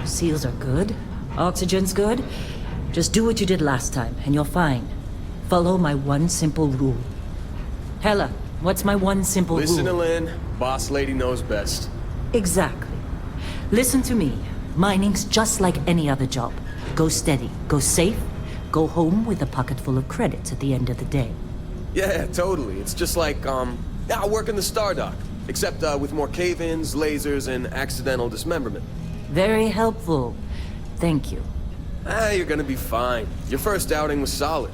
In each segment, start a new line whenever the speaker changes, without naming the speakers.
Seals are good. Oxygen's good. Just do what you did last time, and you're fine. Follow my one simple rule. Hella, what's my one simple rule?
Listen to Lynn. Boss lady knows best.
Exactly. Listen to me. Mining's just like any other job. Go steady, go safe, go home with a pocket full of credits at the end of the day.
Yeah, totally. It's just like, I work in the Stardock. Except, with more cave-ins, lasers, and accidental dismemberment.
Very helpful. Thank you.
You're gonna be fine. Your first outing was solid.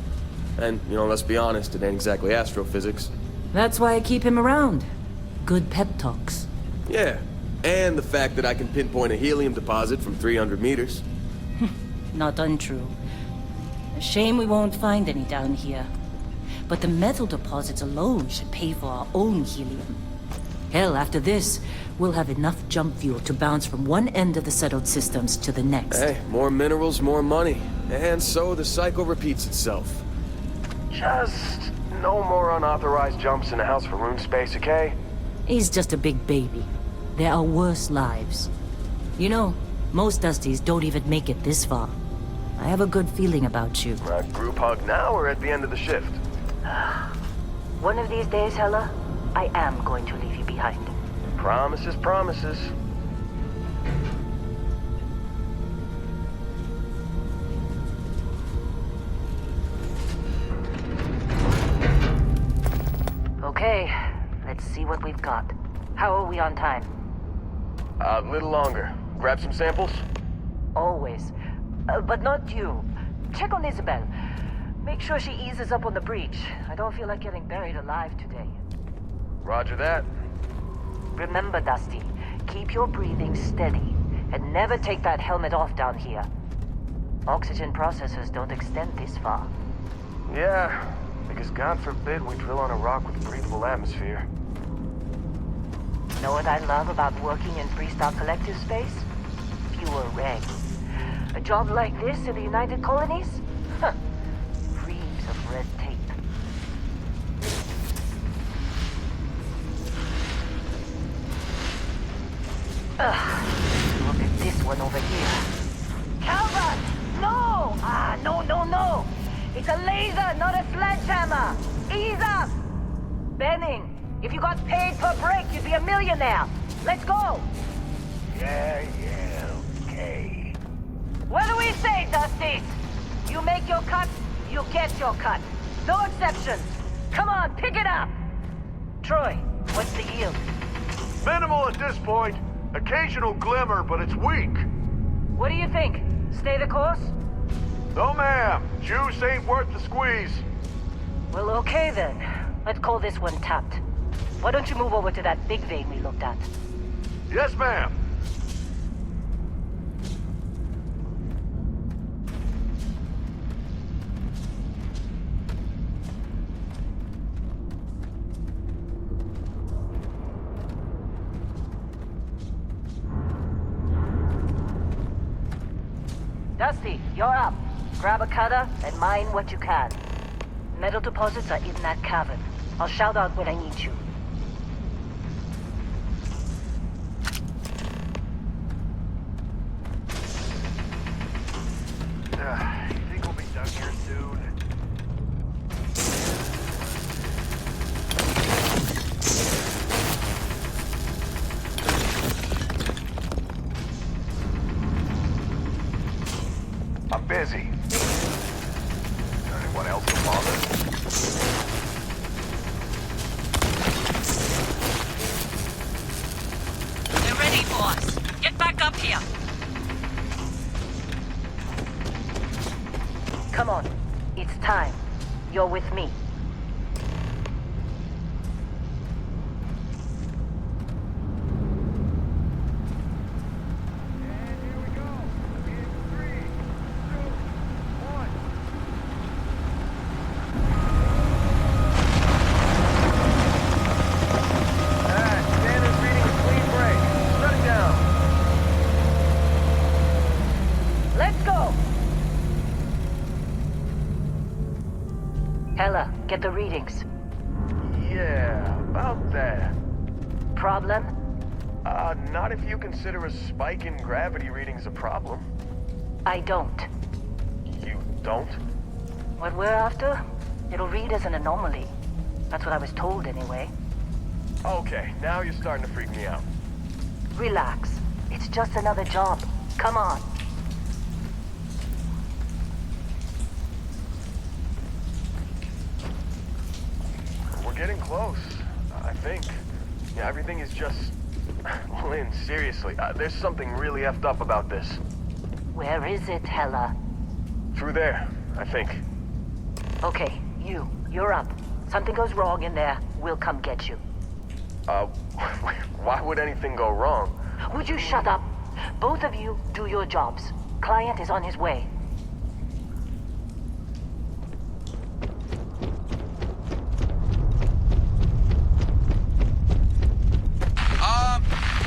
And, let's be honest, it ain't exactly astrophysics.
That's why I keep him around. Good pep talks.
Yeah, and the fact that I can pinpoint a helium deposit from 300 meters.
Not untrue. A shame we won't find any down here. But the metal deposits alone should pay for our own helium. Hell, after this, we'll have enough jump fuel to bounce from one end of the settled systems to the next.
Hey, more minerals, more money. And so the cycle repeats itself. Just no more unauthorized jumps in the house for room space, okay?
He's just a big baby. There are worse lives. You know, most Dusties don't even make it this far. I have a good feeling about you.
Group hug now or at the end of the shift?
One of these days, Hella, I am going to leave you behind.
Promises, promises.
Okay, let's see what we've got. How are we on time?
A little longer. Grab some samples?
Always. But not you. Check on Isabel. Make sure she eases up on the breach. I don't feel like getting buried alive today.
Roger that.
Remember, Dusty, keep your breathing steady, and never take that helmet off down here. Oxygen processors don't extend this far.
Yeah, because God forbid we drill on a rock with a breathable atmosphere.
Know what I love about working in Freestar Collective space? Fewer regs. A job like this in the United Colonies? Huh. Reams of red tape. Look at this one over here. Calvert! No! No! It's a laser, not a sledgehammer! Ease up! Benning, if you got paid per break, you'd be a millionaire. Let's go!
Yeah, okay.
What do we say, Dusty? You make your cut, you get your cut. No exceptions. Come on, pick it up! Troy, what's the yield?
Minimal at this point. Occasional glimmer, but it's weak.
What do you think? Stay the course?
No, ma'am. Juice ain't worth the squeeze.
Well, okay then. Let's call this one tapped. Why don't you move over to that big vein we looked at?
Yes, ma'am.
Dusty, you're up. Grab a cutter and mine what you can. Metal deposits are in that cavern. I'll shout out when I need you.
You think we'll be done here soon? I'm busy. Anyone else to bother?
We're ready, boss. Get back up here. Come on. It's time. You're with me. Hella, get the readings.
Yeah, about that.
Problem?
Not if you consider a spike in gravity readings a problem.
I don't.
You don't?
What we're after, it'll read as an anomaly. That's what I was told anyway.
Okay, now you're starting to freak me out.
Relax. It's just another job. Come on.
We're getting close, I think. Yeah, everything is just... Lynn, seriously, there's something really effed up about this.
Where is it, Hella?
Through there, I think.
Okay, you're up. Something goes wrong in there, we'll come get you.
Why would anything go wrong?
Would you shut up? Both of you do your jobs. Client is on his way.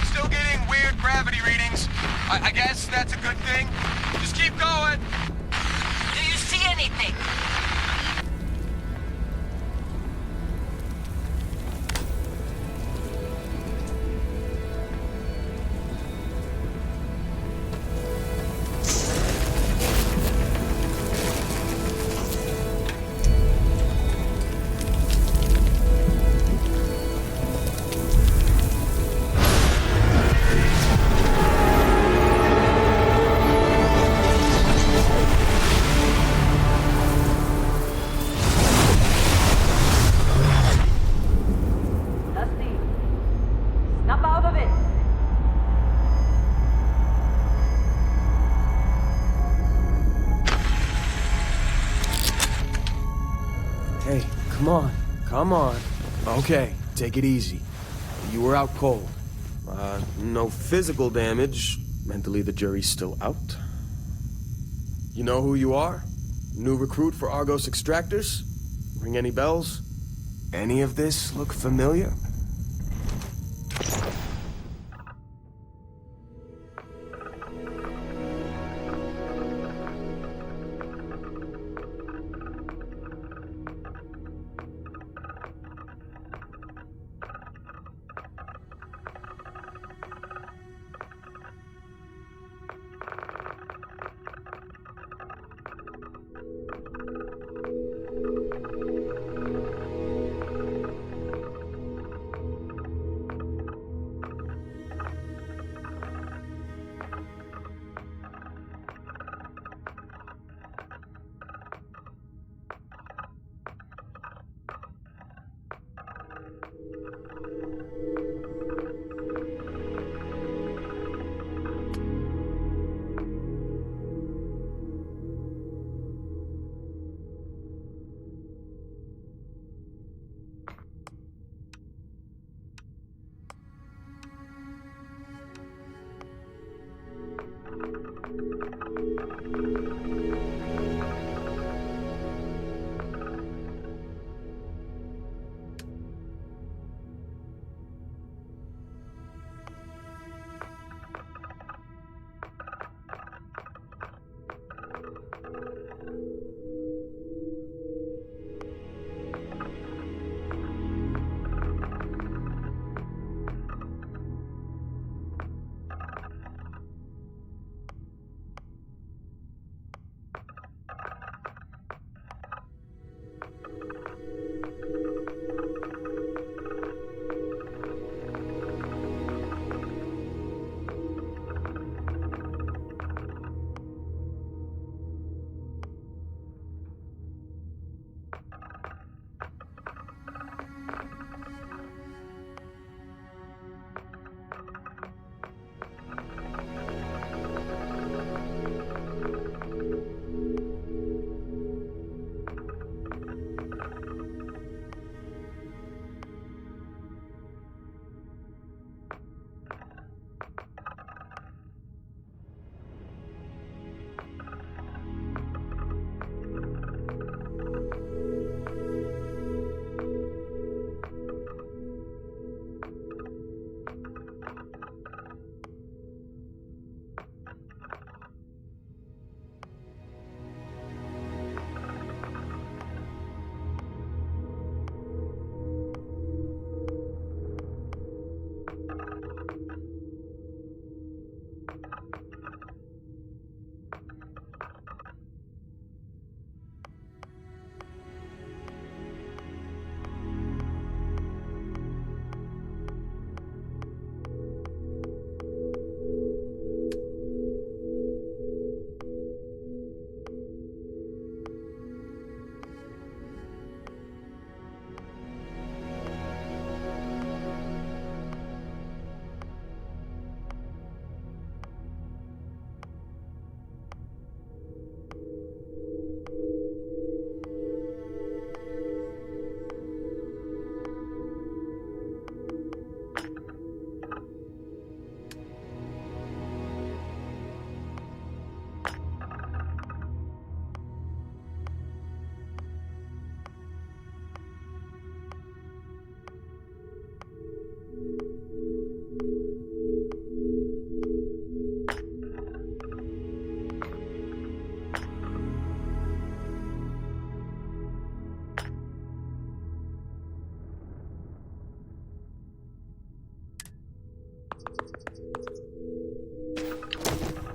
Still getting weird gravity readings. I guess that's a good thing. Just keep going.
Do you see anything?
Hey, come on. Come on. Okay, take it easy. You were out cold. No physical damage. Mentally, the jury's still out. You know who you are? New recruit for Argos Extractors? Ring any bells? Any of this look familiar?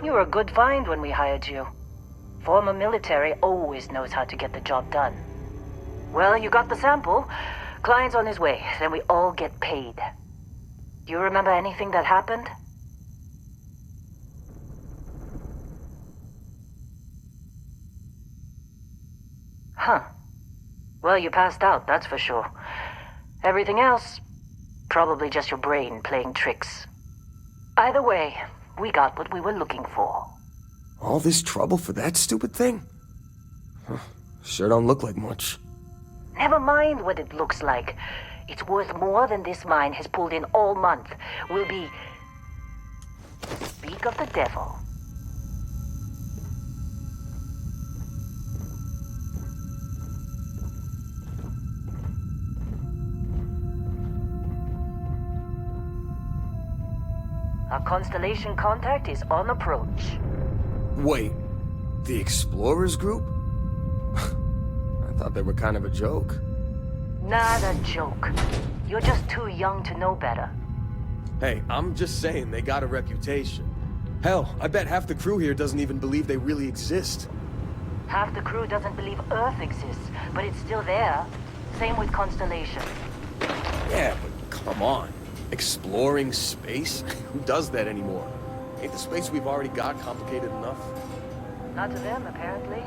You were a good find when we hired you. Former military always knows how to get the job done. Well, you got the sample. Client's on his way, then we all get paid. Do you remember anything that happened? Huh. Well, you passed out, that's for sure. Everything else, probably just your brain playing tricks. Either way, we got what we were looking for.
All this trouble for that stupid thing? Huh. Sure don't look like much.
Never mind what it looks like. It's worth more than this mine has pulled in all month. We'll be... Speak of the devil. Our constellation contact is on approach.
Wait, the Explorers group? I thought they were kind of a joke.
Not a joke. You're just too young to know better.
Hey, I'm just saying they got a reputation. Hell, I bet half the crew here doesn't even believe they really exist.
Half the crew doesn't believe Earth exists, but it's still there. Same with Constellation.
Yeah, but come on. Exploring space? Who does that anymore? Ain't the space we've already got complicated enough?
Not to them, apparently.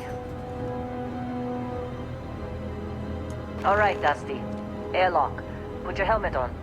All right, Dusty. Airlock. Put your helmet on.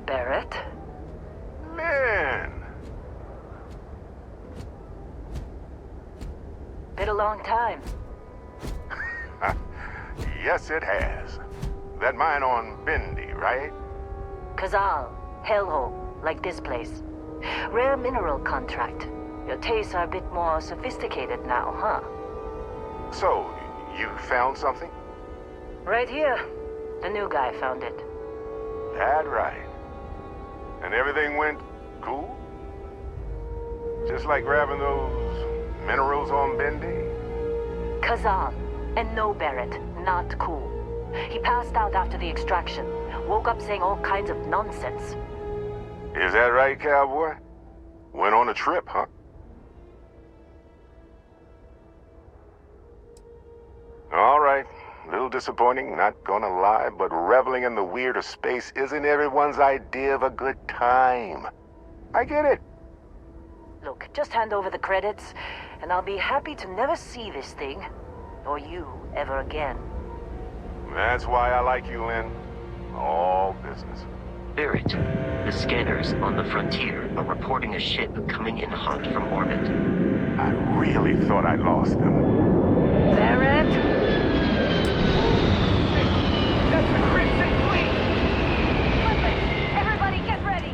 Barrett?
Man!
Been a long time.
Yes, it has. That mine on Bendy, right?
Kazal, hellhole, like this place. Rare mineral contract. Your tastes are a bit more sophisticated now, huh?
So, you found something?
Right here. The new guy found it.
That right. And everything went cool? Just like grabbing those minerals on Bendy?
Kazal, and no Barrett, not cool. He passed out after the extraction. Woke up saying all kinds of nonsense.
Is that right, cowboy? Went on a trip, huh? All right. Little disappointing, not gonna lie, but reveling in the weird of space isn't everyone's idea of a good time. I get it.
Look, just hand over the credits, and I'll be happy to never see this thing, or you, ever again.
That's why I like you, Lynn. All business.
Barrett, the scanners on the frontier are reporting a ship coming in hot from orbit.
I really thought I lost them.
Barrett?
That's the Crimson Fleet! Listen, everybody get ready!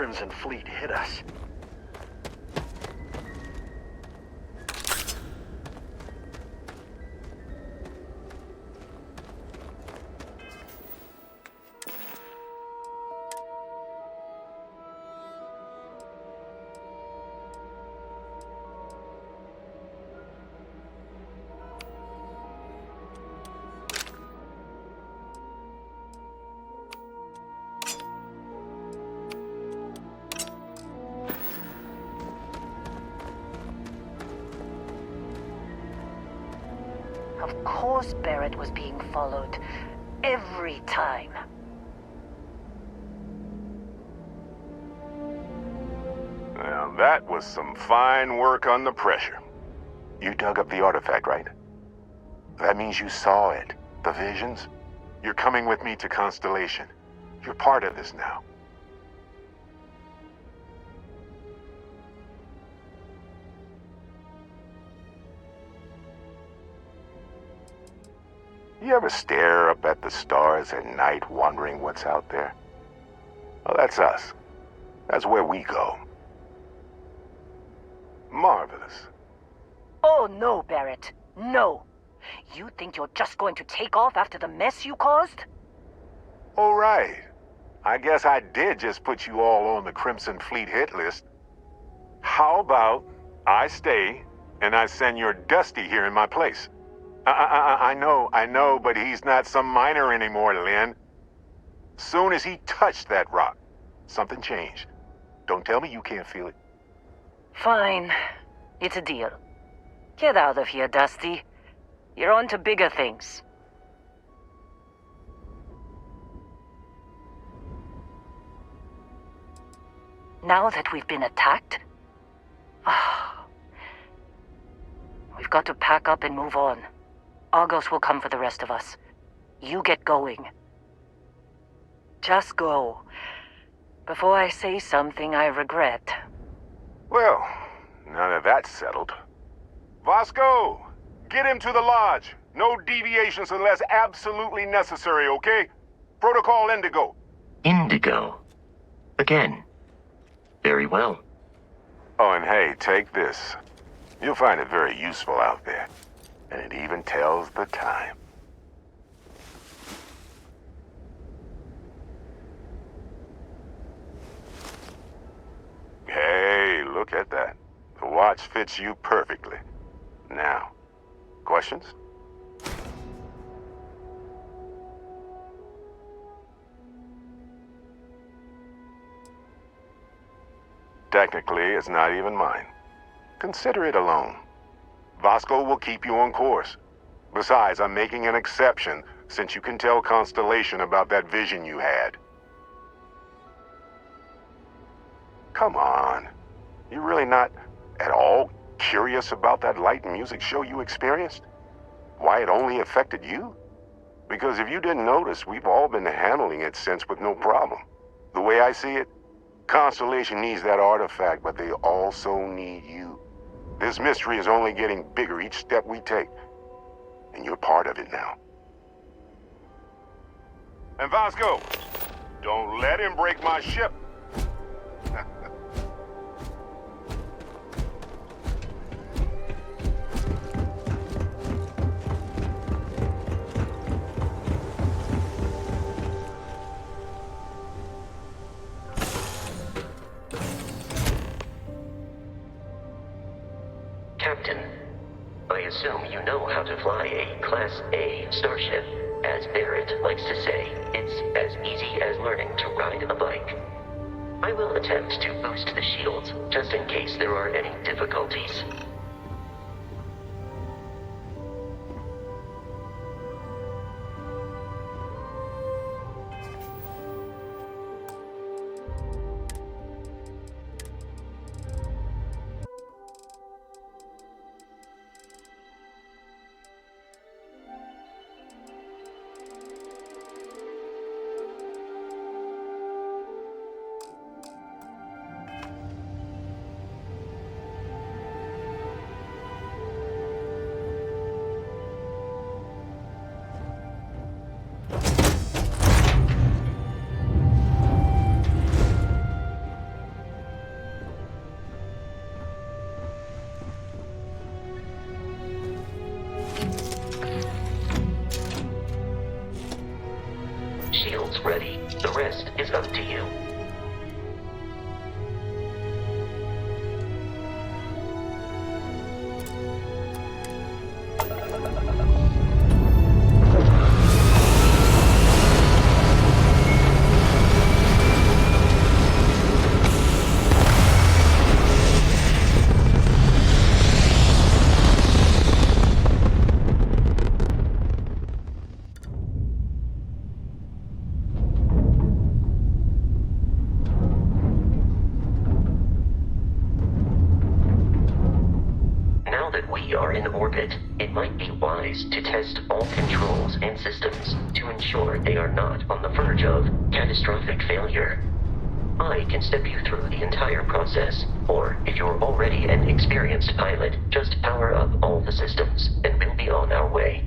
Crimson Fleet hit us.
Of course Barrett was being followed. Every time.
Now that was some fine work under pressure. You dug up the artifact, right? That means you saw it. The visions? You're coming with me to Constellation. You're part of this now. You ever stare up at the stars at night wondering what's out there? Well, that's us. That's where we go. Marvelous.
Oh no, Barrett. No. You think you're just going to take off after the mess you caused?
All right. I guess I did just put you all on the Crimson Fleet hit list. How about I stay and I send your Dusty here in my place? I know, but he's not some miner anymore, Lynn. Soon as he touched that rock, something changed. Don't tell me you can't feel it.
Fine. It's a deal. Get out of here, Dusty. You're on to bigger things. Now that we've been attacked, we've got to pack up and move on. Argos will come for the rest of us. You get going. Just go. Before I say something I regret.
Well, now that that's settled. Vasco, get him to the lodge. No deviations unless absolutely necessary, okay? Protocol Indigo.
Indigo. Again. Very well.
Oh, and hey, take this. You'll find it very useful out there. And it even tells the time. Hey, look at that. The watch fits you perfectly. Now, questions? Technically, it's not even mine. Consider it a loan. Vasco will keep you on course. Besides, I'm making an exception since you can tell Constellation about that vision you had. Come on. You're really not at all curious about that light and music show you experienced? Why it only affected you? Because if you didn't notice, we've all been handling it since with no problem. The way I see it, Constellation needs that artifact, but they also need you. This mystery is only getting bigger each step we take. And you're part of it now. And Vasco, don't let him break my ship.
Captain, I assume you know how to fly a Class A starship. As Barrett likes to say, it's as easy as learning to ride a bike. I will attempt to boost the shields, just in case there are any difficulties. shields ready. The rest is up to you. We are in orbit, it might be wise to test all controls and systems to ensure they are not on the verge of catastrophic failure. I can step you through the entire process, or if you're already an experienced pilot, just power up all the systems, and we'll be on our way.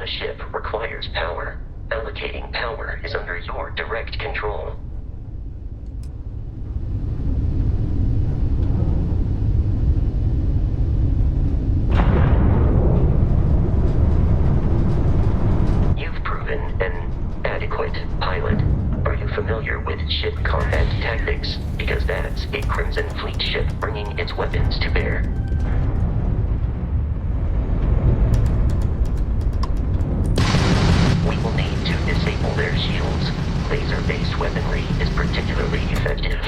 Ship requires power. Allocating power is under your direct control. You've proven an adequate pilot. Are you familiar with ship combat tactics? Because that's a Crimson Fleet ship bringing its weapons to bear. We will need to disable their shields. Laser-based weaponry is particularly effective.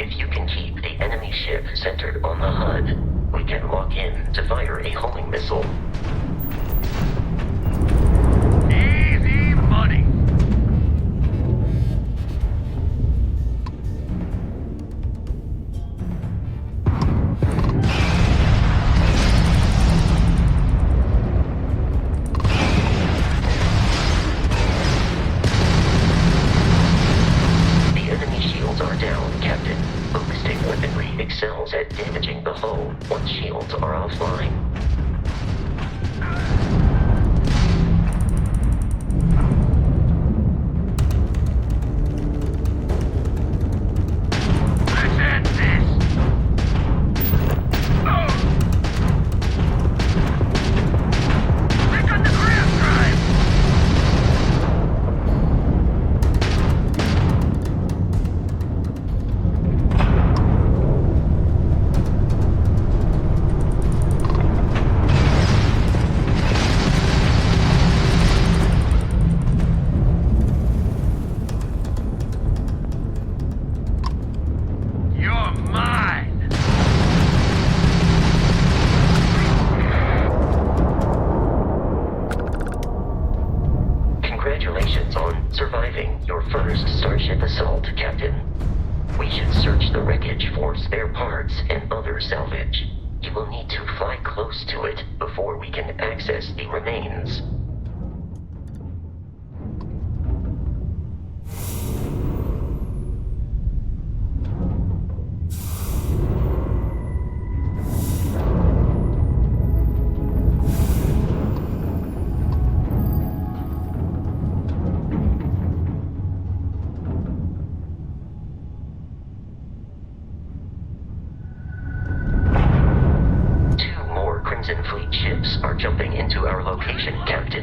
If you can keep the enemy ship centered on the HUD, we can lock in to fire a homing missile.
Easy money.
Excels at damaging the hull once shields are offline. Congratulations on surviving your first Starship assault, Captain. We should search the wreckage for spare parts and other salvage. You will need to fly close to it before we can access the remains. Crimson Fleet ships are jumping into our location, Captain.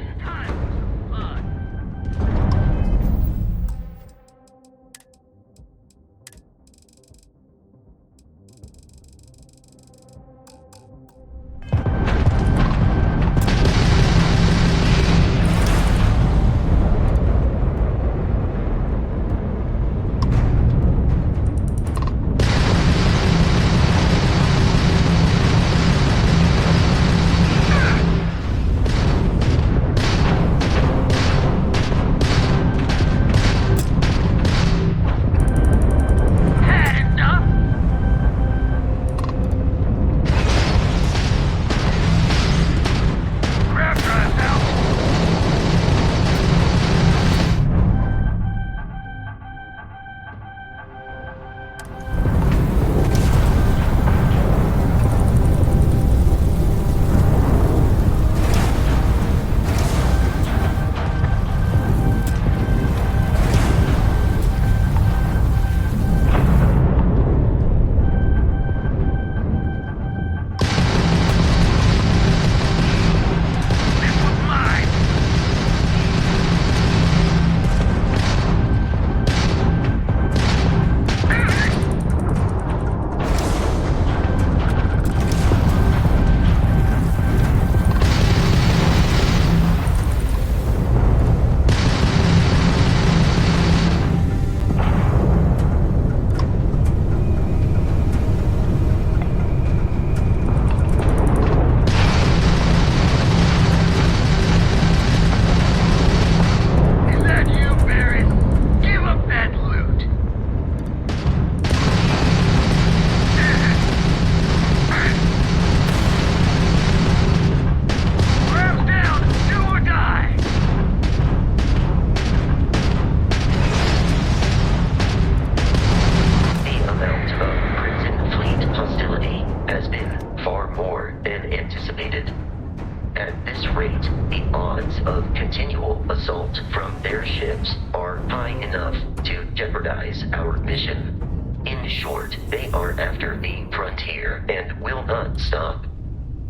are high enough to jeopardize our mission. In short, they are after the frontier and will not stop.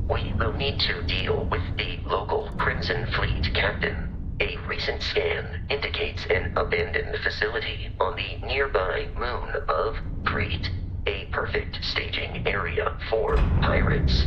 We will need to deal with the local Crimson Fleet captain. A recent scan indicates an abandoned facility on the nearby moon of Crete, a perfect staging area for pirates.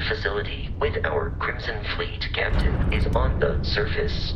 Facility with our Crimson Fleet captain is on the surface.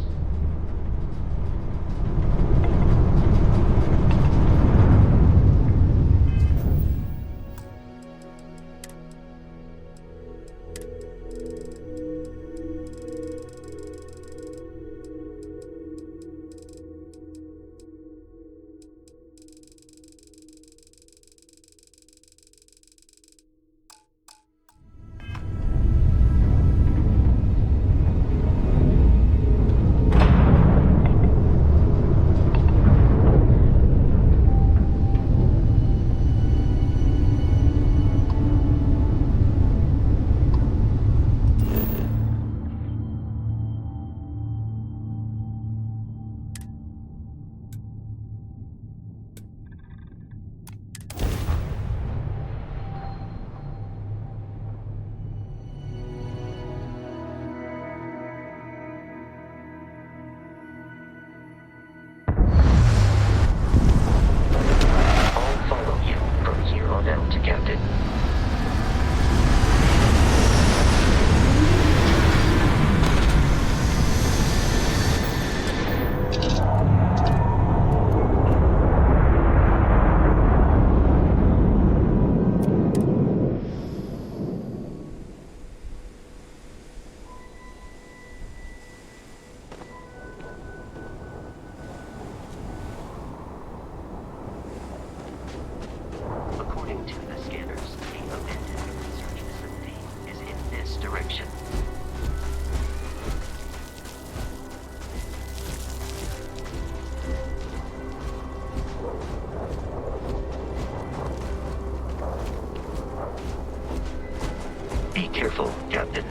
Be careful, Captain.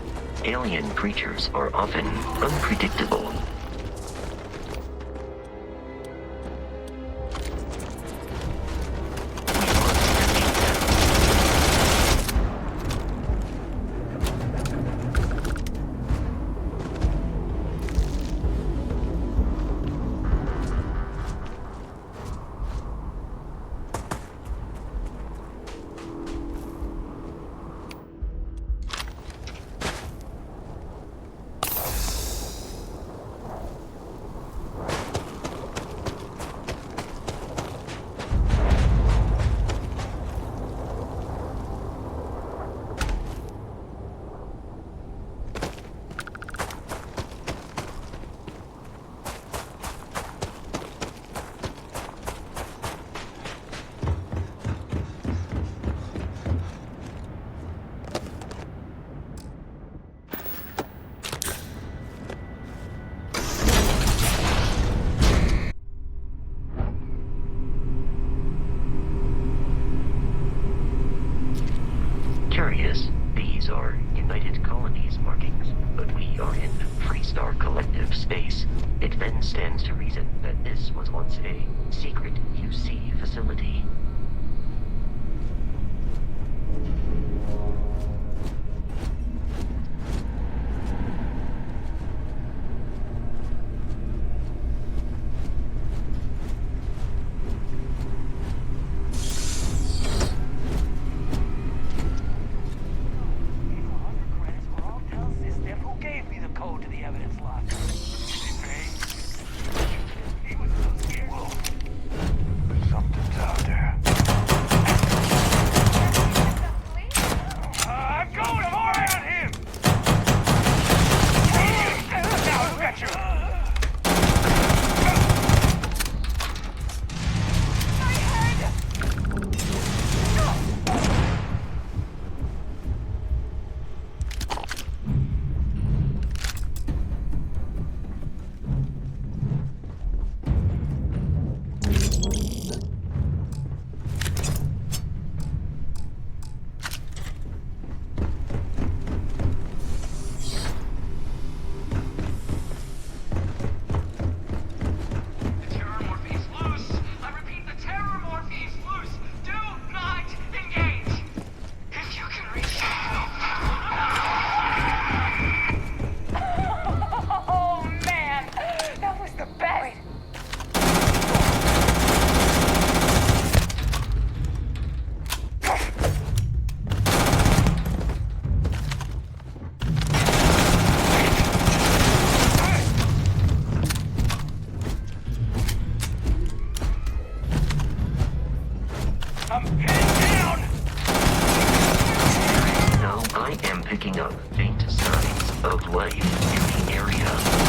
Alien creatures are often unpredictable. Curious, these are United Colonies markings, but we are in Freestar Collective space. It then stands to reason that this was once a secret UC facility. up faint signs of life in the area.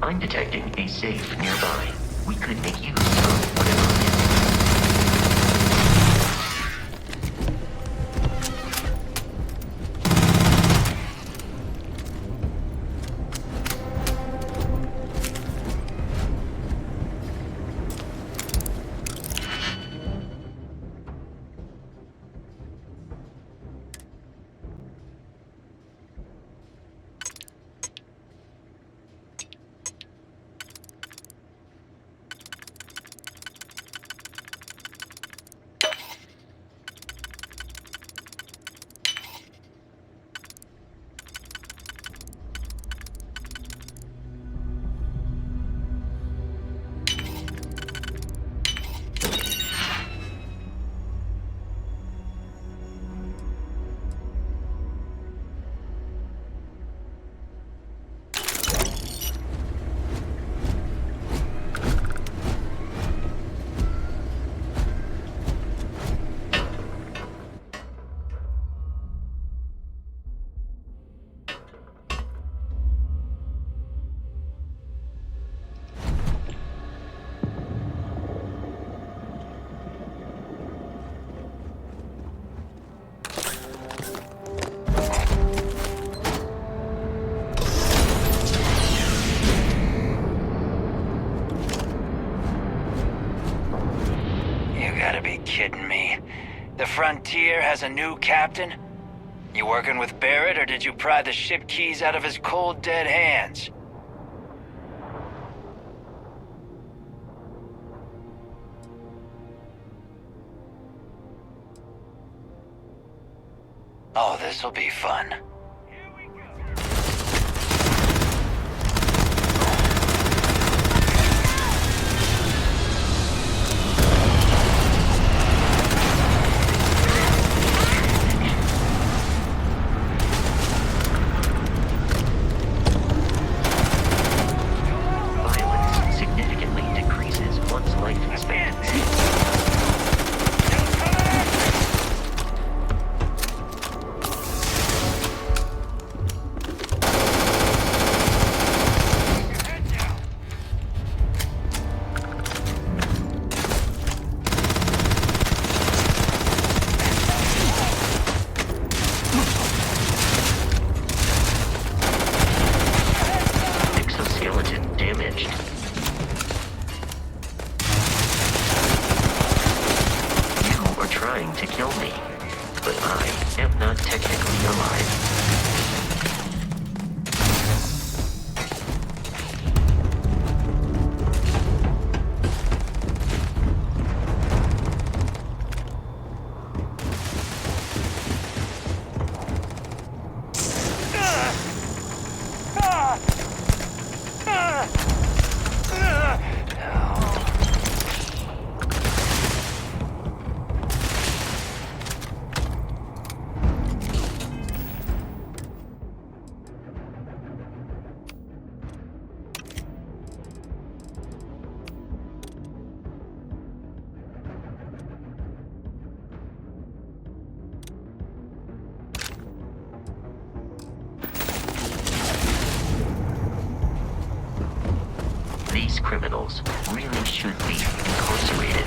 I'm detecting a safe nearby. We could make use of whatever it is.
kidding me? The Frontier has a new captain? You working with Barrett, or did you pry the ship keys out of his cold, dead hands? Oh, this'll be fun.
Violence significantly decreases one's life expectancy. Exoskeleton damaged. You are trying to kill me, but I am not technically alive. These criminals really should be incarcerated.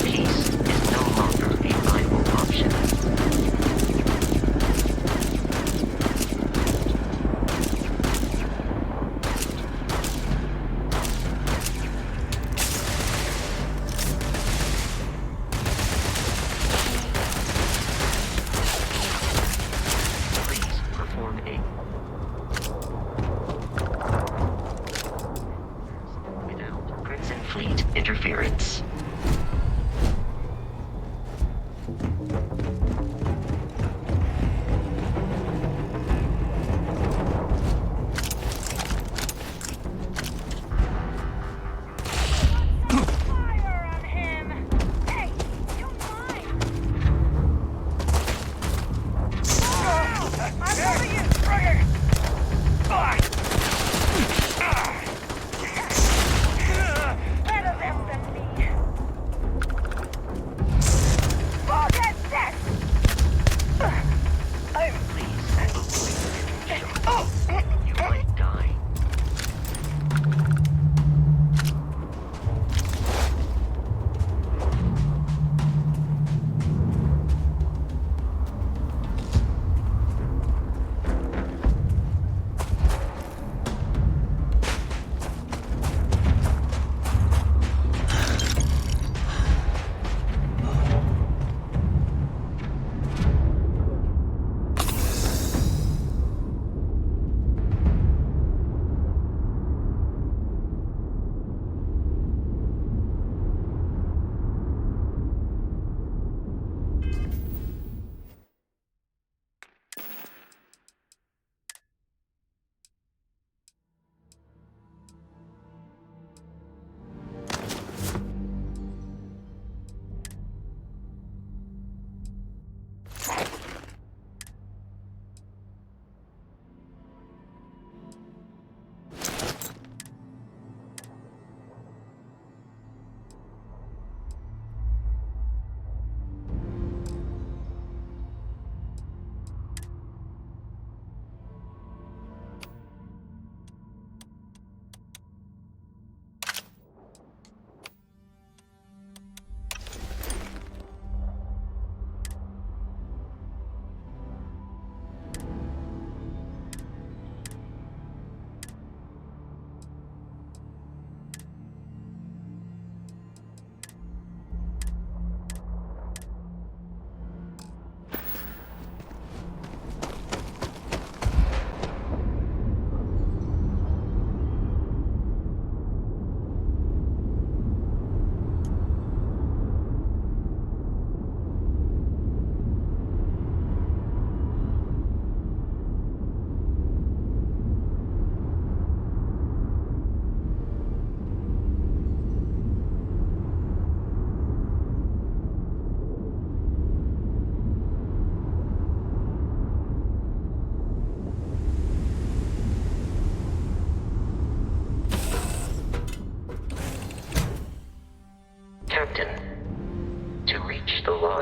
Peace is no longer a viable option. Please perform a without Crimson Fleet interference.
Fire on him! Hey, don't mind! I'm over you! Better them than me.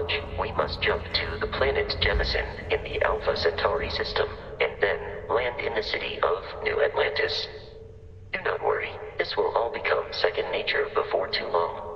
launch, we must jump to the planet Jemison in the Alpha Centauri system, and then land in the city of New Atlantis. Do not worry, this will all become second nature before too long.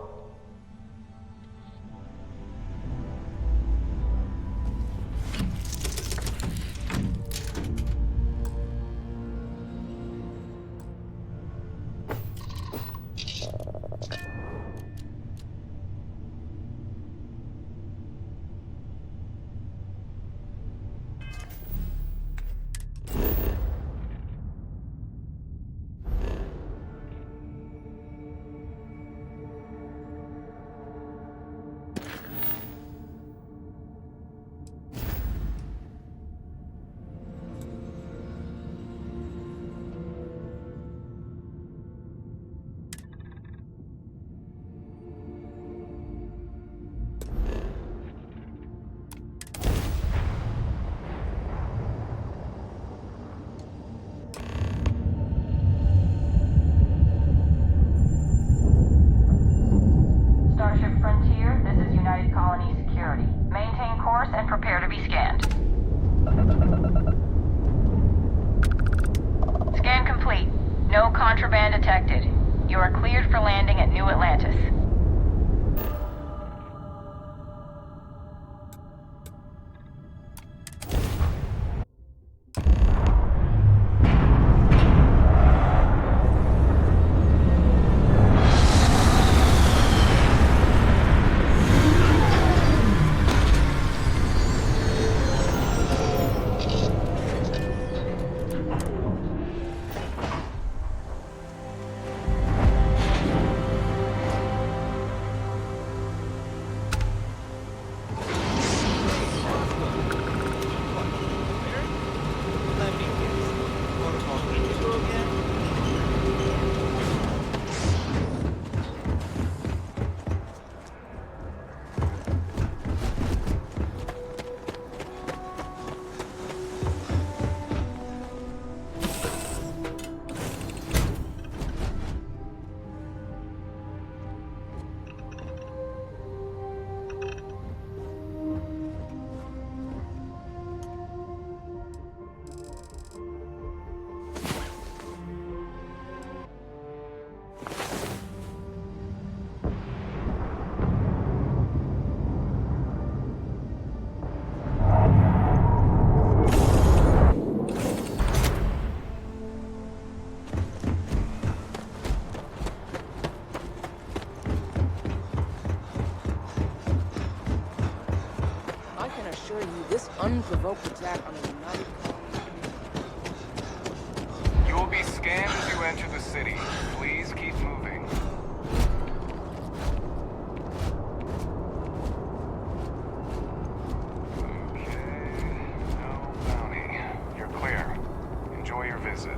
Starship Frontier, this is United Colony Security. Maintain course and prepare to be scanned. Scan complete. No contraband detected. You are cleared for landing at New Atlantis.
This unprovoked attack on a United Colony.
You will be scanned as you enter the city. Please keep moving. Okay, no bounty. You're clear. Enjoy your visit.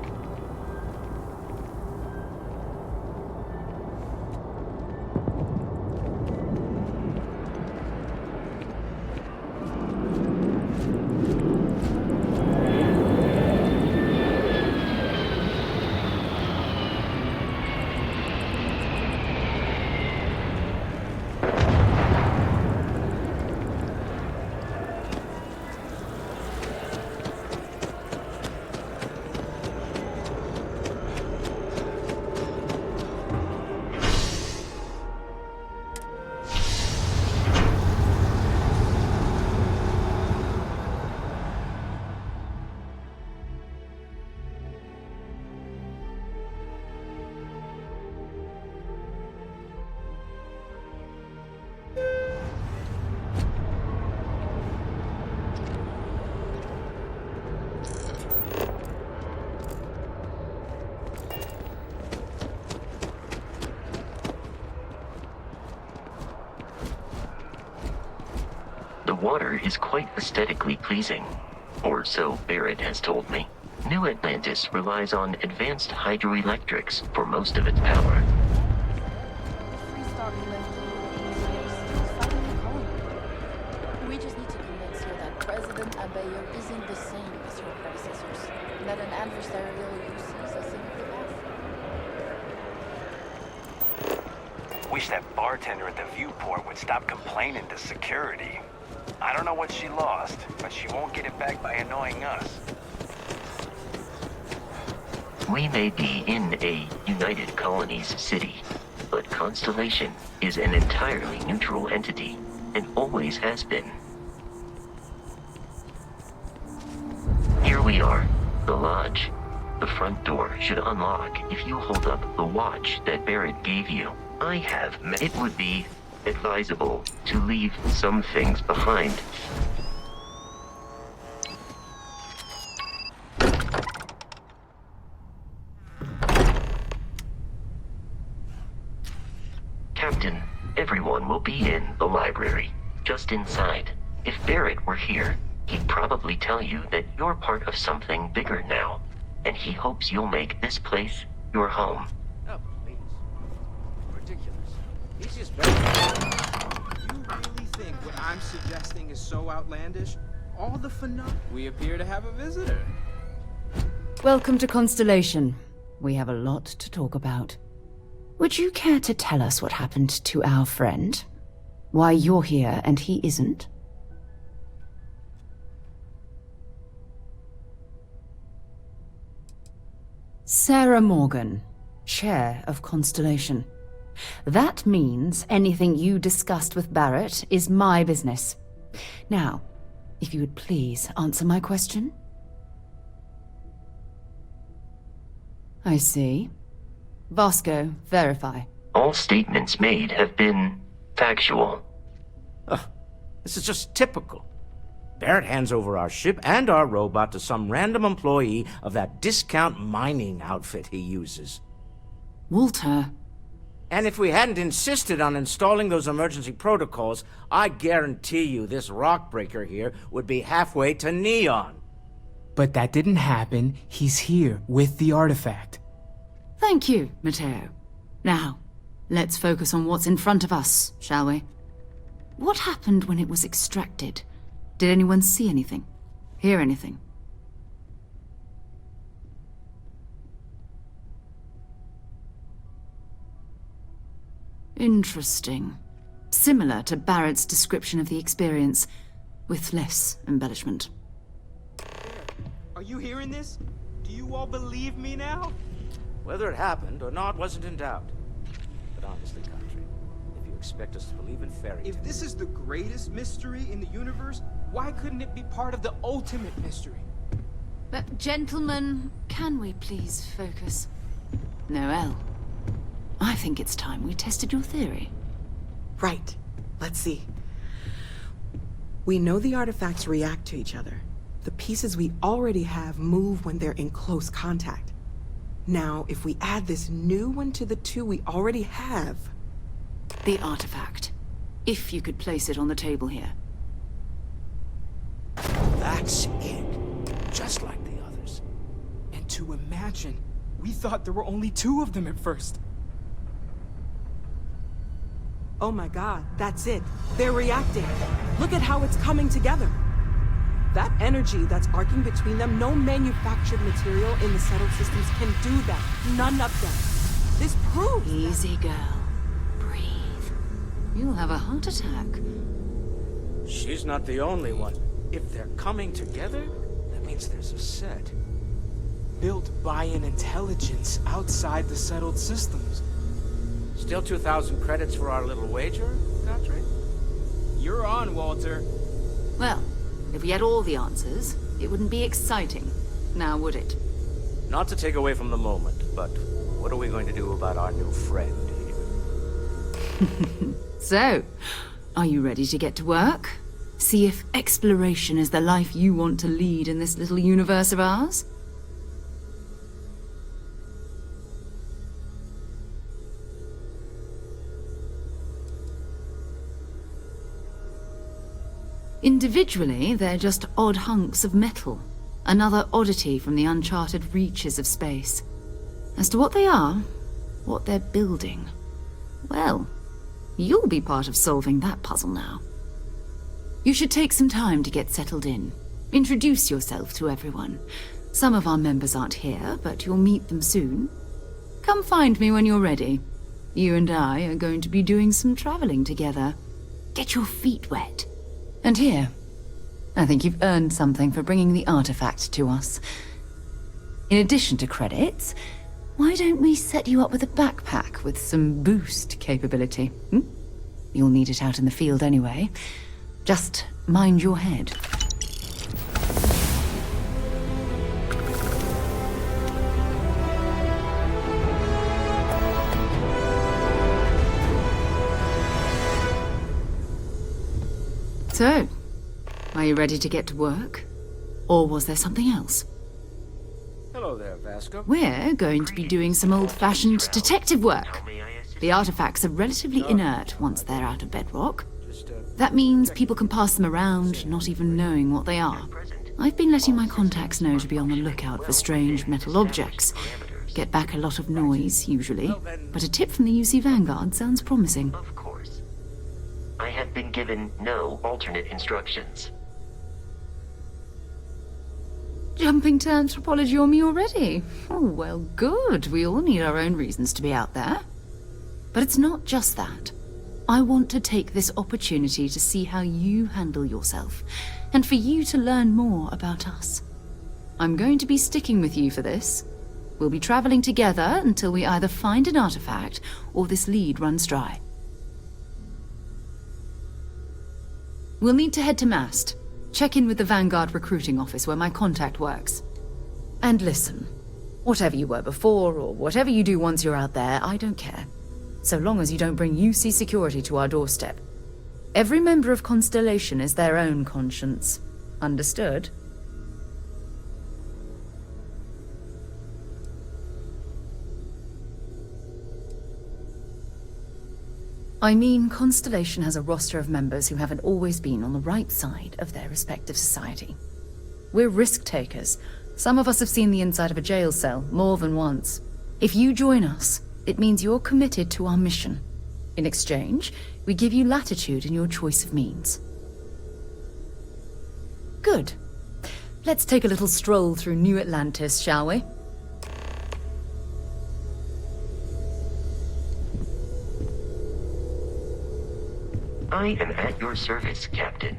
The water is quite aesthetically pleasing, or so Barrett has told me. New Atlantis relies on advanced hydroelectrics for most of its power.
We just need to convince her that President Abayo isn't the same as her predecessors, and that an adversarial use is a thing of the past.
wish that bartender at the viewport would stop complaining to security. I don't know what she lost, but she won't get it back by annoying us.
We may be in a United Colonies city, but Constellation is an entirely neutral entity, and always has been. Here we are, the lodge. The front door should unlock if you hold up the watch that Barrett gave you. It would be advisable to leave some things behind. Captain, everyone will be in the library, just inside. If Barrett were here, he'd probably tell you that you're part of something bigger now, and he hopes you'll make this place your home.
Oh, please. Ridiculous. He's just very...
You really think what I'm suggesting is so outlandish? All the phenomena... We appear to have a visitor.
Welcome to Constellation. We have a lot to talk about. Would you care to tell us what happened to our friend? Why you're here and he isn't? Sarah Morgan, Chair of Constellation. That means anything you discussed with Barrett is my business. Now, if you would please answer my question. I see. Vasco, verify.
All statements made have been factual.
This is just typical. Barrett hands over our ship and our robot to some random employee of that discount mining outfit he uses.
Walter.
And if we hadn't insisted on installing those emergency protocols, I guarantee you this rock breaker here would be halfway to Neon.
But that didn't happen. He's here with the artifact.
Thank you, Matteo. Now, let's focus on what's in front of us, shall we? What happened when it was extracted? Did anyone see anything? Hear anything? Interesting. Similar to Barrett's description of the experience, with less embellishment.
Are you hearing this? Do you all believe me now?
Whether it happened or not wasn't in doubt. But honestly, Country, if you expect us to believe in fairy tales...
If this is the greatest mystery in the universe, why couldn't it be part of the ultimate mystery?
But gentlemen, can we please focus? Noelle, I think it's time we tested your theory.
Right. Let's see. We know the artifacts react to each other. The pieces we already have move when they're in close contact. Now, if we add this new one to the two we already have...
The artifact. If you could place it on the table here.
That's it. Just like the others.
And to imagine, we thought there were only 2 of them at first.
Oh my god, that's it. They're reacting. Look at how it's coming together. That energy that's arcing between them, no manufactured material in the settled systems can do that. None of them. This proves
Easy, girl. Breathe. You'll have a heart attack.
She's not the only one. If they're coming together, that means there's a set.
Built by an intelligence outside the settled systems.
Still 2,000 credits for our little wager, Country?
You're on, Walter.
Well, if we had all the answers, it wouldn't be exciting, now would it?
Not to take away from the moment, but what are we going to do about our new friend here?
So, are you ready to get to work? See if exploration is the life you want to lead in this little universe of ours? Individually, they're just odd hunks of metal. Another oddity from the uncharted reaches of space. As to what they are, what they're building, well, you'll be part of solving that puzzle now. You should take some time to get settled in. Introduce yourself to everyone. Some of our members aren't here, but you'll meet them soon. Come find me when you're ready.
You and I are going to be doing some traveling together. Get your feet wet. And here, I think you've earned something for bringing the artifact to us. In addition to credits, why don't we set you up with a backpack with some boost capability? You'll need it out in the field anyway. Just mind your head. So, are you ready to get to work? Or was there something else?
Hello there, Vasco.
We're going to be doing some old-fashioned detective work. The artifacts are relatively inert once they're out of bedrock. That means people can pass them around, not even knowing what they are. I've been letting my contacts know to be on the lookout for strange metal objects. Get back a lot of noise, usually. But a tip from the UC Vanguard sounds promising.
Of course. I have been given no alternate instructions.
Jumping to anthropology on me already? Oh, well, good. We all need our own reasons to be out there. But it's not just that. I want to take this opportunity to see how you handle yourself, and for you to learn more about us. I'm going to be sticking with you for this. We'll be traveling together until we either find an artifact or this lead runs dry. We'll need to head to Mast. Check in with the Vanguard recruiting office where my contact works. And listen, whatever you were before or whatever you do once you're out there, I don't care. So long as you don't bring UC security to our doorstep. Every member of Constellation is their own conscience. Understood? I mean, Constellation has a roster of members who haven't always been on the right side of their respective society. We're risk-takers. Some of us have seen the inside of a jail cell more than once. If you join us, it means you're committed to our mission. In exchange, we give you latitude in your choice of means. Good. Let's take a little stroll through New Atlantis, shall we?
I am at your service, Captain.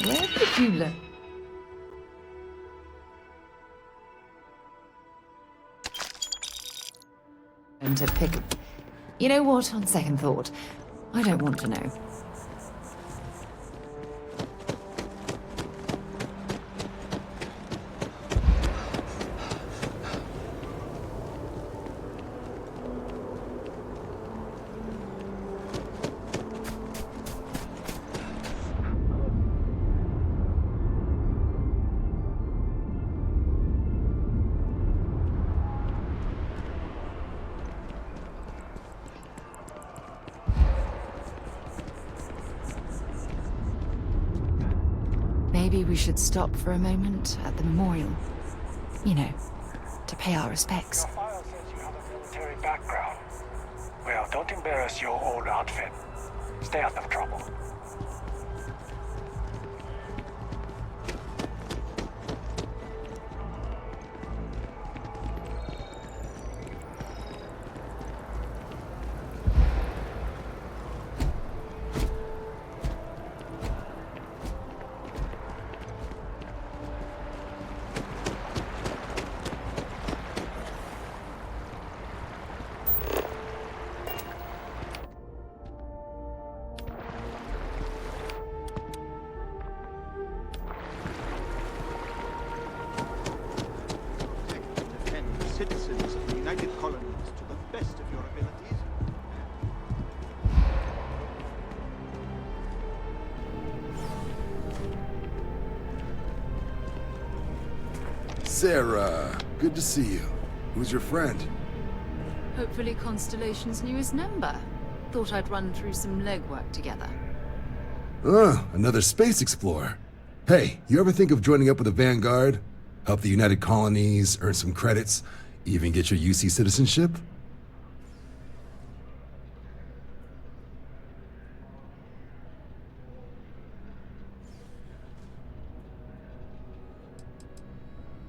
Where did you learn? And to pick... You know what, on second thought, I don't want to know. Maybe we should stop for a moment at the memorial. You know, to pay our respects.
Your file says you have a military background. Well, don't embarrass your old outfit. Stay out of trouble.
Citizens of the United Colonies to the best of your abilities.
Sarah, good to see you. Who's your friend?
Hopefully Constellation's newest member. Thought I'd run through some legwork together.
Another space explorer. Hey, you ever think of joining up with the Vanguard? Help the United Colonies, earn some credits, even get your UC citizenship?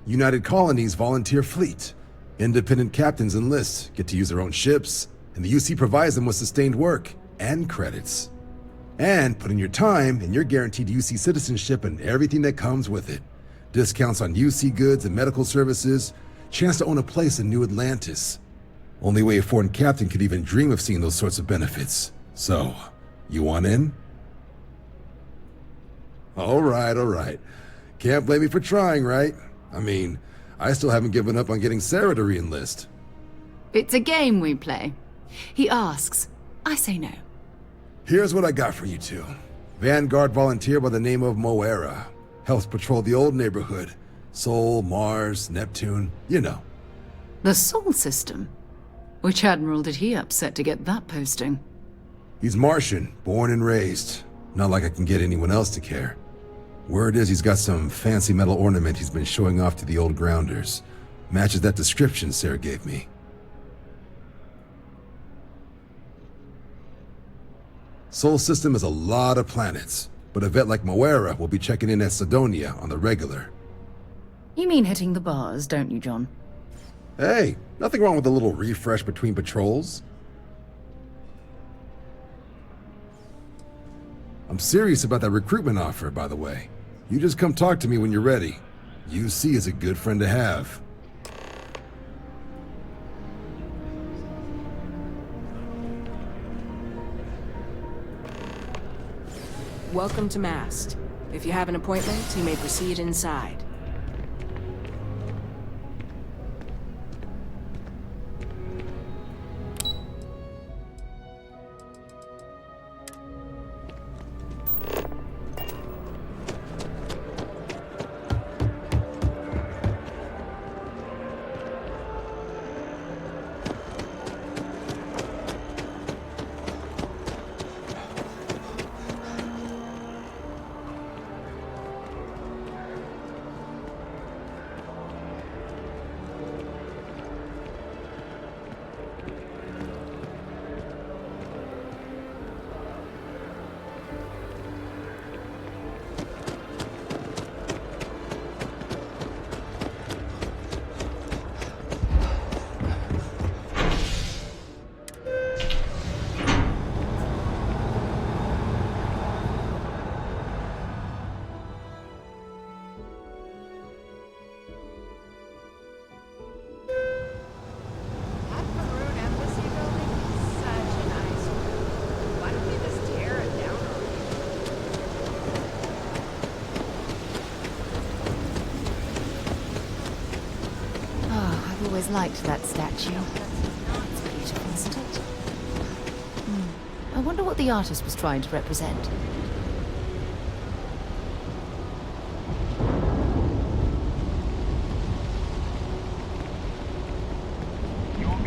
United Colonies volunteer fleet. Independent captains enlist, get to use their own ships, and the UC provides them with sustained work and credits. And put in your time, and you're guaranteed UC citizenship and everything that comes with it. Discounts on UC goods and medical services, chance to own a place in New Atlantis. Only way a foreign captain could even dream of seeing those sorts of benefits. So, you want in? All right. Can't blame me for trying, right? I mean, I still haven't given up on getting Sarah to re-enlist.
It's a game we play. He asks, I say no.
Here's what I got for you two. Vanguard volunteer by the name of Moera. Helps patrol the old neighborhood. Sol, Mars, Neptune, you know.
The Sol system? Which admiral did he upset to get that posting?
He's Martian, born and raised. Not like I can get anyone else to care. Word is he's got some fancy metal ornament he's been showing off to the old grounders. Matches that description Sarah gave me. Sol system has a lot of planets, but a vet like Moera will be checking in at Sidonia on the regular.
You mean hitting the bars, don't you, John?
Hey, nothing wrong with a little refresh between patrols. I'm serious about that recruitment offer, by the way. You just come talk to me when you're ready. UC is a good friend to have.
Welcome to Mast. If you have an appointment, you may proceed inside.
Always liked that statue. It's beautiful, isn't it? I wonder what the artist was trying to represent.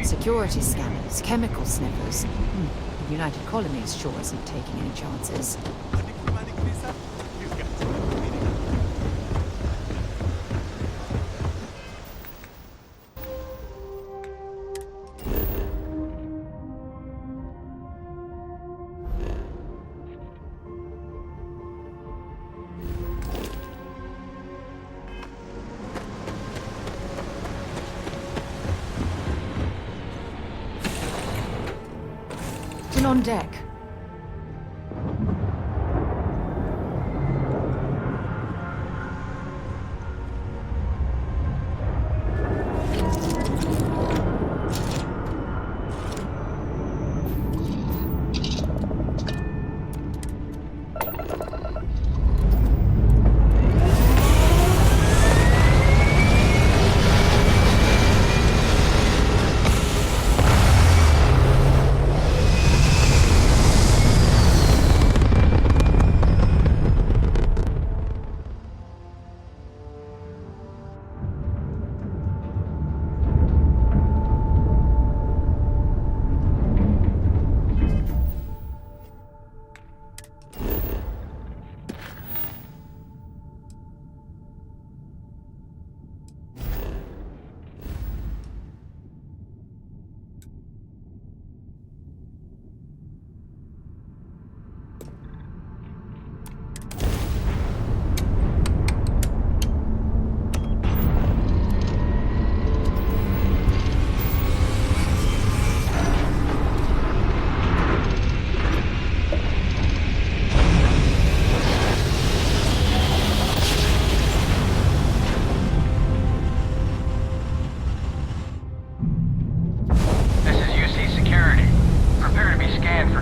Security scanners, chemical sniffers. The United Colonies sure isn't taking any chances.
A diplomatic visa? You've got to be
on deck.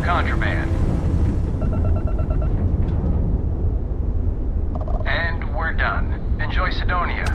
Contraband. And we're done. Enjoy Sidonia.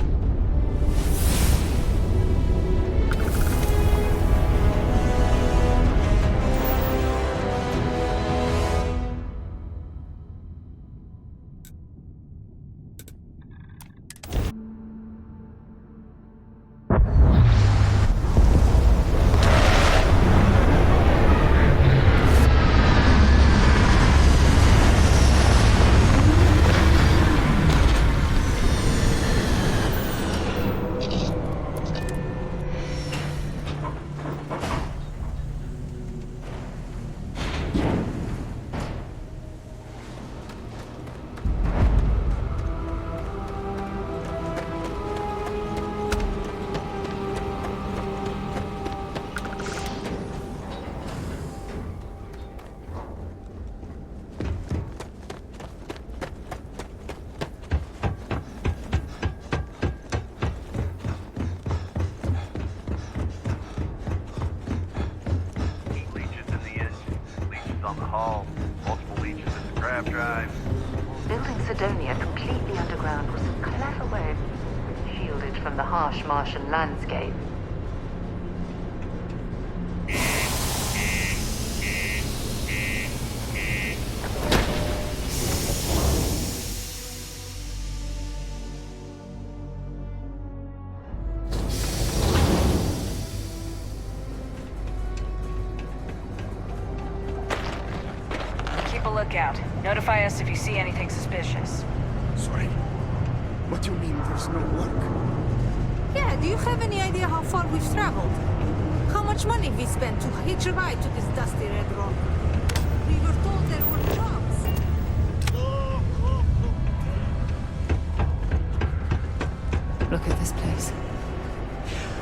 On the hull, multiple leeches in the crab drive.
Building Sidonia completely underground was a clever way of shielded from the harsh Martian landscape.
Lookout. Notify us if you see anything suspicious.
Sorry. What do you mean there's no work?
Yeah, do you have any idea how far we've traveled? How much money we spent to hitch a ride to this dusty red rock? We were told there were jobs.
Look at this place.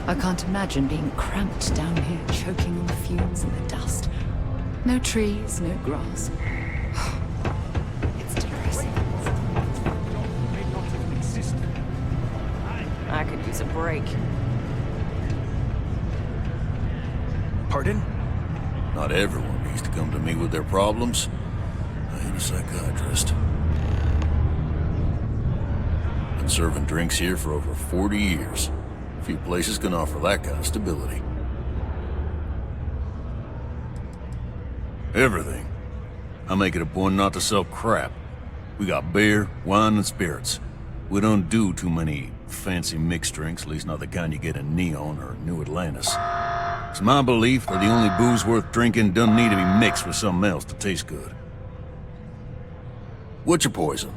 I can't imagine being cramped down here, choking on the fumes and the dust. No trees, no grass. It's depressing.
I could use a break.
Pardon?
Not everyone needs to come to me with their problems. I ain't a psychiatrist. Been serving drinks here for over 40 years. Few places can offer that kind of stability. Everything. I make it a point not to sell crap. We got beer, wine, and spirits. We don't do too many fancy mixed drinks, at least not the kind you get in Neon or New Atlantis. It's my belief that the only booze worth drinking doesn't need to be mixed with something else to taste good. What's your poison?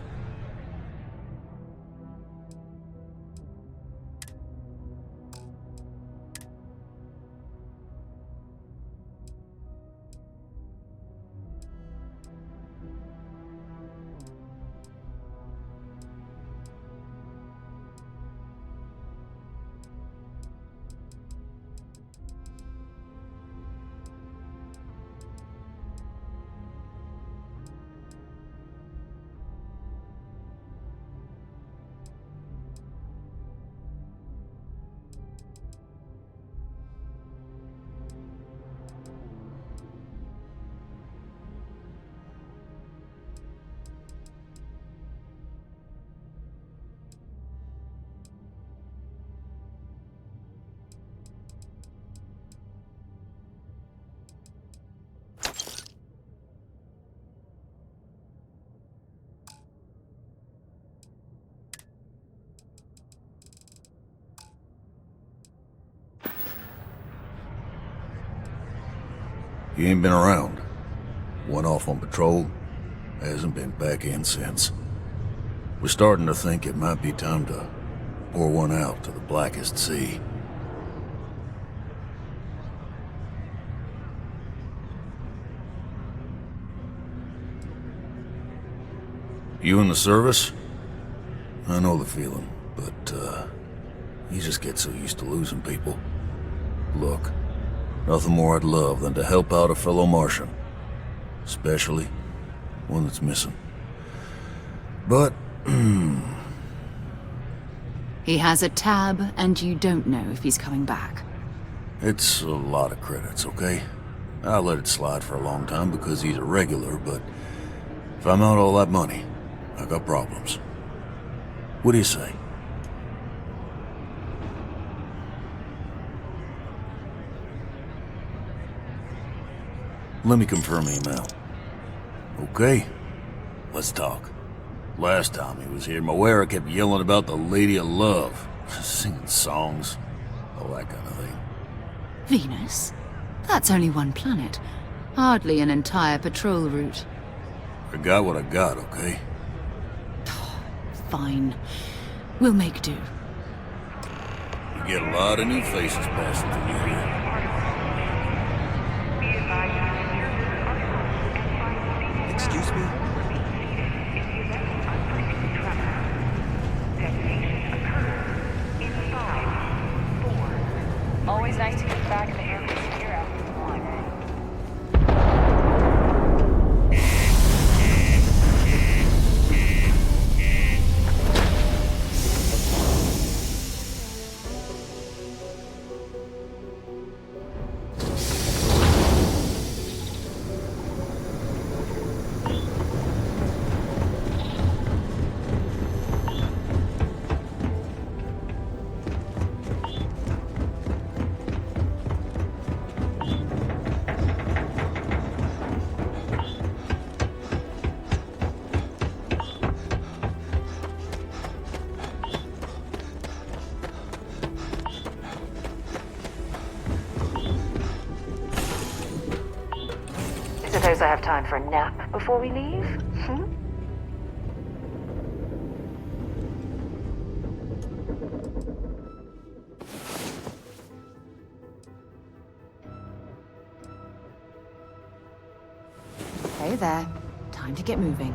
He ain't been around. Went off on patrol. Hasn't been back in since. We're starting to think it might be time to pour one out to the blackest sea. You in the service? I know the feeling, but, you just get so used to losing people. Look, nothing more I'd love than to help out a fellow Martian. Especially one that's missing. But,
He has a tab, and you don't know if he's coming back.
it's a lot of credits, okay? I let it slide for a long time because he's a regular, but if I'm out all that money, I got problems. What do you say? Let me confirm email. Okay, let's talk. Last time he was here, Moira kept yelling about the Lady of Love, singing songs, all that kind of thing.
Venus? That's only one planet. Hardly an entire patrol route.
I got what I got, okay?
Fine. We'll make do.
You get a lot of new faces passing through here.
Excuse me?
Always nice to get back in the air this year after one.
Suppose I have time for a nap before we leave?
Hey there. Time to get moving.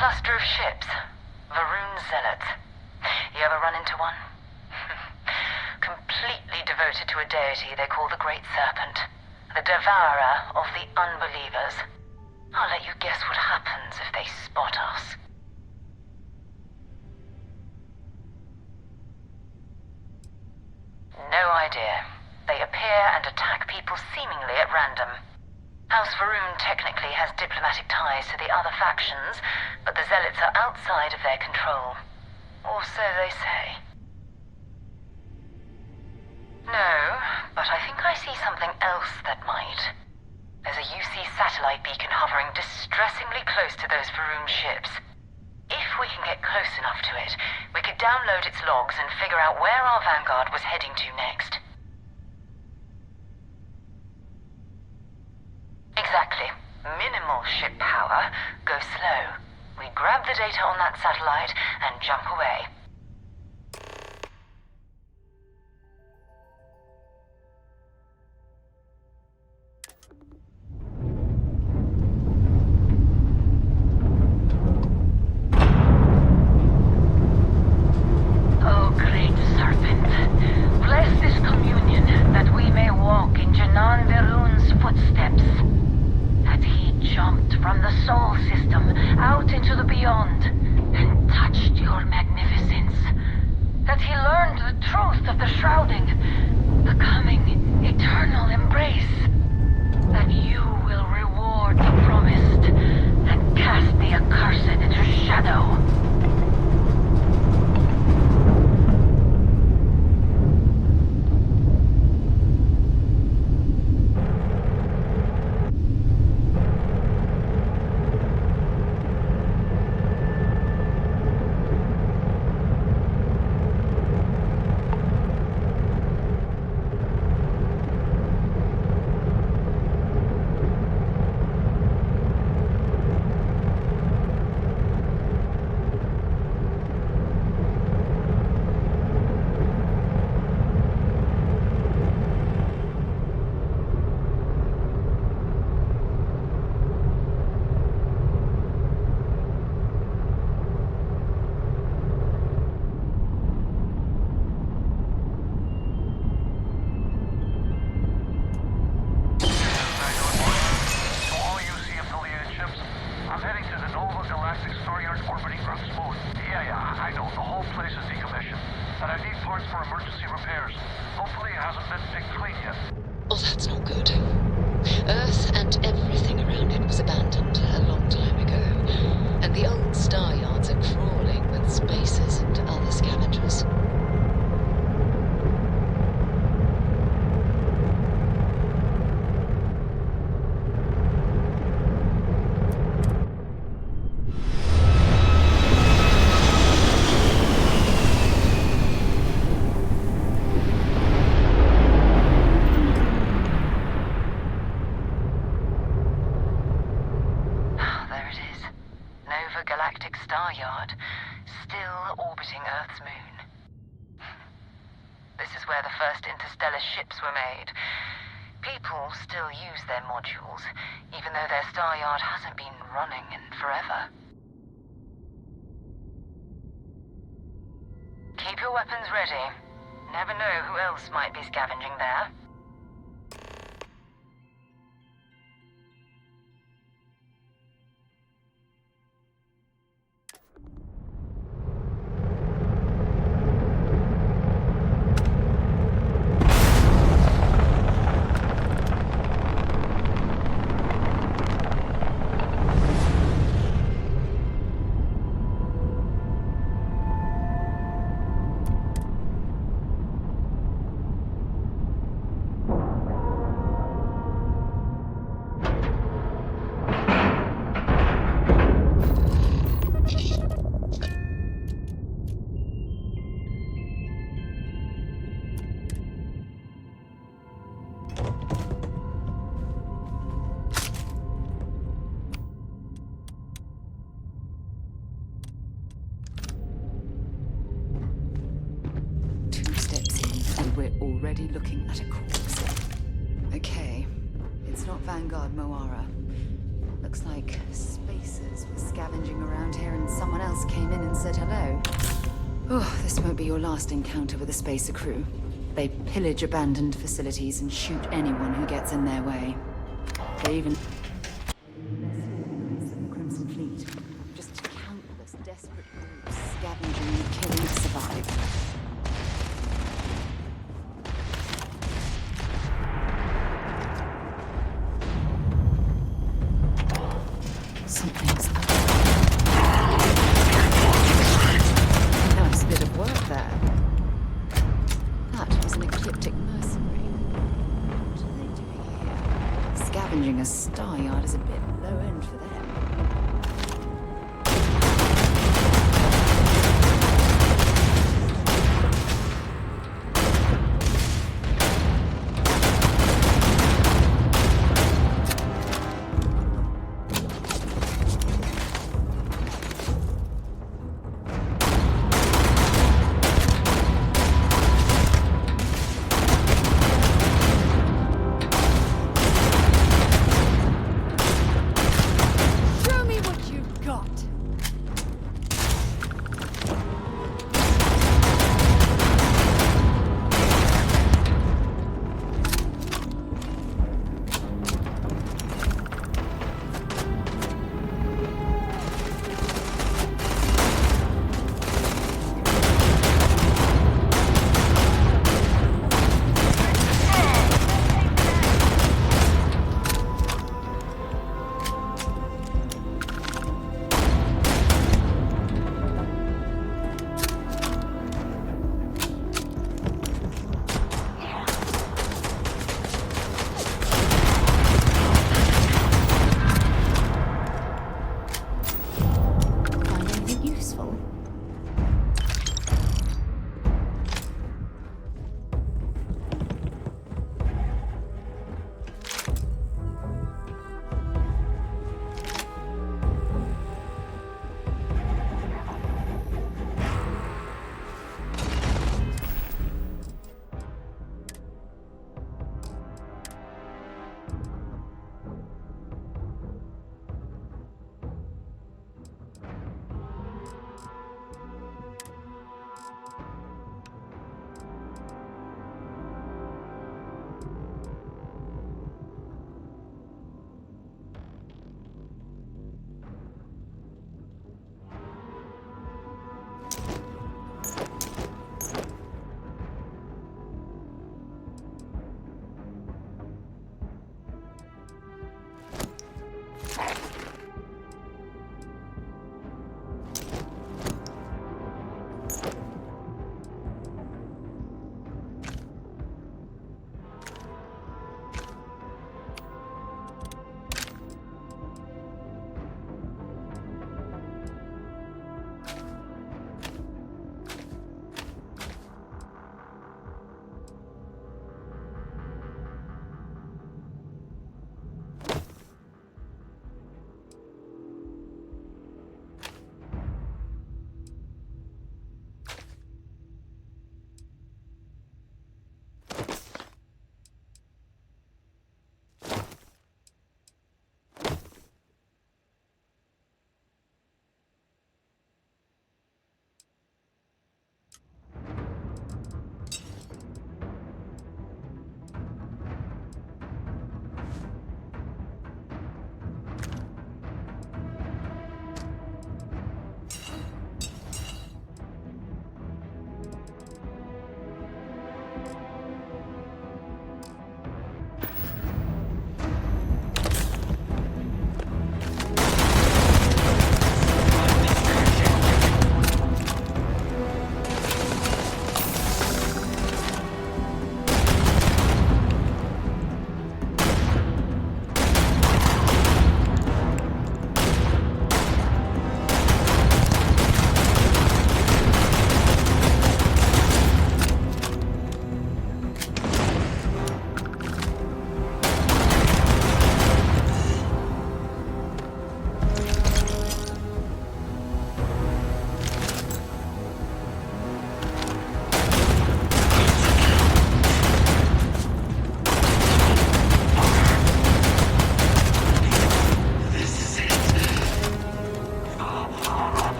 cluster of ships. Varun zealots. You ever run into one? Completely devoted to a deity they call the Great Serpent. The devourer of the unbelievers. I'll let you guess what happens if they spot us. No idea. They appear and attack people seemingly at random. House Varun technically has diplomatic ties to the other factions, but the Zealots are outside of their control. Or so they say. No, but I think I see something else that might. There's a UC satellite beacon hovering distressingly close to those Varun ships. If we can get close enough to it, we could download its logs and figure out where our Vanguard was heading to next. Exactly. Minimal ship power, go slow. We grab the data on that satellite and jump away. Oh, great serpent, bless this communion that we may walk in Janan Verun's footsteps. That he jumped from the Sol system out into the beyond and touched your magnificence. That he learned the truth of the shrouding, the coming eternal embrace. That you will reward the promised and cast the accursed into shadow.
Oh, that's not good. Earth and everything around it was abandoned a long time ago, and the old star yards are crawling with spacers and other scavengers.
Ships were made. People still use their modules, even though their star yard hasn't been running in forever. Keep your weapons ready. Never know who else might be scavenging there.
Already looking at a corpse. Okay, it's not Vanguard Moara. Looks like spacers were scavenging around here and someone else came in and said hello. Oh, this won't be your last encounter with a spacer crew. They pillage abandoned facilities and shoot anyone who gets in their way. They even the Crimson Fleet. Just countless desperate groups scavenging and killing to survive. Something's up. Nice bit of work there. That was an ecliptic mercenary. What are they doing here? Scavenging a star yard is a bit low end for them.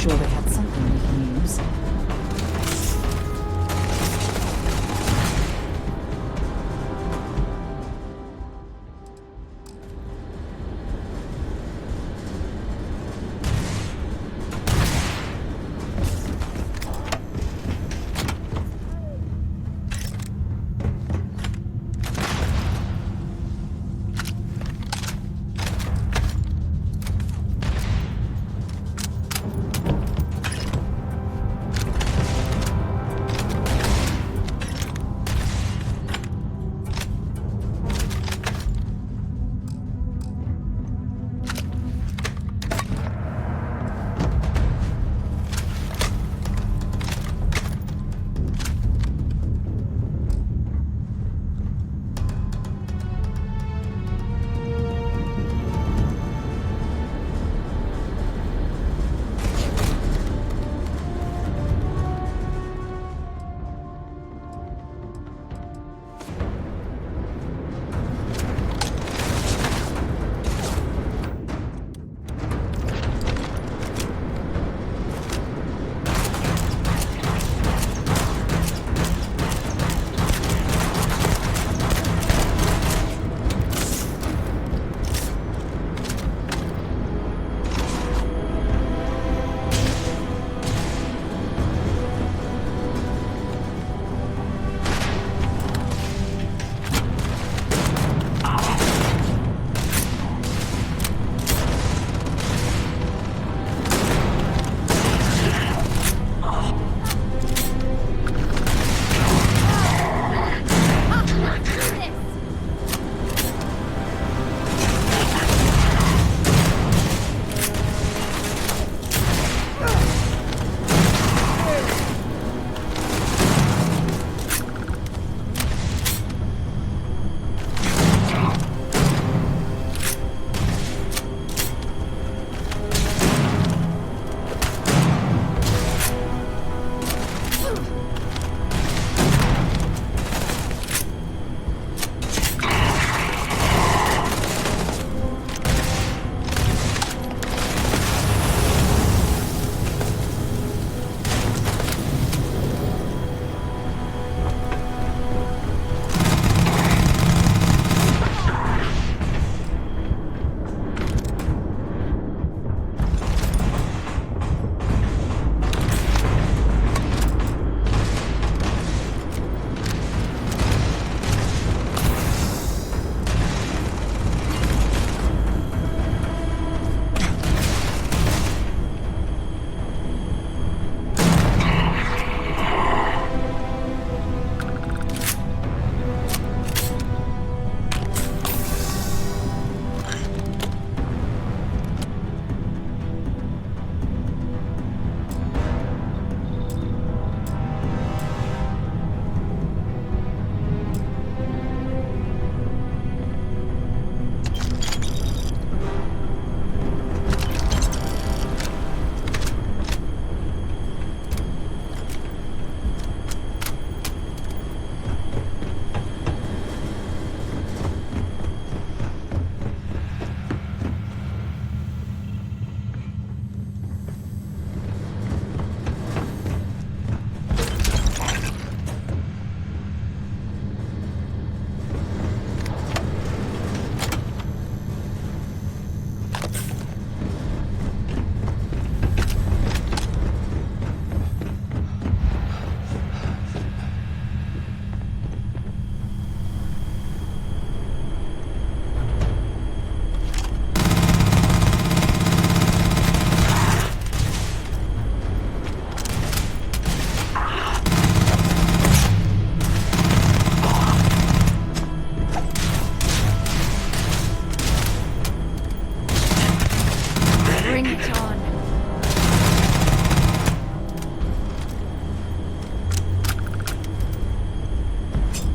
sure they had something we can use.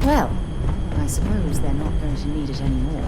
Well, I suppose they're not going to need it anymore.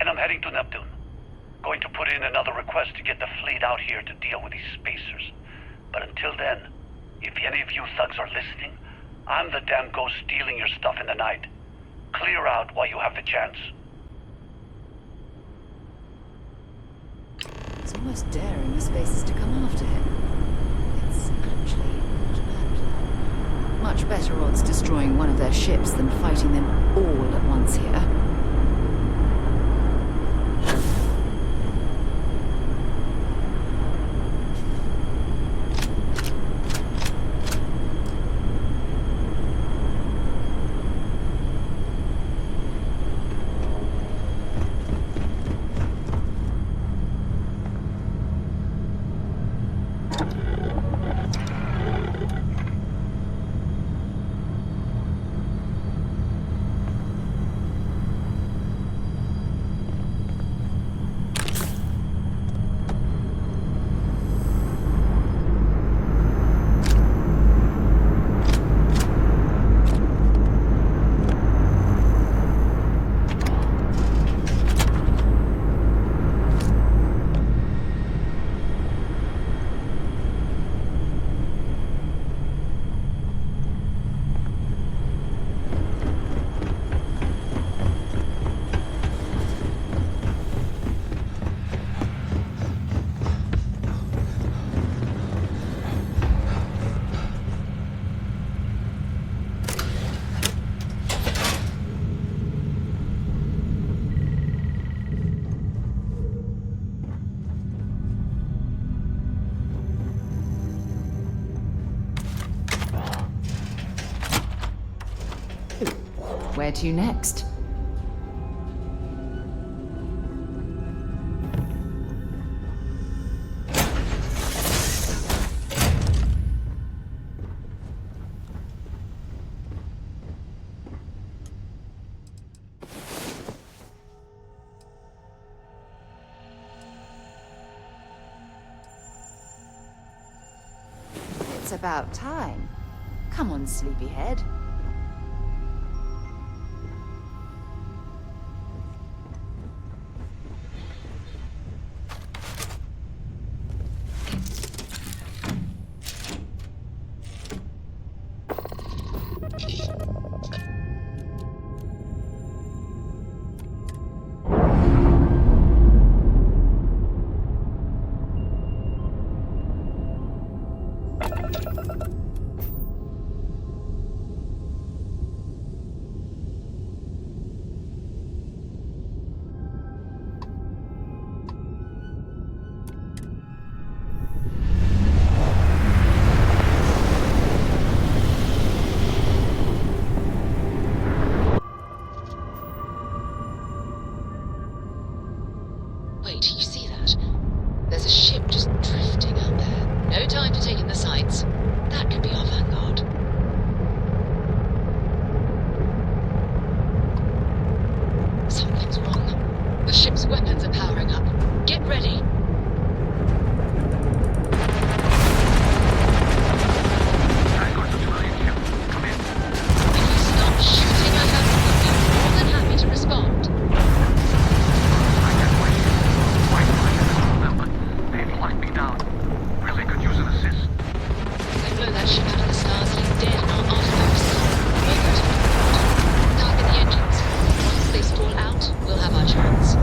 and I'm heading to Neptune. Going to put in another request to get the fleet out here to deal with these spacers. But until then, if any of you thugs are listening, I'm the damn ghost stealing your stuff in the night. Clear out while you have the chance.
It's almost daring the spacers to come after him. It's actually not a bad plan. Much better odds destroying one of their ships than fighting them all at once here. Where to next? It's about time. Come on, sleepyhead.
Wait, you see that? There's a ship just drifting out there. No time to take in the sights. That could be our vanguard. Something's wrong. The ship's weapons are powering up. Get ready. If you stop shooting, I will be more than happy to respond.
They've locked me down. Really could use an assist.
They blow that ship out of the stars, leave dead in our artifacts. We'll go to the target the engines. Once they stall out, we'll have our chance.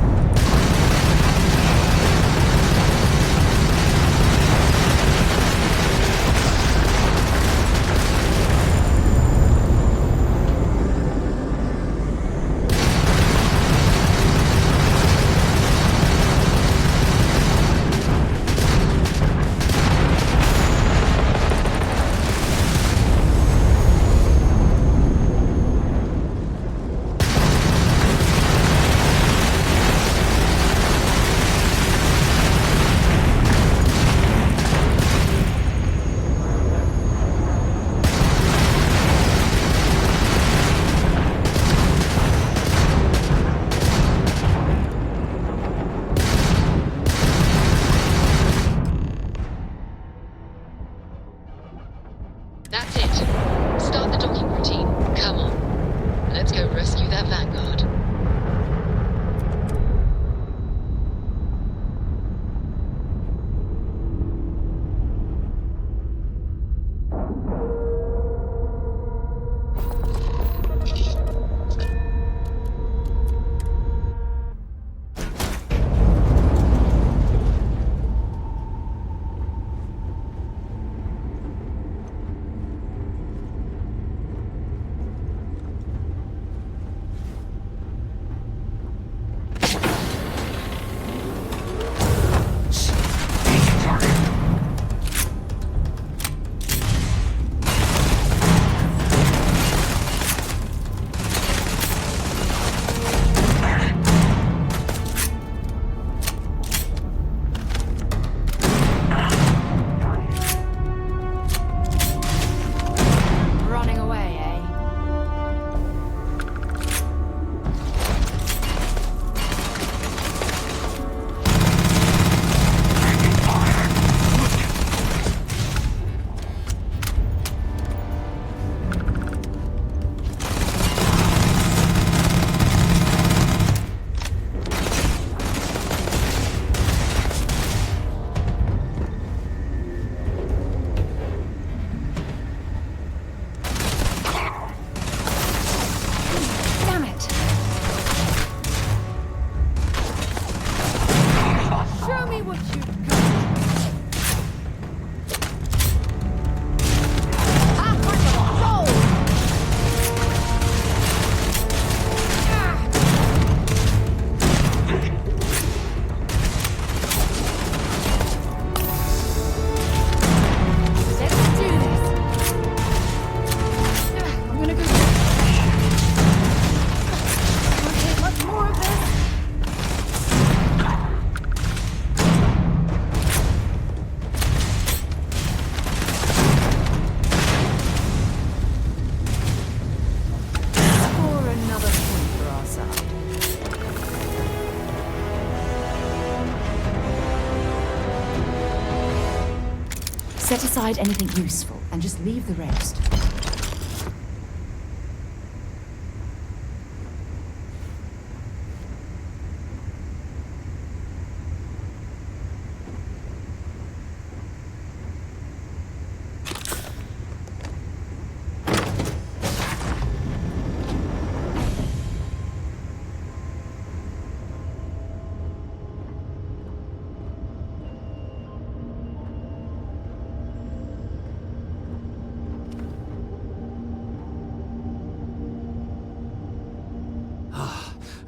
Set aside anything useful and just leave the rest.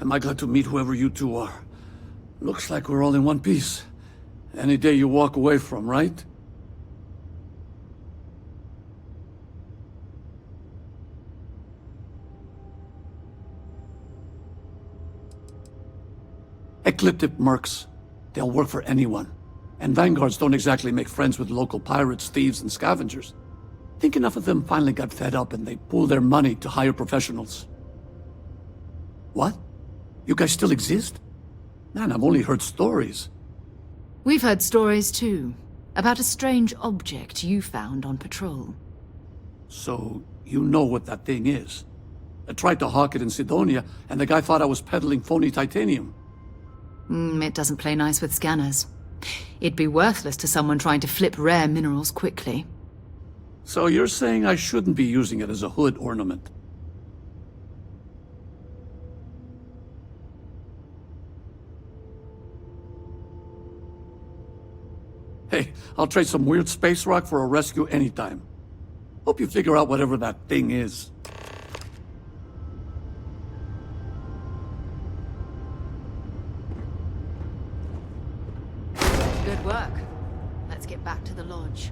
Am I glad to meet whoever you two are? Looks like we're all in one piece. Any day you walk away from, right? Ecliptic mercs. They'll work for anyone. And vanguards don't exactly make friends with local pirates, thieves, and scavengers. Think enough of them finally got fed up and they pooled their money to hire professionals. What? You guys still exist? Man, I've only heard stories.
We've heard stories too, about a strange object you found on patrol.
So, you know what that thing is? I tried to hawk it in Sidonia, and the guy thought I was peddling phony titanium.
It doesn't play nice with scanners. It'd be worthless to someone trying to flip rare minerals quickly.
So you're saying I shouldn't be using it as a hood ornament? Hey, I'll trade some weird space rock for a rescue anytime. Hope you figure out whatever that thing is.
Good work. Let's get back to the lodge.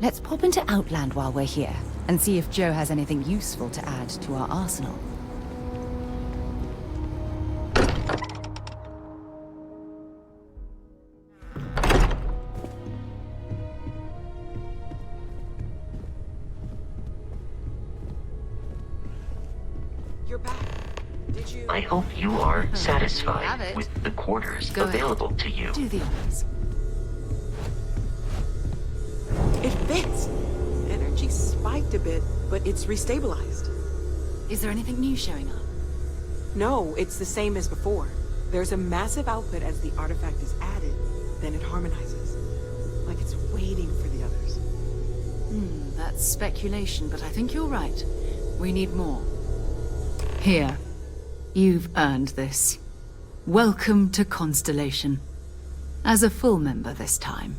Let's pop into Outland while we're here, and see if Joe has anything useful to add to our arsenal.
You're back. Did you...
I hope you are satisfied with the quarters
Go
available to you.
Do the honors.
It fits. Energy spiked a bit, but it's restabilized.
Is there anything new showing up?
No, it's the same as before. There's a massive output as the artifact is added, then it harmonizes. Like it's waiting for the others.
That's speculation, but I think you're right. We need more. Here. You've earned this. Welcome to Constellation. As a full member this time.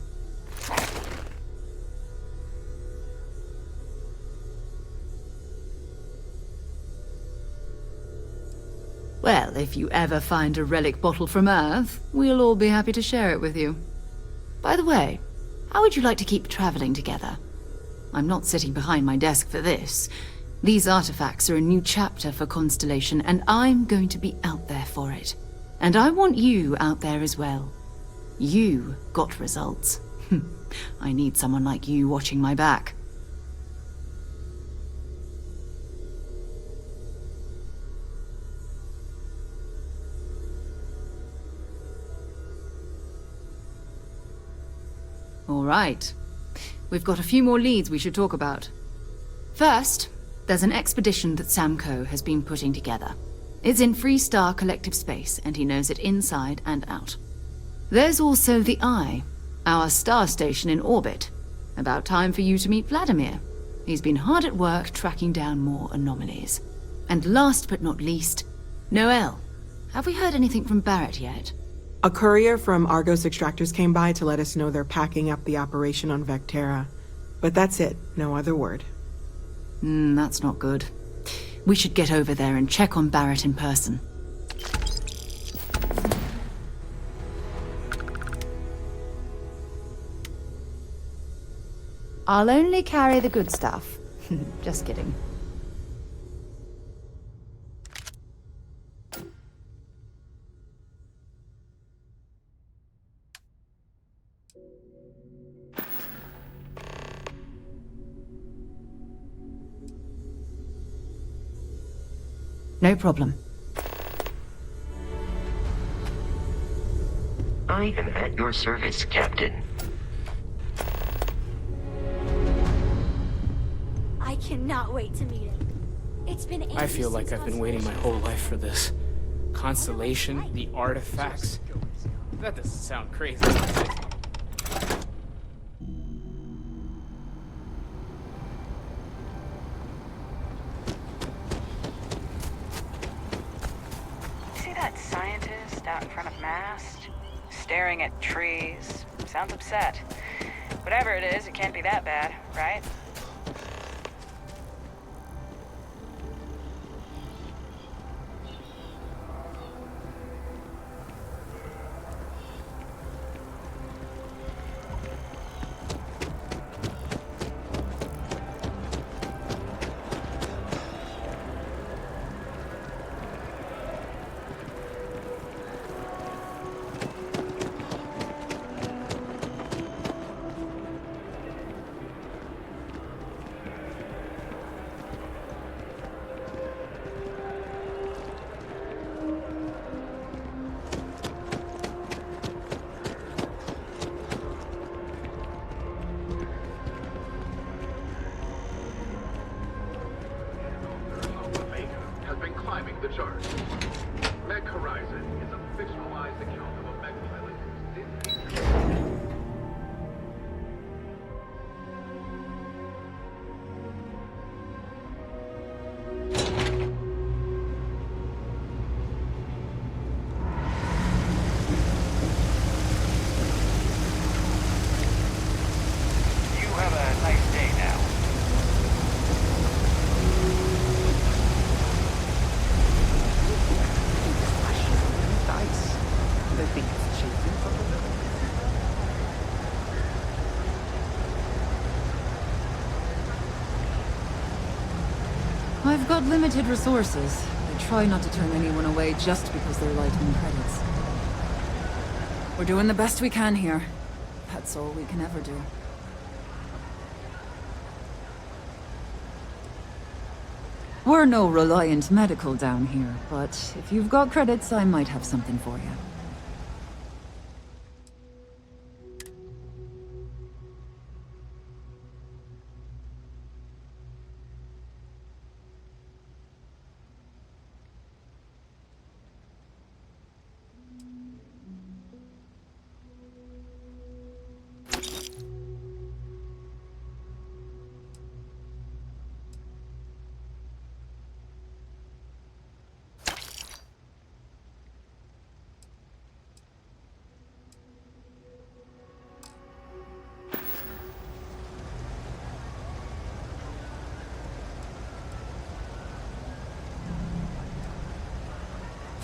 Well, if you ever find a relic bottle from Earth, we'll all be happy to share it with you. By the way, how would you like to keep traveling together? I'm not sitting behind my desk for this. These artifacts are a new chapter for Constellation, and I'm going to be out there for it. And I want you out there as well. You got results. I need someone like you watching my back. All right. We've got a few more leads we should talk about. First, there's an expedition that Samco has been putting together. It's in Freestar Collective Space, and he knows it inside and out. There's also the Eye, our star station in orbit. About time for you to meet Vladimir. He's been hard at work tracking down more anomalies. And last but not least, Noel. Have we heard anything from Barrett yet?
A courier from Argos Extractors came by to let us know they're packing up the operation on Vectera. But that's it, no other word.
That's not good. We should get over there and check on Barrett in person. I'll only carry the good stuff. Just kidding. No problem.
I am at your service, Captain.
I cannot wait to meet him. It's been ages
I feel like
since
I've been waiting my whole life for this. Constellation, the artifacts. That doesn't sound crazy.
See that scientist out in front of mast? Staring at trees. Sounds upset. Whatever it is, it can't be that bad, right?
The charge. Mech Horizon is a fictionalized account of a mech pilot who's
You have a nice day now.
I've got limited resources. I try not to turn anyone away just because they're light on credits. We're doing the best we can here. That's all we can ever do. We're no Reliant Medical down here, but if you've got credits, I might have something for you.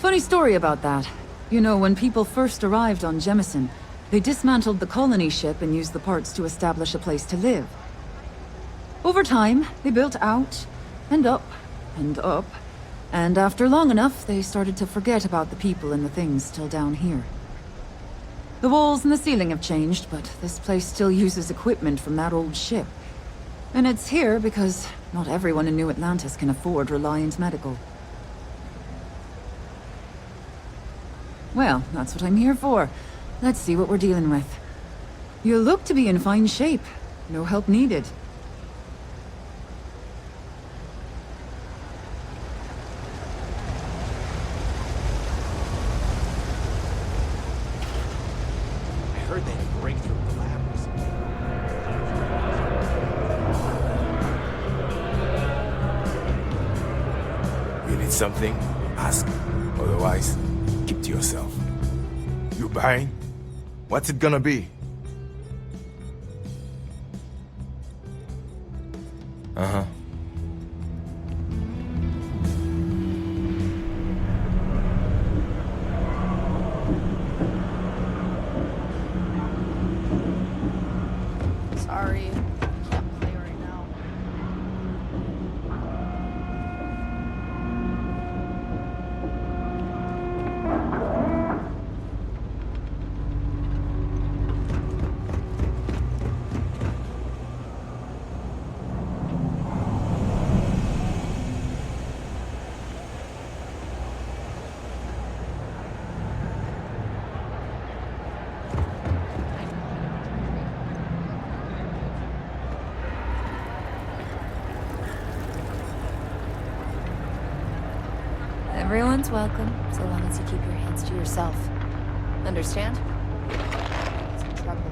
Funny story about that. You know, when people first arrived on Jemison, they dismantled the colony ship and used the parts to establish a place to live. Over time, they built out, and up, and up, and after long enough, they started to forget about the people and the things still down here. The walls and the ceiling have changed, but this place still uses equipment from that old ship. And it's here because not everyone in New Atlantis can afford Reliant Medical. Well, that's what I'm here for. Let's see what we're dealing with. You look to be in fine shape. No help needed.
I heard they break through the lab or something.
You need something? Ask. Otherwise, keep to yourself. You buying? What's it gonna be? Uh-huh.
Sorry, can't play right now.
Everyone's welcome, so long as you keep your hands to yourself. Understand? Some trouble.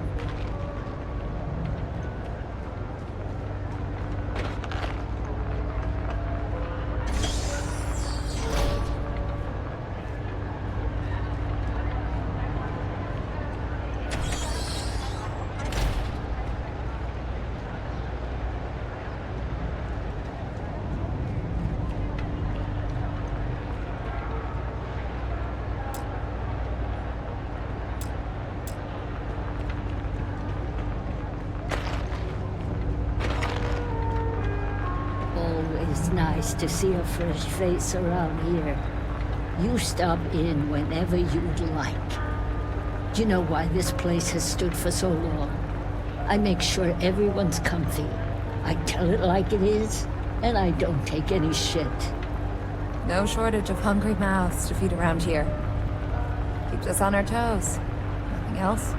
Always nice to see a fresh face around here. You stop in whenever you'd like. Do you know why this place has stood for so long? I make sure everyone's comfy. I tell it like it is, and I don't take any shit.
No shortage of hungry mouths to feed around here. Keeps us on our toes. Nothing else?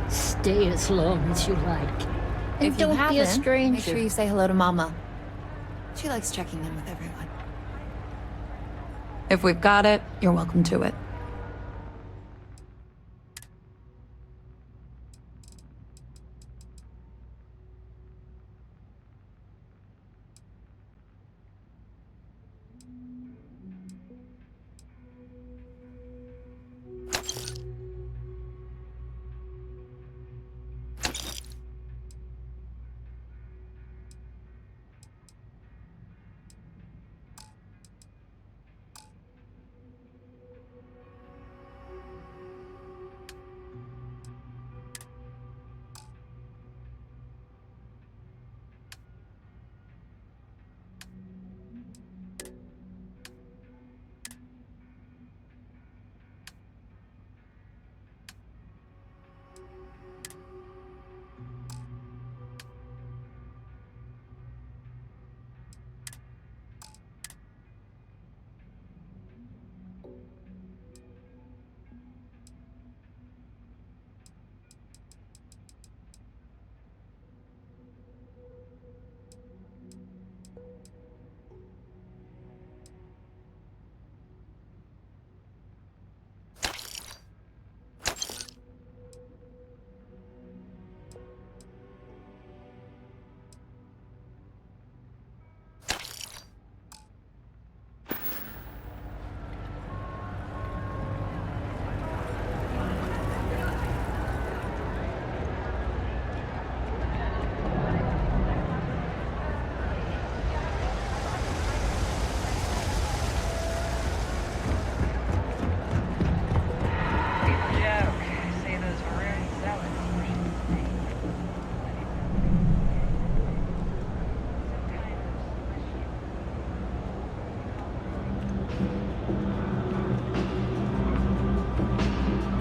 Stay as long as you like. And
If you
don't be a
haven't,
stranger.
make sure you say hello to Mama. She likes checking in with everyone. If we've got it, you're welcome to it.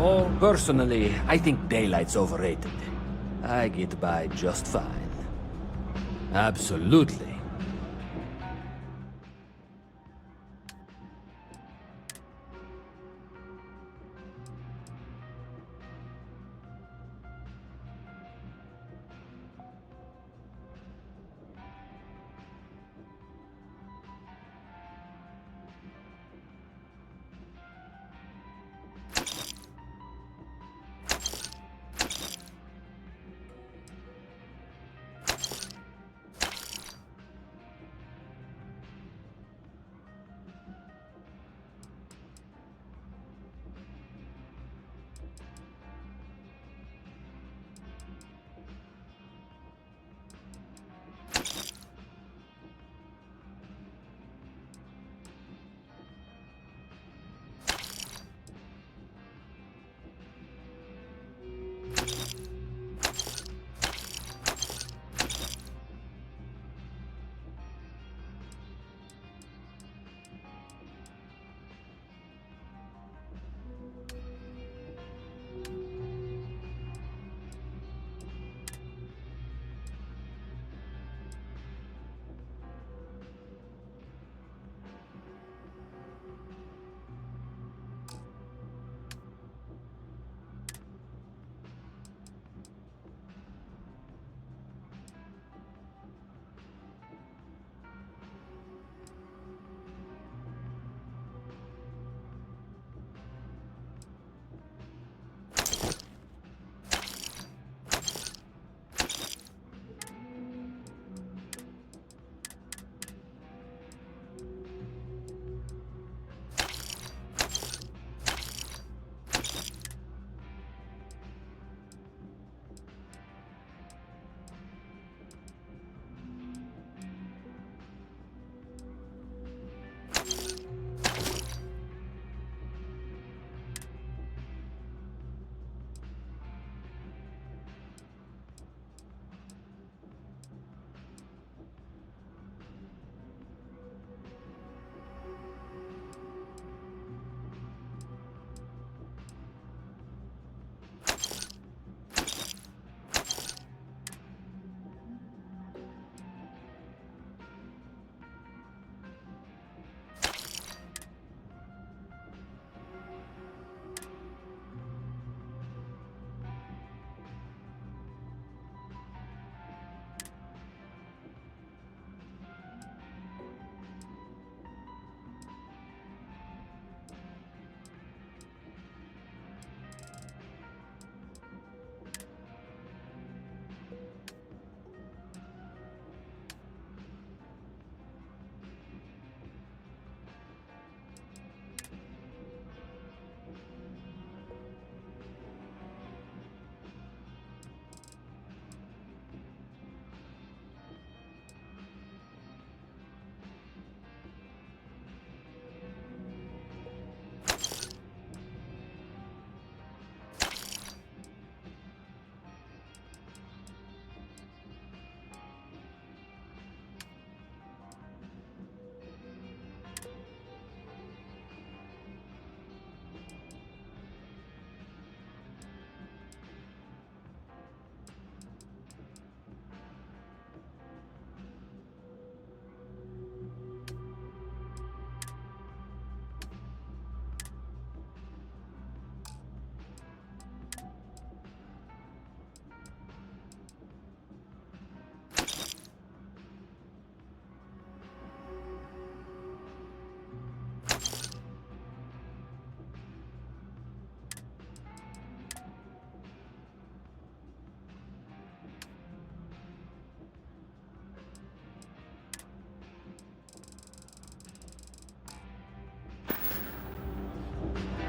Oh, personally, I think daylight's overrated. I get by just fine. Absolutely.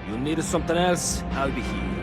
You need something else? I'll be here.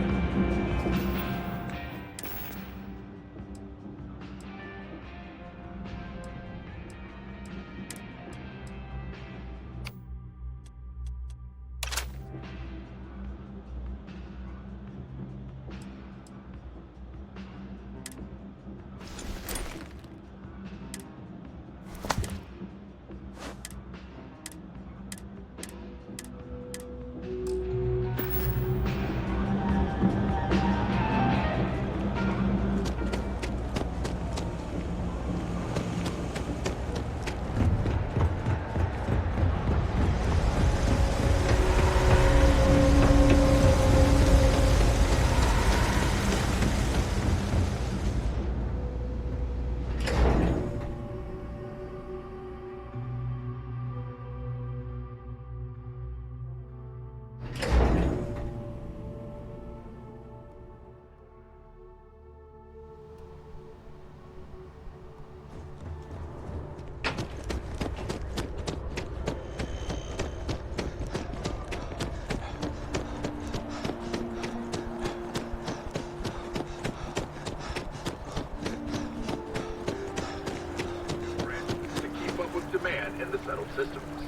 and in the settled systems.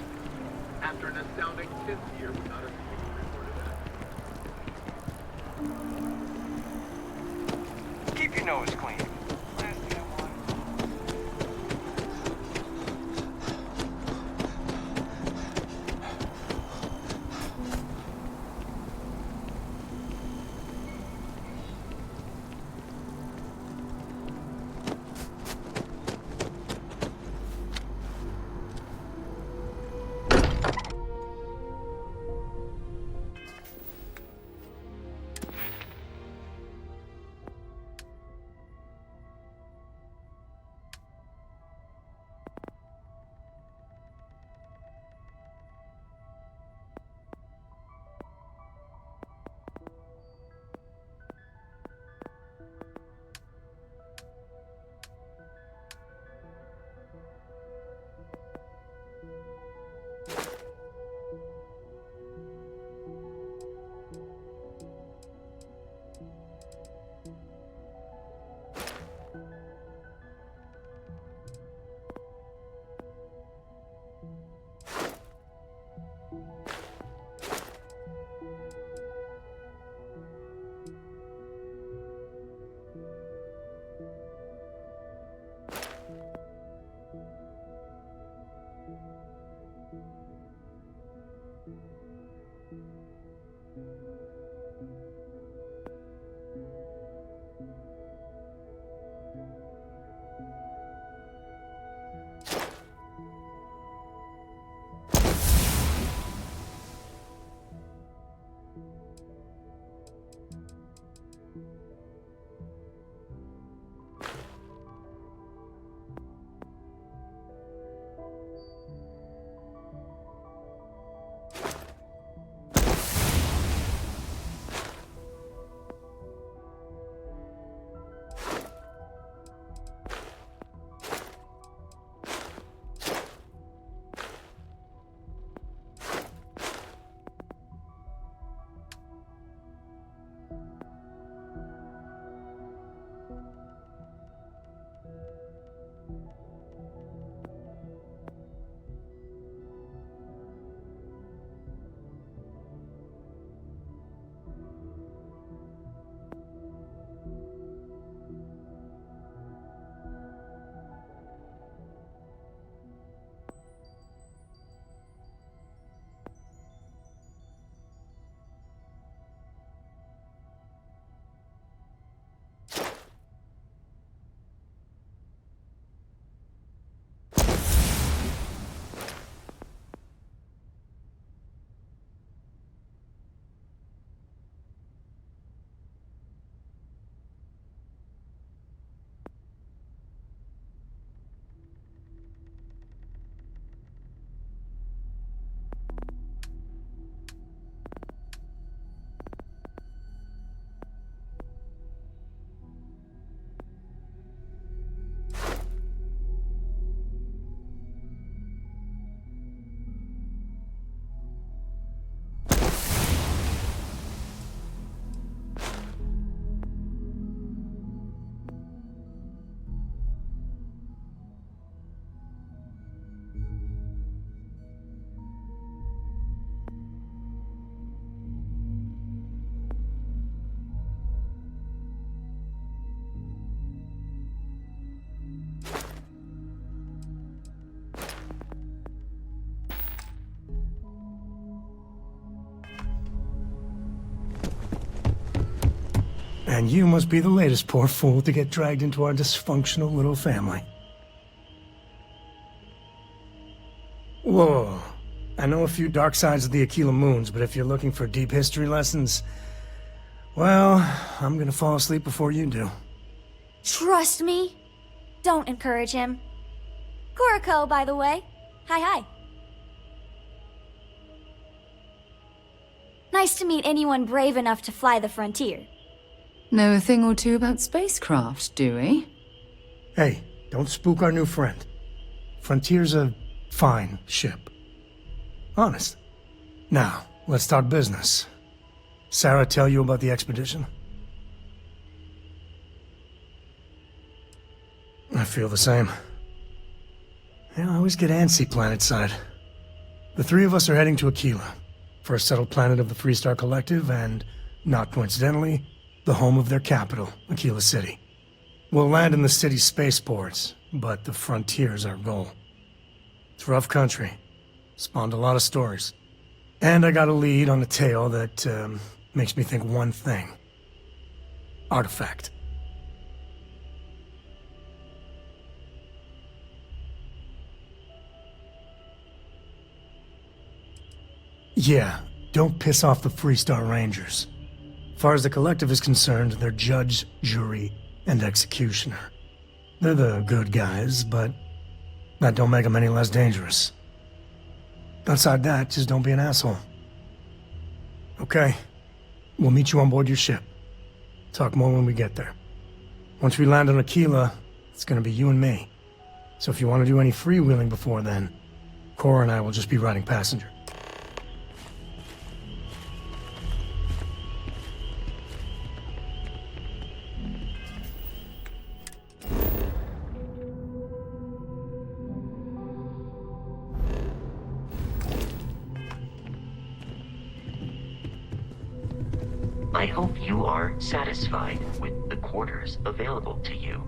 After an astounding 10th year without a single reported
Keep your nose clean.
And you must be the latest poor fool to get dragged into our dysfunctional little family. Whoa. I know a few dark sides of the Aquila Moons, but if you're looking for deep history lessons, well, I'm gonna fall asleep before you do.
Trust me. Don't encourage him. Kuriko, by the way. Hi. Nice to meet anyone brave enough to fly the frontier.
Know a thing or two about spacecraft, do we?
Hey, don't spook our new friend. Frontier's a fine ship. Honest. Now, let's talk business. Sarah tell you about the expedition? I feel the same. Yeah, I always get antsy planetside. The three of us are heading to Aquila, first settled planet of the Freestar Collective, and, not coincidentally, the home of their capital, Aquila City. We'll land in the city's spaceports, but the frontier's our goal. It's rough country. Spawned a lot of stories. And I got a lead on a tale that, makes me think one thing. Artifact. Yeah, don't piss off the Freestar Rangers. As far as the Collective is concerned, they're judge, jury, and executioner. They're the good guys, but that don't make them any less dangerous. Outside that, just don't be an asshole. Okay, we'll meet you on board your ship. Talk more when we get there. Once we land on Aquila, it's gonna be you and me. So if you want to do any freewheeling before then, Cora and I will just be riding passenger.
I hope you are satisfied with the quarters available to you.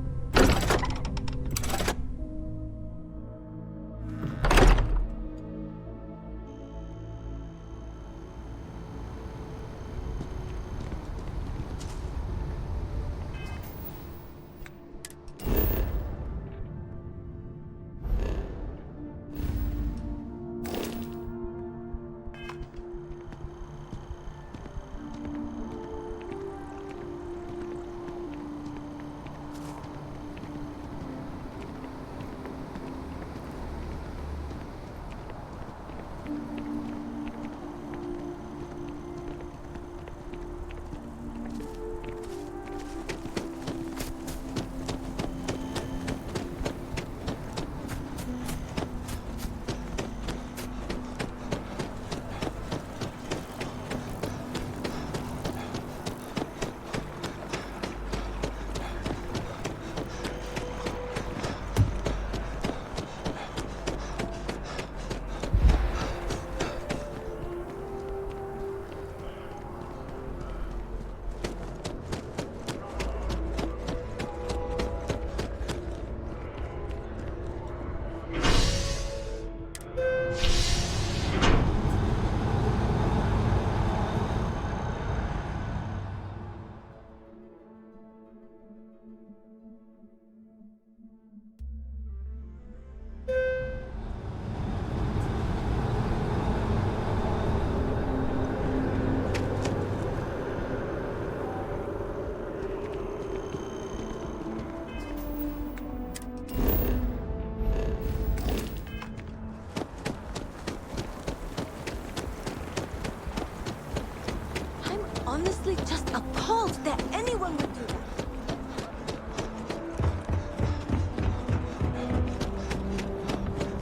Honestly, just appalled that anyone would do that.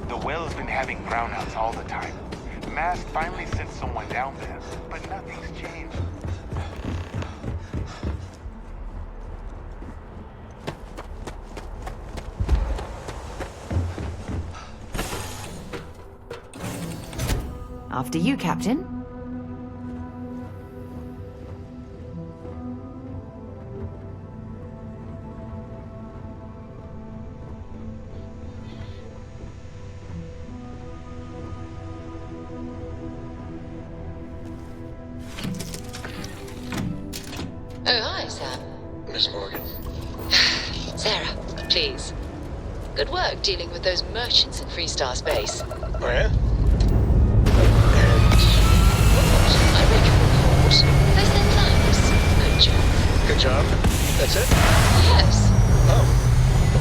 The well's been having brownouts all the time. Mast finally sent someone down there, but nothing's changed.
After you, Captain.
Oh, hi, Sam.
Miss Morgan.
Sarah, please. Good work dealing with those merchants in Freestar space.
Oh, yeah?
I read your report. They said thanks. Good job.
Good job? That's it?
Yes.
Oh,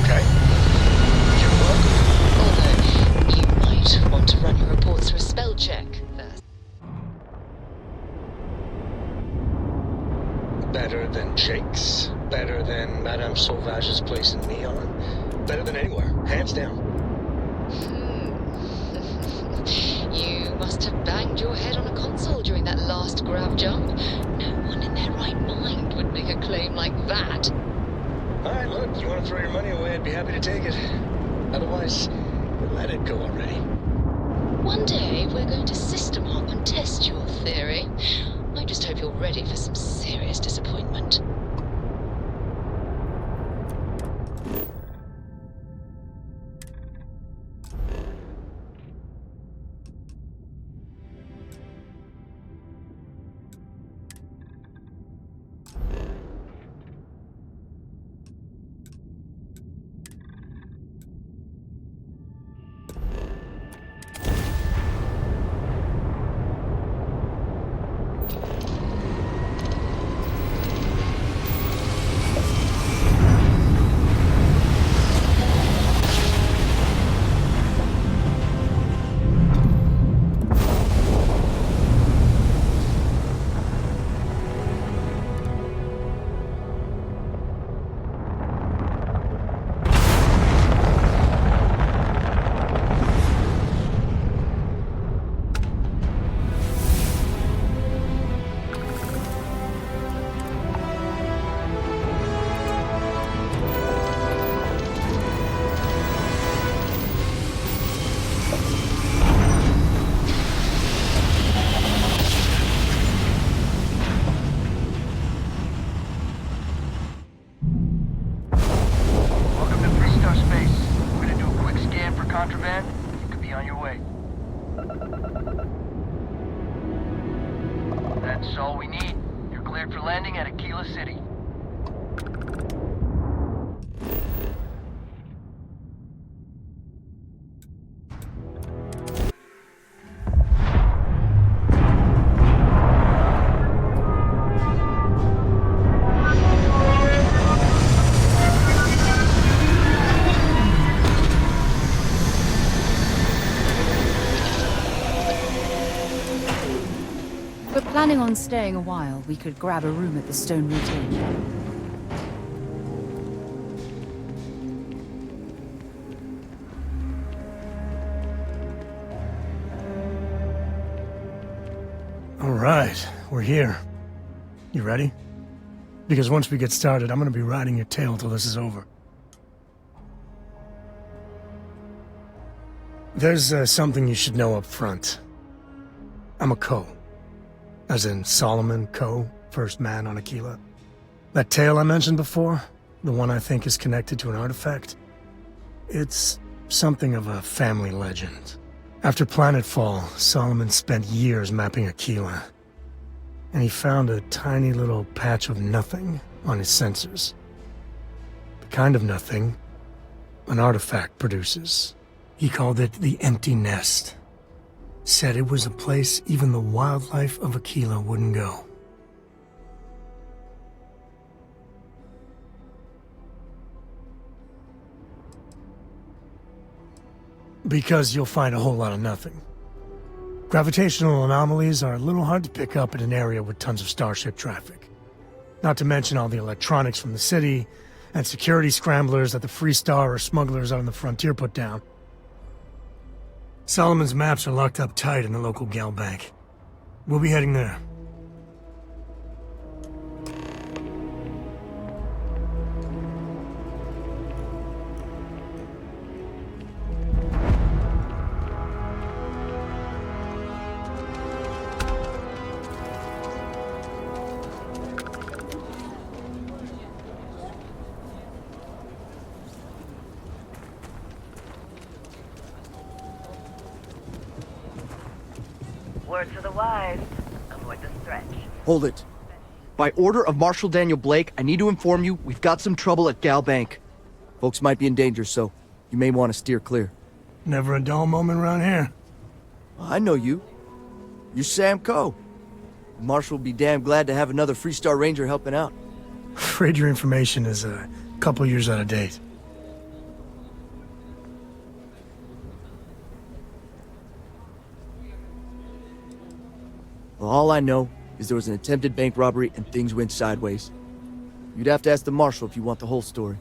okay. You're welcome.
Although, you might want to run your reports through a spell check first.
Better than Jake's? Better than Madame Sauvage's place in Neon? Better than anywhere, hands down.
You must have banged your head on a console during that last grav jump. No one in their right mind would make a claim like that.
Alright, look, you want to throw your money away, I'd be happy to take it. Otherwise, Let it go already.
One day, we're going to system hop and test your theory. I just hope you're ready for some serious disappointment.
Contraband, you could be on your way. That's all we need. You're cleared for landing at Aquila City.
Planning on staying a while, we could grab a room at the Stone Root Inn.
All right, we're here. You ready? Because once we get started, I'm gonna be riding your tail till this is over. There's something you should know up front. I'm a Co. As in Solomon Co., first man on Aquila. That tale I mentioned before, the one I think is connected to an artifact, it's something of a family legend. After planetfall, Solomon spent years mapping Aquila, and he found a tiny little patch of nothing on his sensors. The kind of nothing an artifact produces. He called it the Empty Nest. Said it was a place even the wildlife of Aquila wouldn't go. Because you'll find a whole lot of nothing. Gravitational anomalies are a little hard to pick up in an area with tons of starship traffic. Not to mention all the electronics from the city, and security scramblers that the Free Star or smugglers out on the frontier put down. Solomon's maps are locked up tight in the local gal bank. We'll be heading there.
Word to the wise, avoid the stretch.
Hold it. By order of Marshal Daniel Blake, I need to inform you we've got some trouble at Gal Bank. Folks might be in danger, so you may want to steer clear.
Never a dull moment around here.
I know you. You're Sam Coe. Marshal will be damn glad to have another Free Star Ranger helping out.
Afraid your information is a couple years out of date.
Well, all I know is there was an attempted bank robbery and things went sideways. You'd have to ask the Marshal if you want the whole story.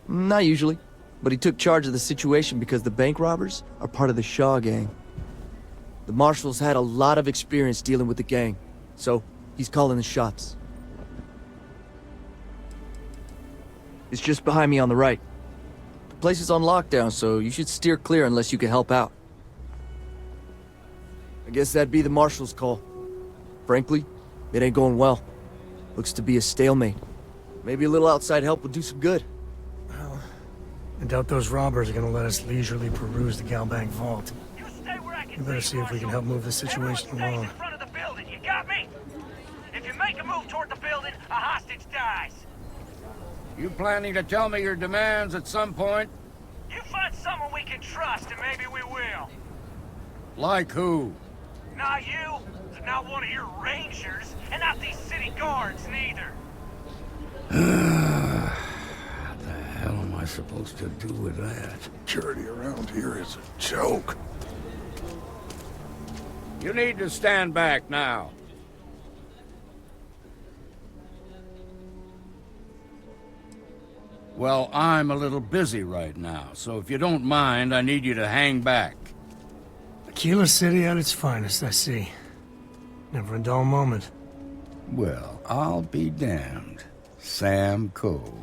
Not usually, but he took charge of the situation because the bank robbers are part of the Shaw gang. The Marshal's had a lot of experience dealing with the gang, so he's calling the shots. It's just behind me on the right. place is on lockdown, so you should steer clear unless you can help out. I guess that'd be the Marshal's call. Frankly, it ain't going well. Looks to be a stalemate. Maybe a little outside help would do some good.
Well, I doubt those robbers are gonna let us leisurely peruse the Galbank vault. We better see if we can help move the situation along.
You got me? If you make a move toward the building, a hostage dies.
You planning to tell me your demands at some point?
You find someone we can trust, and maybe we will.
Like who?
Not you, not one of your rangers, and not these city guards, neither.
What the hell am I supposed to do with that?
Security around here is a joke.
You need to stand back now. Well, I'm a little busy right now, so if you don't mind, I need you to hang back.
Aquila City at its finest, I see. Never a dull moment.
Well, I'll be damned. Sam Coe.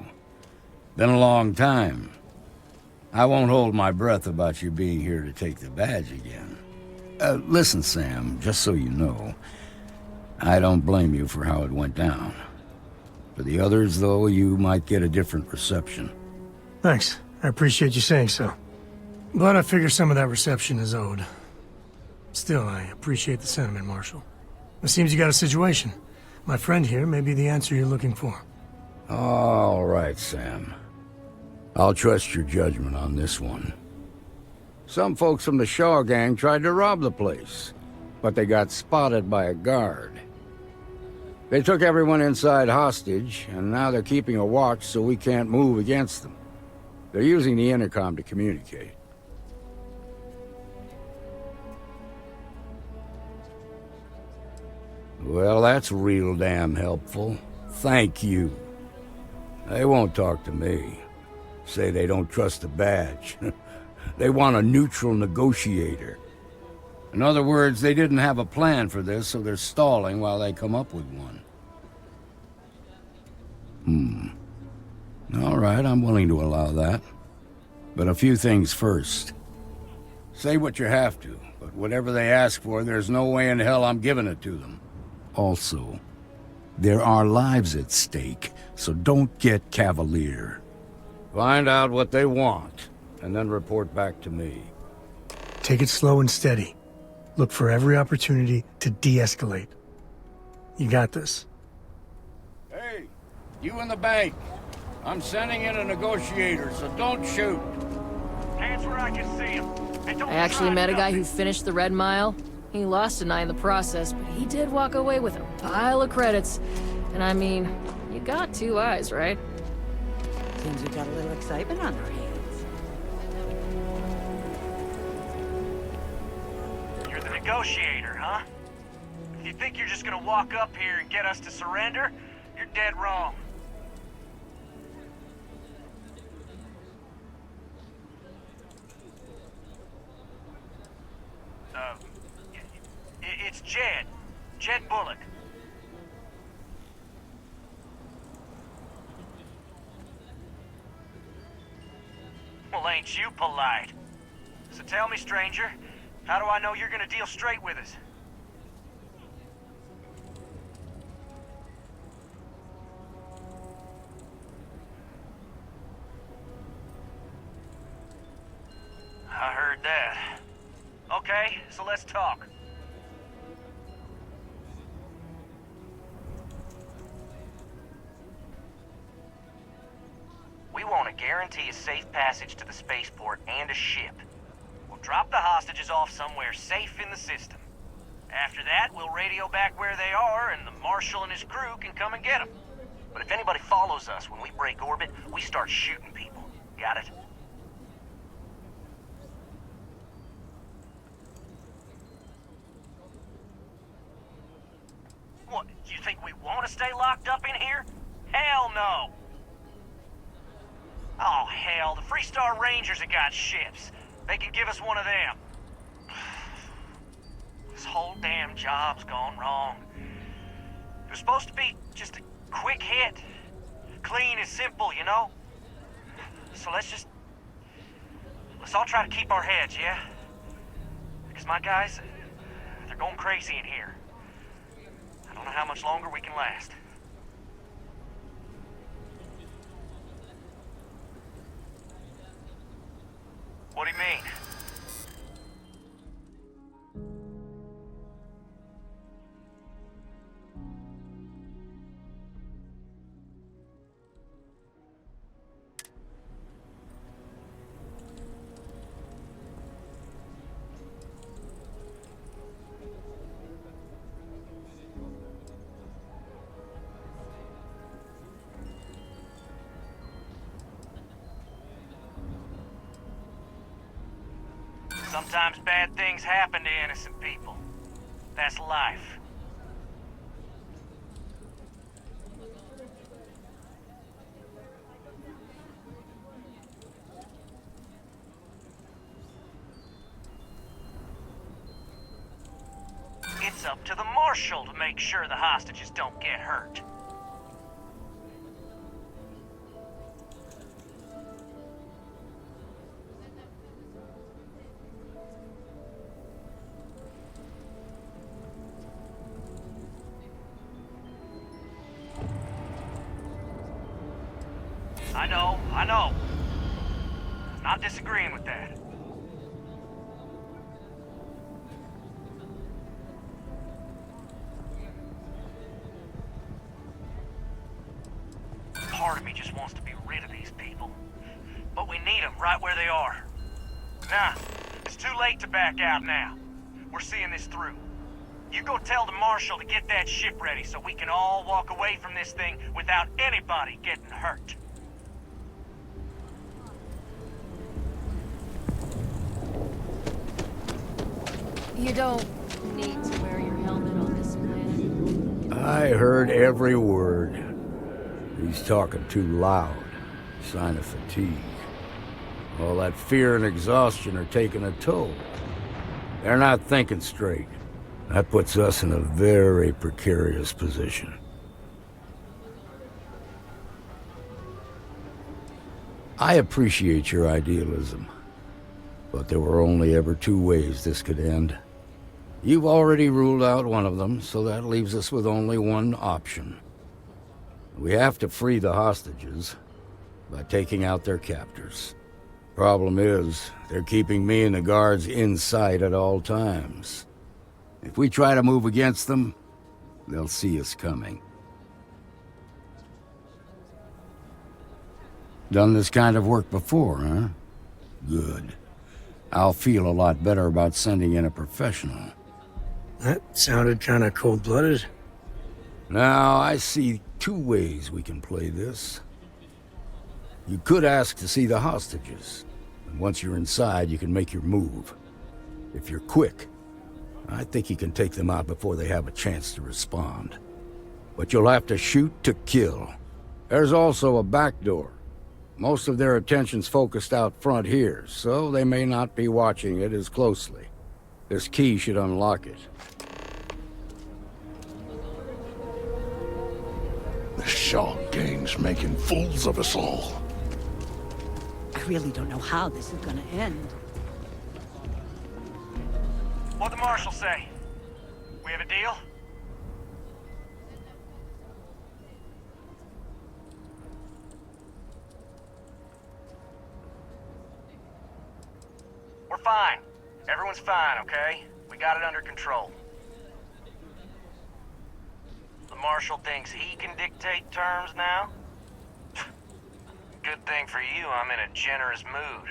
Been a long time. I won't hold my breath about you being here to take the badge again. Listen, Sam, just so you know, I don't blame you for how it went down. For the others, though, you might get a different reception.
Thanks. I appreciate you saying so. But I figure some of that reception is owed. Still, I appreciate the sentiment, Marshal. It seems you got a situation. My friend here may be the answer you're looking for.
All right, Sam. I'll trust your judgment on this one. Some folks from the Shaw gang tried to rob the place, but they got spotted by a guard. They took everyone inside hostage, and now they're keeping a watch so we can't move against them. They're using the intercom to communicate. Well, that's real damn helpful. Thank you. They won't talk to me. Say they don't trust the badge. They want a neutral negotiator. In other words, they didn't have a plan for this, so they're stalling while they come up with one. All right, I'm willing to allow that. But a few things first. Say what you have to, but whatever they ask for, there's no way in hell I'm giving it to them. Also, there are lives at stake, so don't get cavalier. Find out what they want, and then report back to me.
Take it slow and steady. Look for every opportunity to de-escalate. You got this.
Hey, you in the bank. I'm sending in a negotiator, so don't shoot.
Hands where I can see him.
I actually met a guy who finished the Red Mile. He lost an eye in the process, but he did walk away with a pile of credits. And I mean, you got 2 eyes, right?
Seems we got a little excitement on our hands.
You're the negotiator, huh? If you think you're just gonna walk up here and get us to surrender, you're dead wrong. It's Jed. Jed Bullock. Well, ain't you polite? So tell me, stranger, how do I know you're gonna deal straight with us? I heard that. Okay, so let's talk. We want to guarantee a safe passage to the spaceport and a ship. We'll drop the hostages off somewhere safe in the system. After that, we'll radio back where they are, and the Marshal and his crew can come and get them. But if anybody follows us when we break orbit, we start shooting people. Got it? What, you think we want to stay locked up in here? Hell no! Oh, hell, the Freestar Rangers have got ships. They can give us one of them. This whole damn job's gone wrong. It was supposed to be just a quick hit. Clean and simple, you know? So let's just let's all try to keep our heads, yeah? Because my guys, they're going crazy in here. I don't know how much longer we can last. What do you mean? Sometimes bad things happen to innocent people. That's life. It's up to the Marshal to make sure the hostages don't get hurt. I know. Not disagreeing with that. Part of me just wants to be rid of these people. But we need them right where they are. Nah, it's too late to back out now. We're seeing this through. You go tell the Marshal to get that ship ready so we can all walk away from this thing without anybody getting hurt.
You don't need to wear your helmet on this planet.
I heard every word. He's talking too loud. Sign of fatigue. All that fear and exhaustion are taking a toll. They're not thinking straight. That puts us in a very precarious position. I appreciate your idealism, but there were only ever two ways this could end. You've already ruled out one of them, so that leaves us with only one option. We have to free the hostages by taking out their captors. Problem is, they're keeping me and the guards in sight at all times. If we try to move against them, they'll see us coming. Done this kind of work before, huh? Good. I'll feel a lot better about sending in a professional.
That sounded kind of cold-blooded.
Now, I see two ways we can play this. You could ask to see the hostages, and once you're inside, you can make your move. If you're quick, I think you can take them out before they have a chance to respond. But you'll have to shoot to kill. There's also a back door. Most of their attention's focused out front here, so they may not be watching it as closely. This key should unlock it.
The Shaw gang's making fools of us all.
I really don't know how this is gonna end.
What'd the Marshal say? We have a deal? We're fine. Everyone's fine, okay? We got it under control. The Marshal thinks he can dictate terms now? Good thing for you, I'm in a generous mood.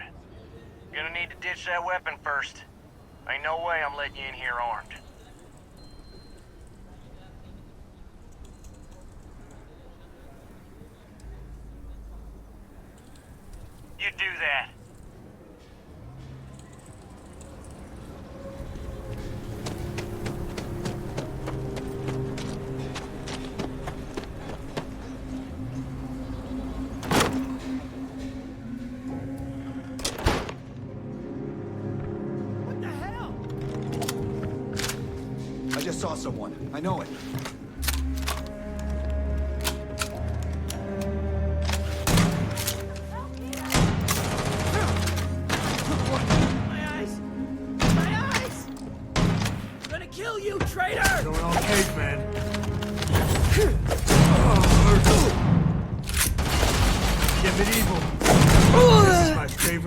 Gonna need to ditch that weapon first. Ain't no way I'm letting you in here armed. You do that.
I just saw someone. I know it.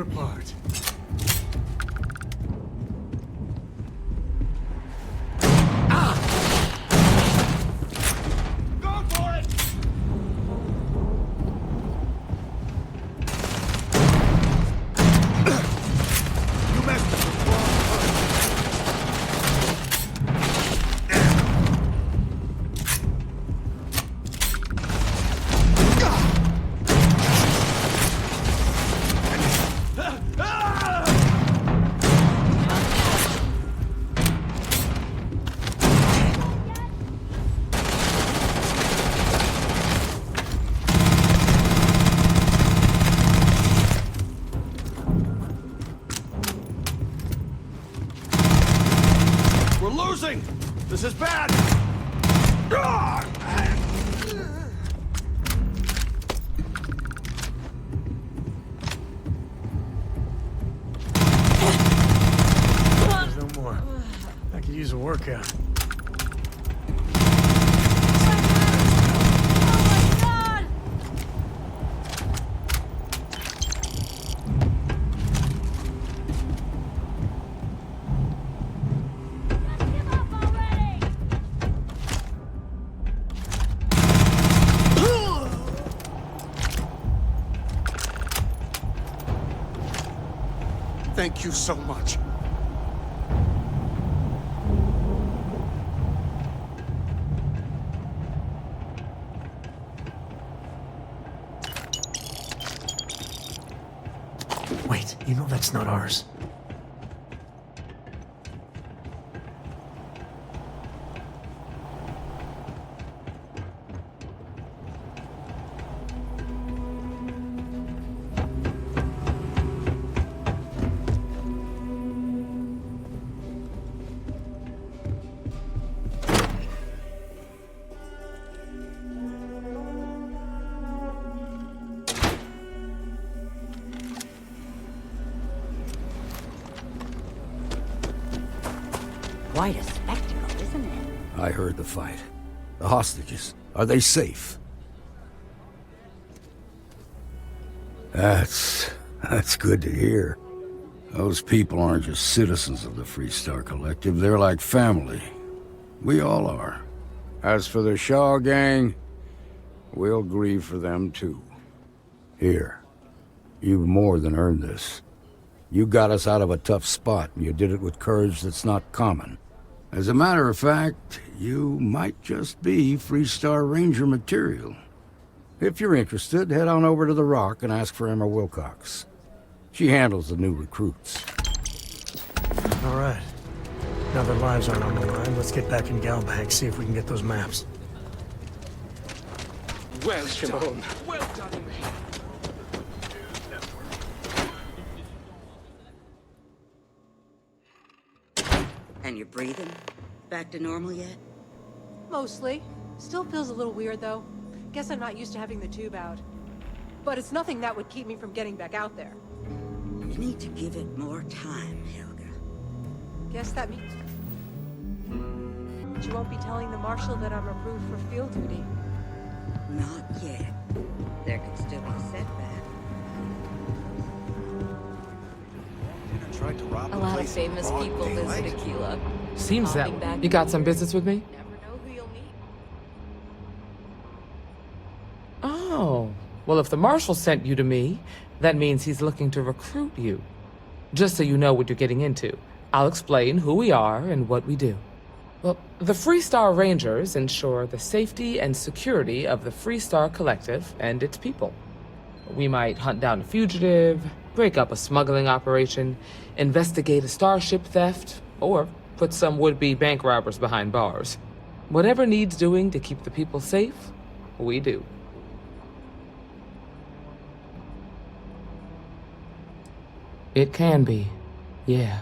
favorite part.
Go for it! You messed with the wrong We're losing! This is bad!
There's no more. I could use a workout.
Thank you so much.
Wait, you know that's not ours.
Quite a spectacle, isn't it?
I heard the fight. The hostages, are they safe? That's good to hear. Those people aren't just citizens of the Freestar Collective, they're like family. We all are. As for the Shaw gang, we'll grieve for them too. Here, you've more than earned this. You got us out of a tough spot, and you did it with courage that's not common. As a matter of fact, you might just be Freestar Ranger material. If you're interested, head on over to the Rock and ask for Emma Wilcox. She handles the new recruits.
All right. Now their lives aren't on the line, let's get back in Galbank, see if we can get those maps.
Well done. Well done.
And you're breathing? Back to normal yet?
Mostly. Still feels a little weird, though. Guess I'm not used to having the tube out. But it's nothing that would keep me from getting back out there.
You need to give it more time, Helga.
Guess that means... But you won't be telling the Marshal that I'm approved for field duty.
Not yet. There could still be a setback.
Tried to rob
A lot of famous people visit Aquila.
Seems that way. You got some business with me? Oh. Well, if the Marshal sent you to me, that means he's looking to recruit you. Just so you know what you're getting into, I'll explain who we are and what we do. Well, the Freestar Rangers ensure the safety and security of the Freestar Collective and its people. We might hunt down a fugitive, break up a smuggling operation, investigate a starship theft, or put some would-be bank robbers behind bars. Whatever needs doing to keep the people safe, we do. It can be, yeah.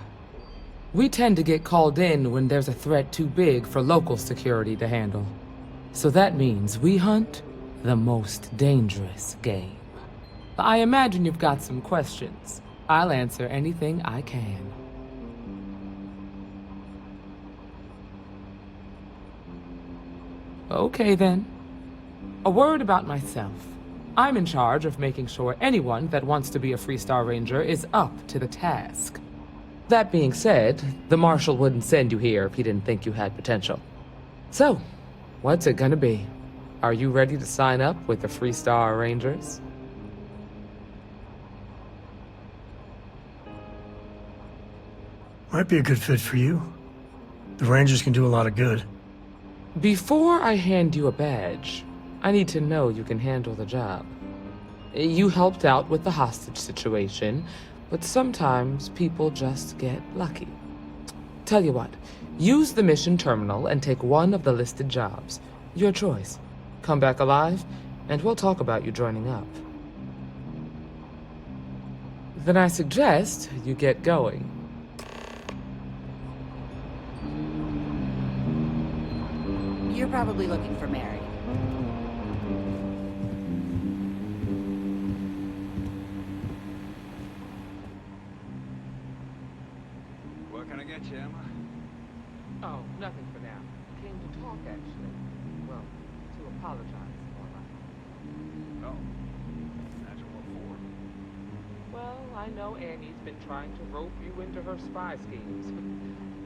We tend to get called in when there's a threat too big for local security to handle. So that means we hunt the most dangerous game. I imagine you've got some questions. I'll answer anything I can. Okay then. A word about myself. I'm in charge of making sure anyone that wants to be a Freestar Ranger is up to the task. That being said, the Marshal wouldn't send you here if he didn't think you had potential. So, what's it gonna be? Are you ready to sign up with the Freestar Rangers?
Might be a good fit for you. The Rangers can do a lot of good.
Before I hand you a badge, I need to know you can handle the job. You helped out with the hostage situation, but sometimes people just get lucky. Tell you what, use the mission terminal and take one of the listed jobs. Your choice. Come back alive, and we'll talk about you joining up. Then I suggest you get going.
You're probably looking for Mary.
What can I get you, Emma?
Oh, nothing for now. Came to talk, actually. Well, to apologize for my...
Oh. That's what for?
Well, I know Annie's been trying to rope you into her spy schemes.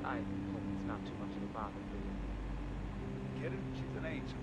I hope it's not too much of a bother for you.
Kidding? She's an angel.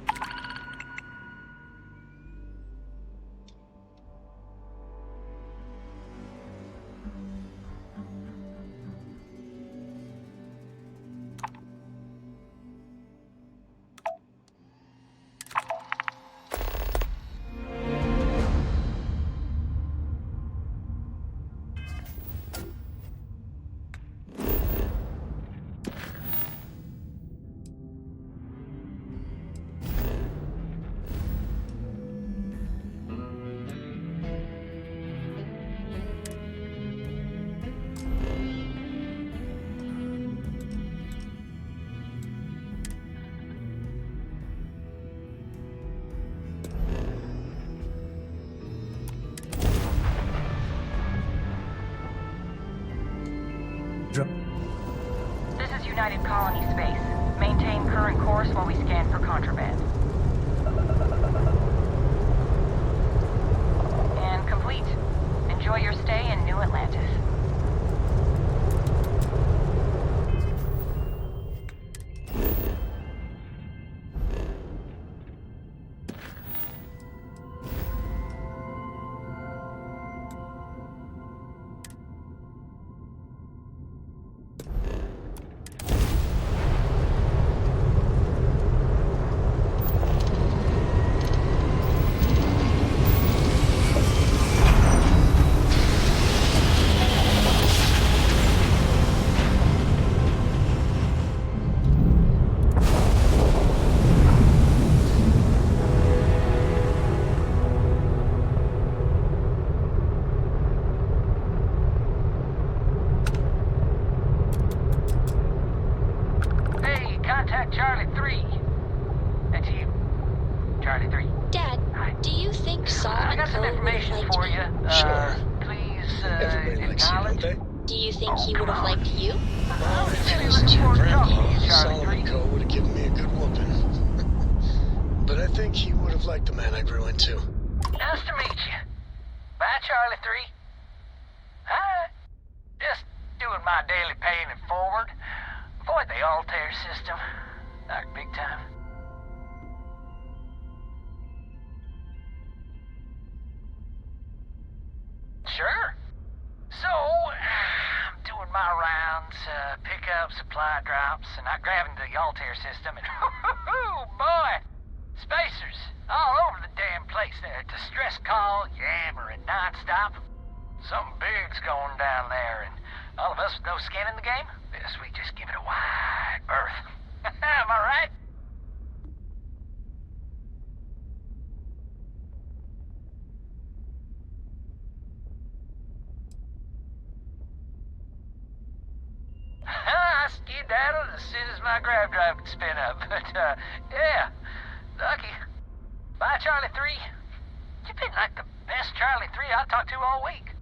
This is United Colony Space. Maintain current course while we scan for contraband. And complete. Enjoy your stay in New Atlantis.
Contact Charlie 3. That's you. Charlie 3.
Dad, do you think Saul
I
and
got some
Co would have
information
liked
for
me?
you.
Sure.
Please,
Everybody likes you, don't they?
Do you think he would have liked you?
Well, if he wasn't your grandpa, Saul and Co would have given me a good whooping. But I think he would have liked the man I grew into.
Nice to meet you. Bye, Charlie 3. Hi. Just doing my daily paying it forward. Avoid the Altair system. Like big time. Sure. So, I'm doing my rounds, pick up supply drops, and I grab into the Altair system, and oh boy! Spacers all over the damn place there. Distress call, yammering nonstop. Something big's going down there, and all of us with no skin in the game, best we just give it a wide berth. Am I right? I skedaddled as soon as my grab drive could spin up, but, yeah, lucky. Bye, Charlie 3. You've been like the best Charlie 3 I talked to all week.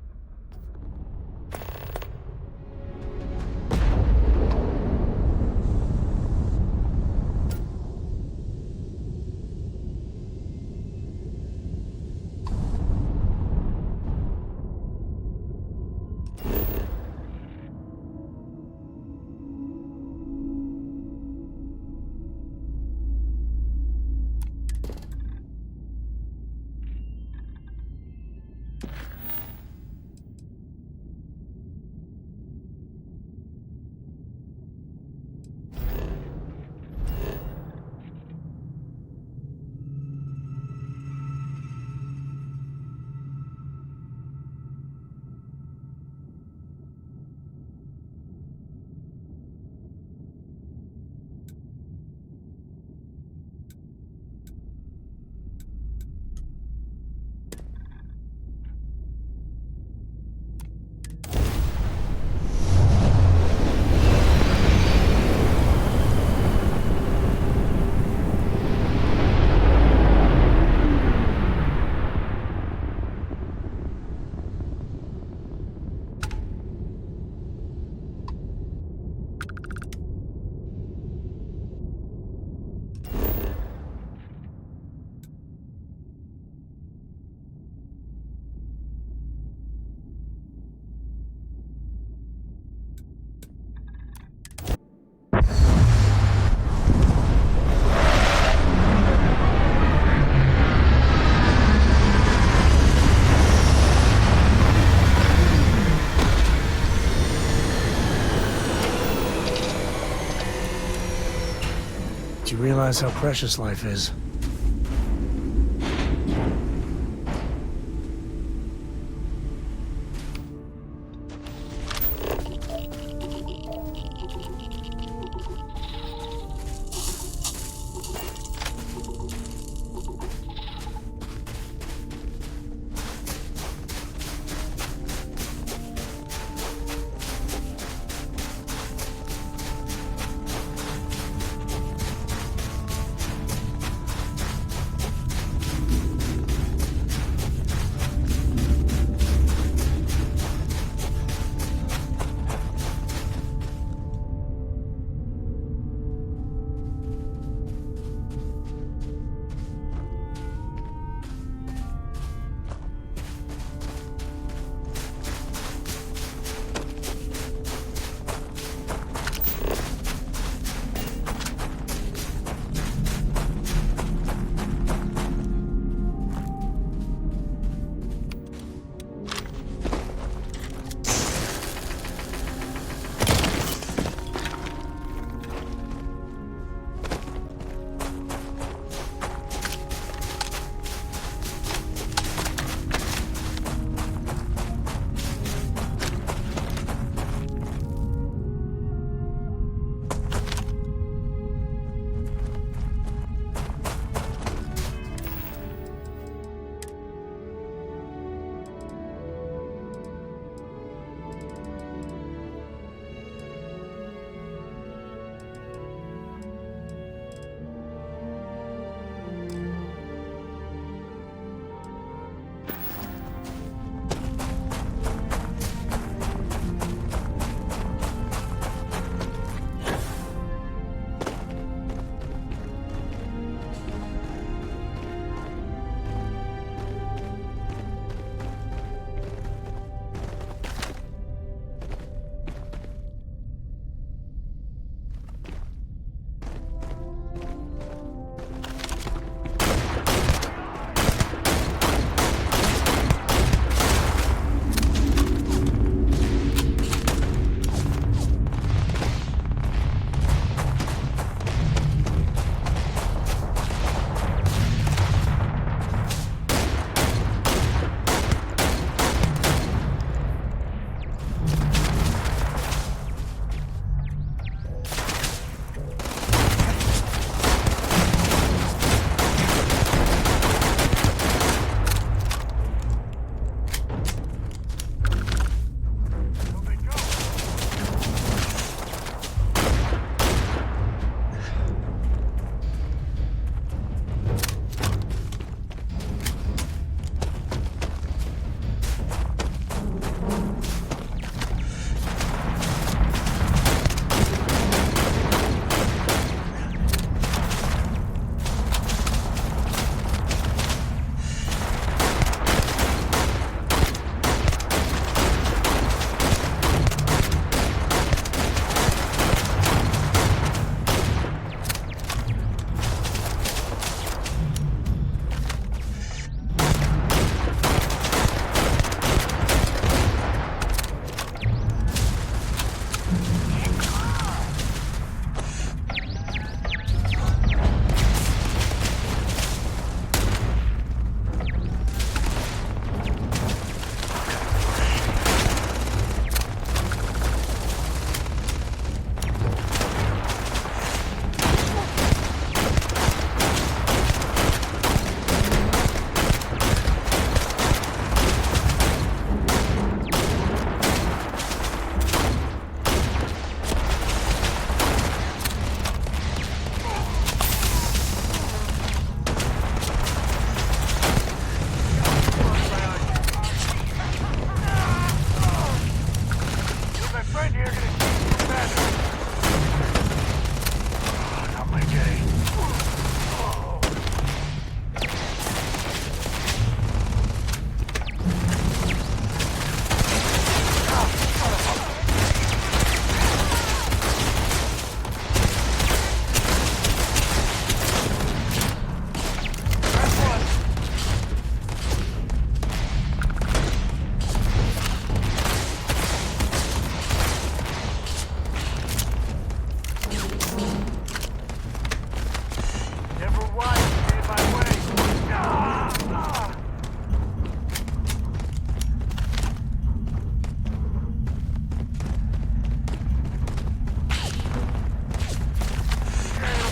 Do you realize how precious life is?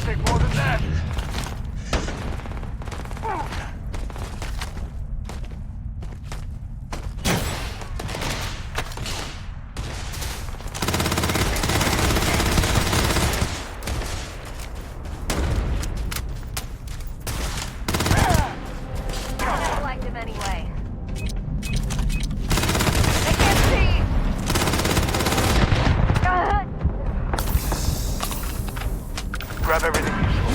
take more than that.
Selective anyway. They can't see!
Grab everything useful.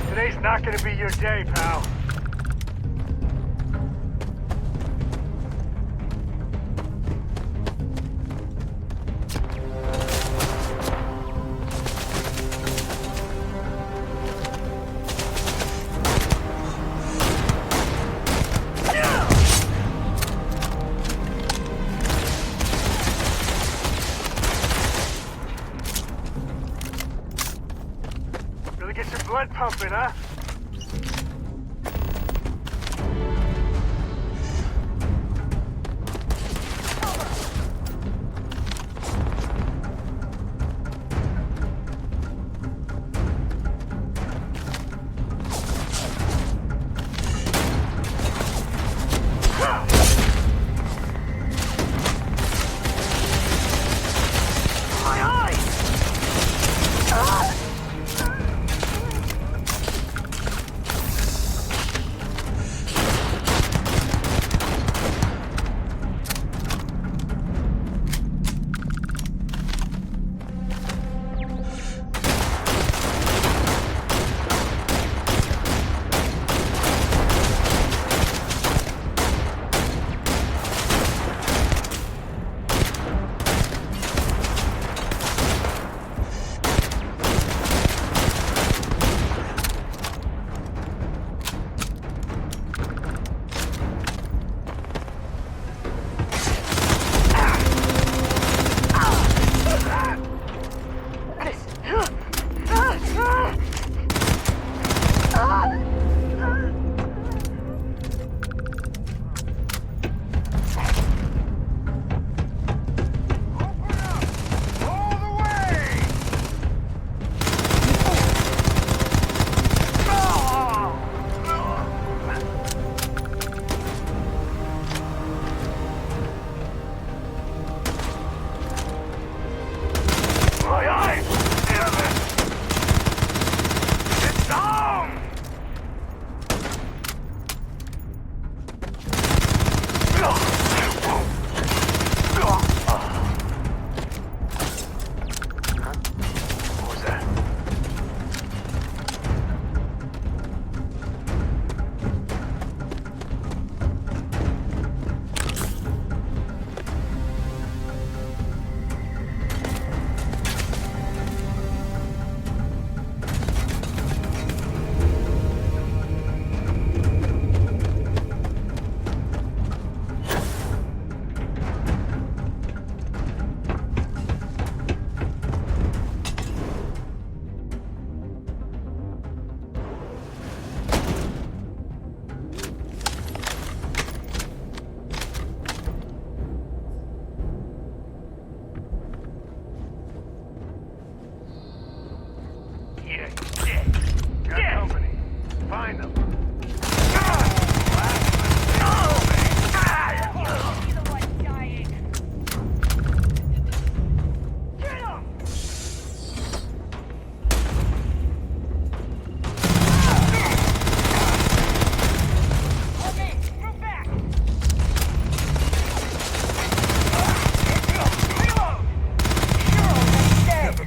Today's not gonna be your day, pal. Really get your blood pumping, huh?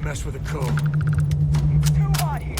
mess with the code.
It's too hot here.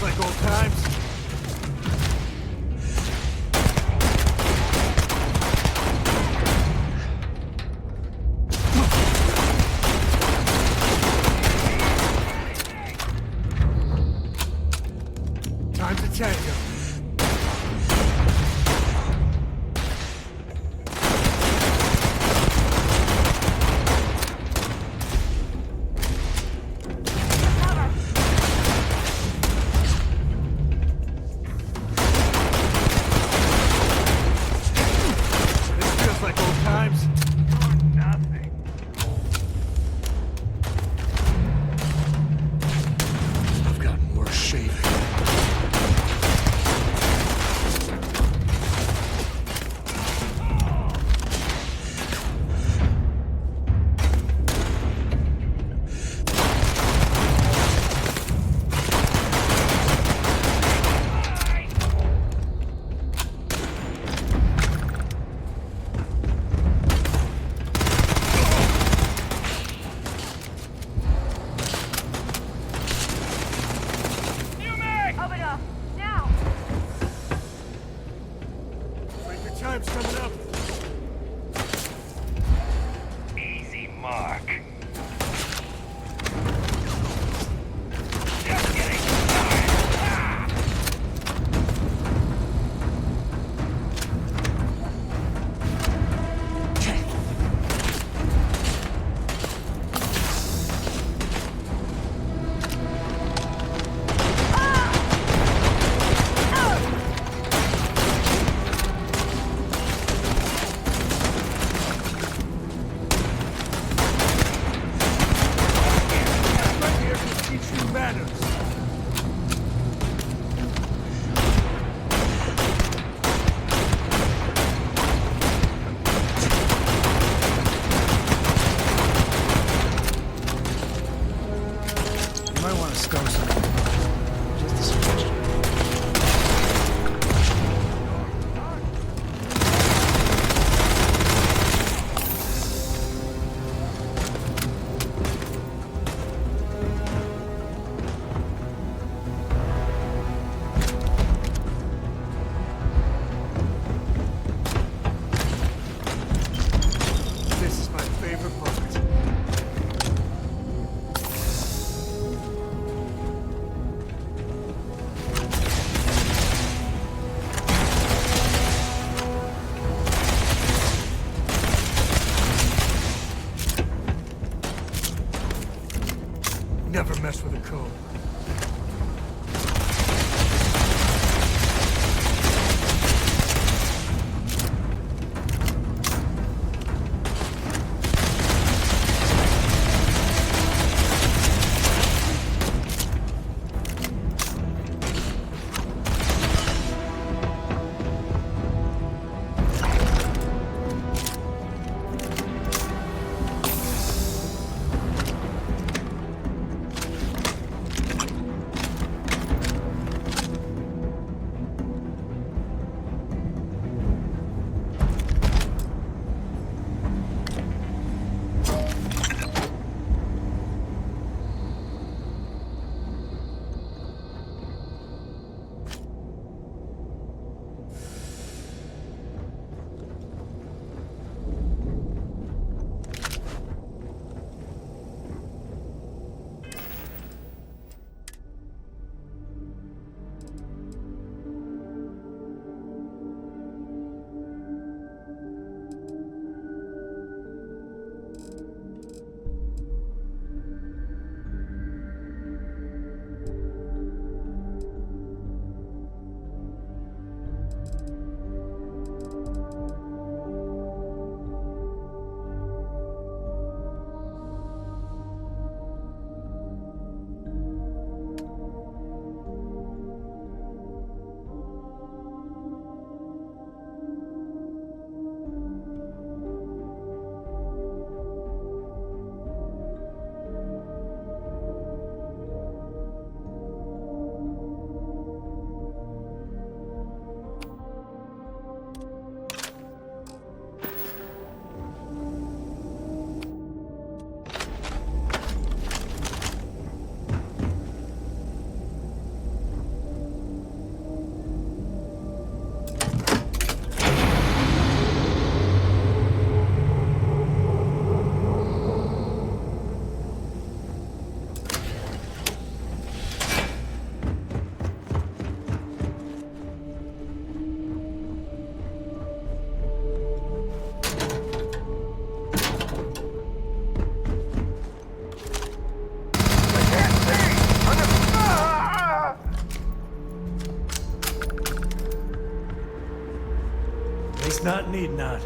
like old times. Time to tango. Time's coming up.
Easy mark.
Guess not, need not.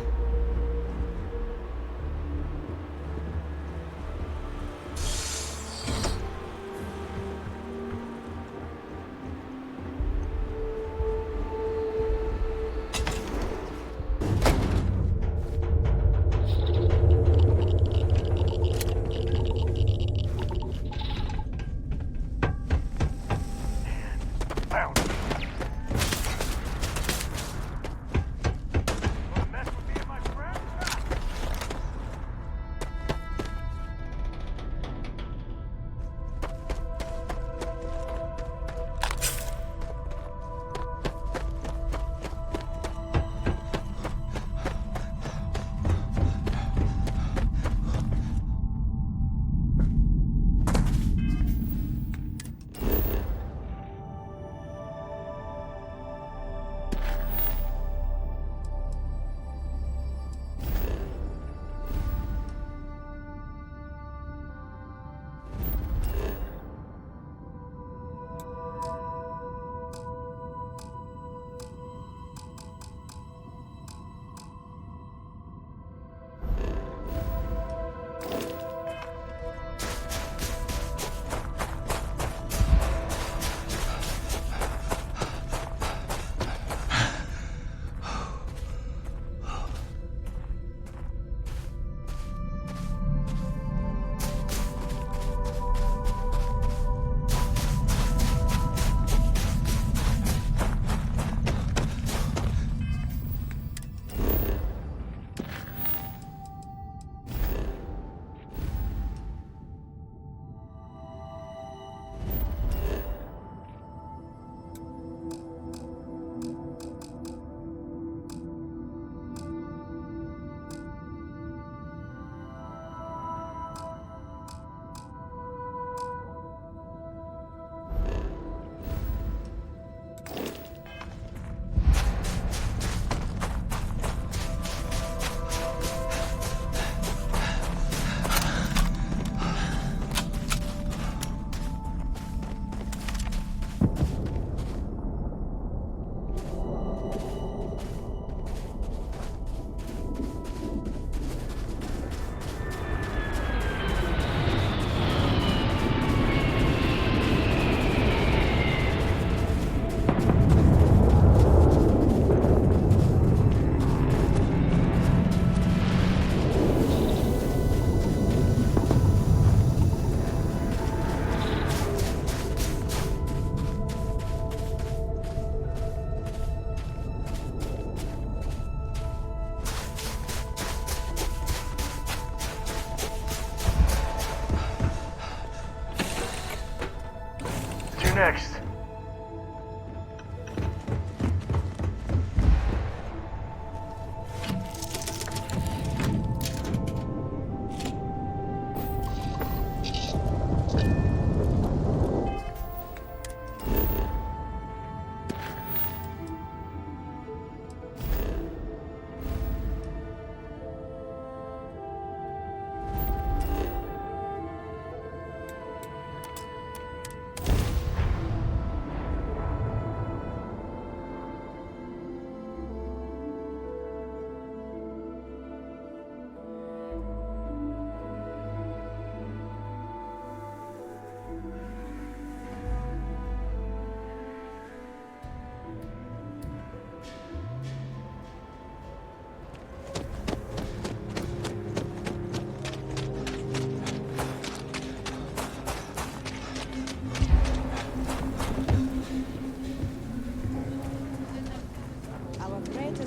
Next.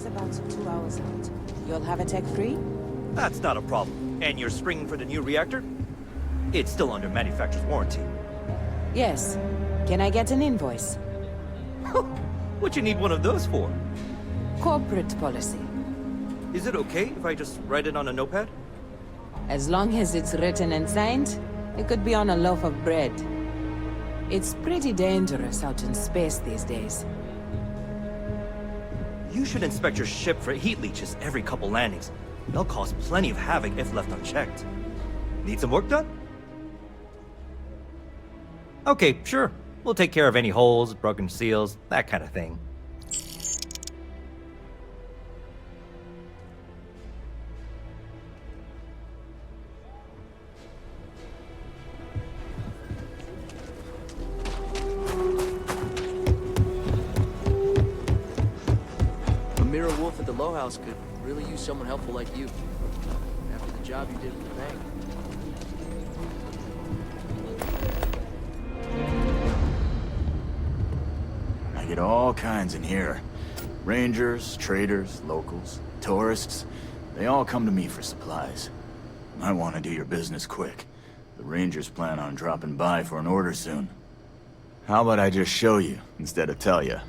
About 2 hours out. You'll have a tech free?
That's not a problem. And you're springing for the new reactor? It's still under manufacturer's warranty.
Yes. Can I get an invoice?
What you need one of those for?
Corporate policy.
Is it okay if I just write it on a notepad?
As long as it's written and signed, it could be on a loaf of bread. It's pretty dangerous out in space these days.
You should inspect your ship for heat leeches every couple landings. They'll cause plenty of havoc if left unchecked. Need some work done? Okay, sure. We'll take care of any holes, broken seals, that kind of thing.
myself at the Low House could really use someone helpful like you. After the job you did with the bank.
I get all kinds in here. Rangers, traders, locals, tourists. They all come to me for supplies. I want to do your business quick. The Rangers plan on dropping by for an order soon. How about I just show you, instead of tell you?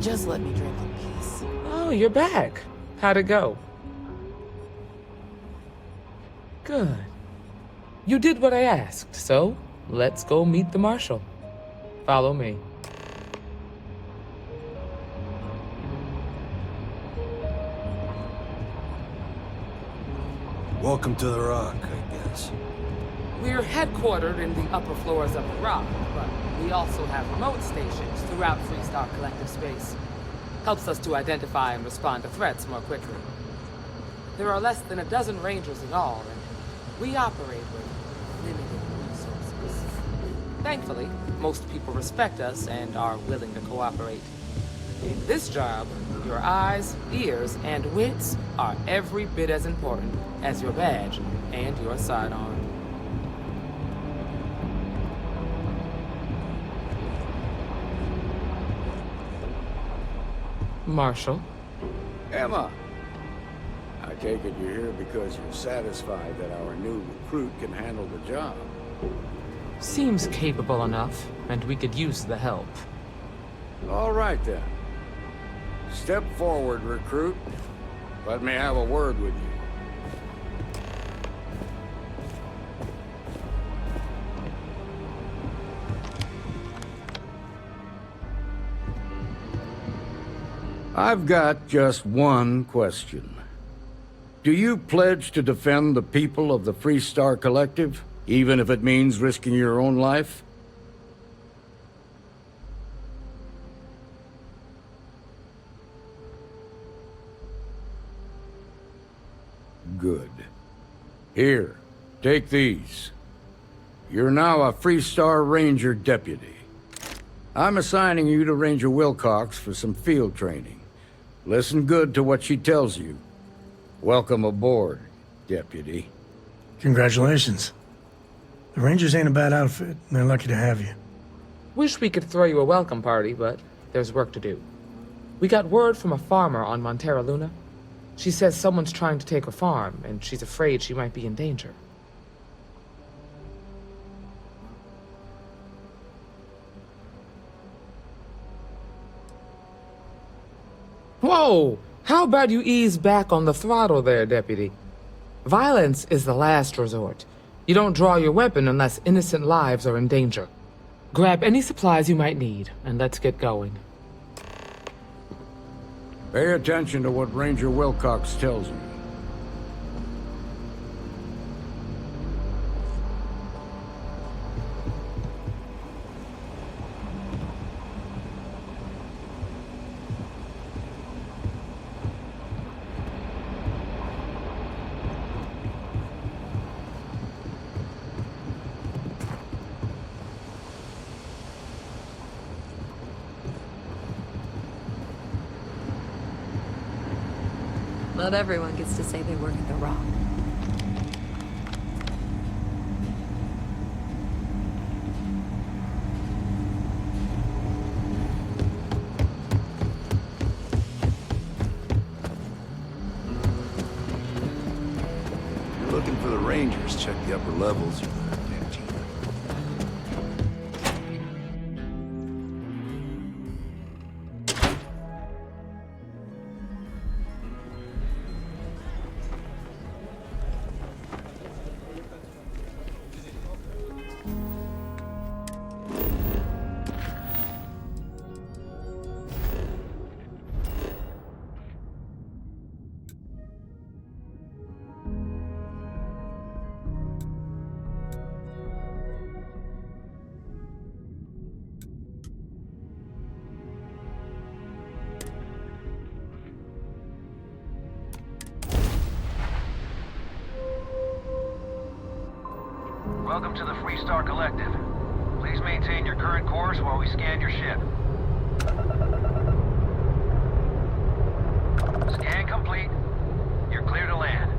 Just let me drink in peace.
Oh, you're back. How'd it go? Good. You did what I asked, so let's go meet the Marshal. Follow me.
Welcome to the Rock, I guess.
We're headquartered in the upper floors of the Rock, but we also have remote stations throughout Freestar Collective space. Helps us to identify and respond to threats more quickly. There are less than a dozen Rangers in all, and we operate with limited resources. Thankfully, most people respect us and are willing to cooperate. In this job, your eyes, ears, and wits are every bit as important as your badge and your sidearm. Marshal?
Emma! I take it you're here because you're satisfied that our new recruit can handle the job.
Seems capable enough, and we could use the help.
All right, then. Step forward, recruit. Let me have a word with you. I've got just one question. Do you pledge to defend the people of the Freestar Collective, even if it means risking your own life? good. Here, take these. You're now a Freestar Ranger deputy. I'm assigning you to Ranger Wilcox for some field training. Listen good to what she tells you. Welcome aboard, deputy.
Congratulations. The Rangers ain't a bad outfit, and they're lucky to have you.
Wish we could throw you a welcome party, but there's work to do. We got word from a farmer on Montera Luna. She says someone's trying to take her farm, and she's afraid she might be in danger. Whoa! How about you ease back on the throttle there, Deputy? Violence is the last resort. You don't draw your weapon unless innocent lives are in danger. Grab any supplies you might need, and let's get going.
Pay attention to what Ranger Wilcox tells you.
Not everyone gets to say they work at the Rock.
You're looking for the Rangers, check the upper levels.
Welcome to the Freestar Collective. Please maintain your current course while we scan your ship. Scan complete. You're clear to land.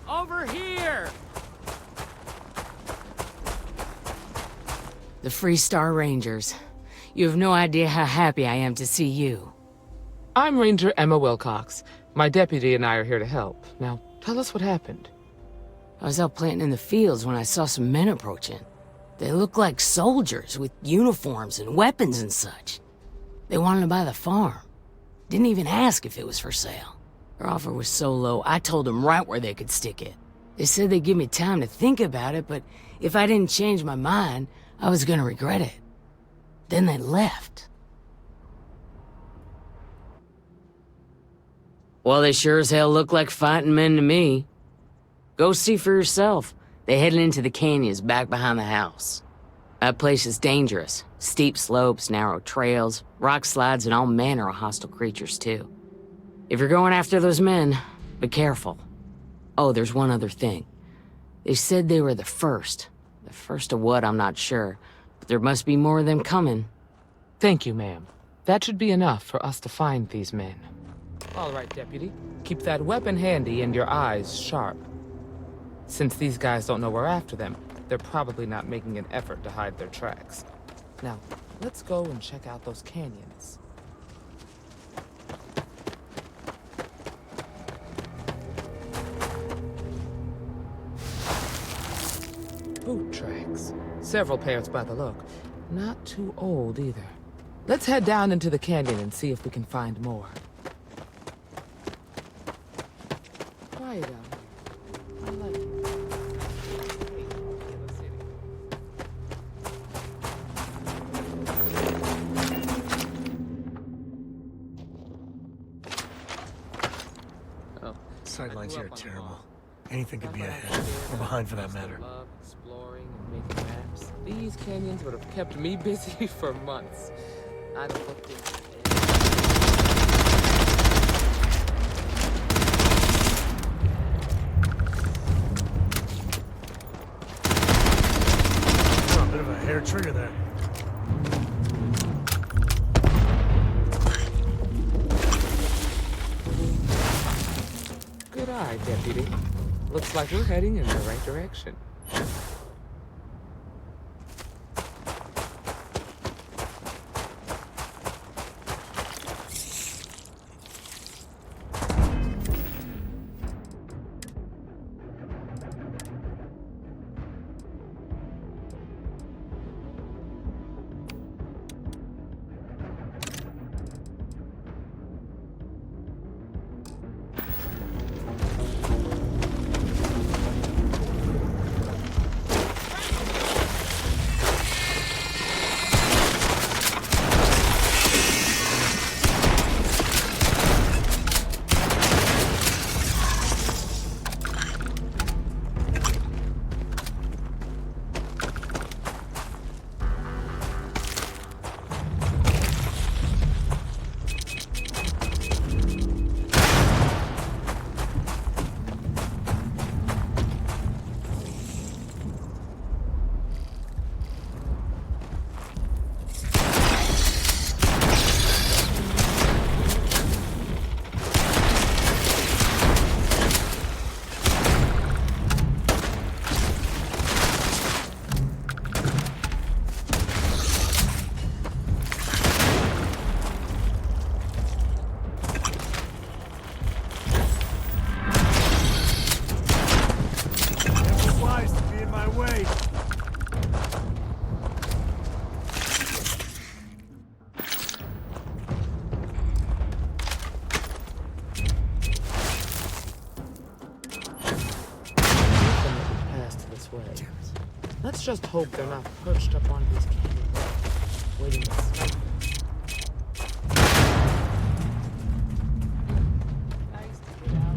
Over here!
The Freestar Rangers. You have no idea how happy I am to see you.
I'm Ranger Emma Wilcox. My deputy and I are here to help. Now, tell us what happened.
I was out planting in the fields when I saw some men approaching. They looked like soldiers with uniforms and weapons and such. They wanted to buy the farm. Didn't even ask if it was for sale. Their offer was so low, I told them right where they could stick it. They said they'd give me time to think about it, but if I didn't change my mind, I was gonna regret it. Then they left. Well, they sure as hell look like fighting men to me. Go see for yourself. They headed into the canyons back behind the house. That place is dangerous. Steep slopes, narrow trails, rock slides, and all manner of hostile creatures, too. If you're going after those men, be careful. Oh, there's one other thing. They said they were the first. The first of what, I'm not sure. But there must be more of them coming.
Thank you, ma'am. That should be enough for us to find these men. All right, Deputy. Keep that weapon handy and your eyes sharp. Since these guys don't know we're after them, they're probably not making an effort to hide their tracks. Now, let's go and check out those canyons. Boot tracks. Several pairs by the look. Not too old either. Let's head down into the canyon and see if we can find more. Quiet out here. I like it.
Sightlines here are terrible. Anything could be ahead, or behind for that matter.
Love exploring and making maps. These canyons would have kept me busy for months. I'd have looked into
A bit of a hair trigger there.
Good eye, Deputy. Looks like we're heading in the right direction. Let's just hope they're not perched up on these canyons, waiting to snipe. Nice to get out.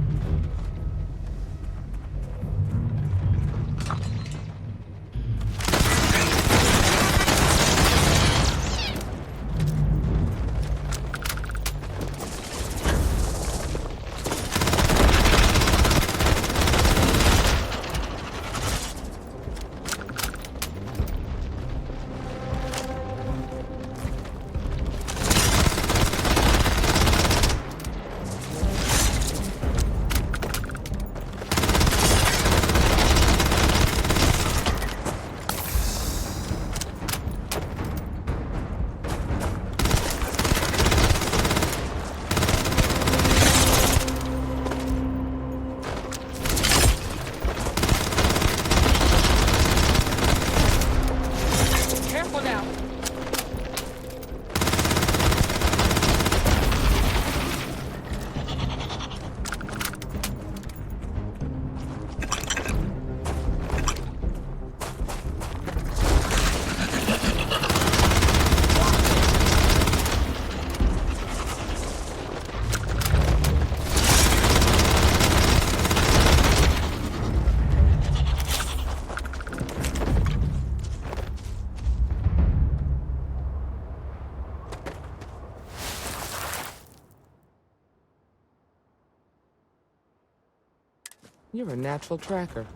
You're a natural tracker.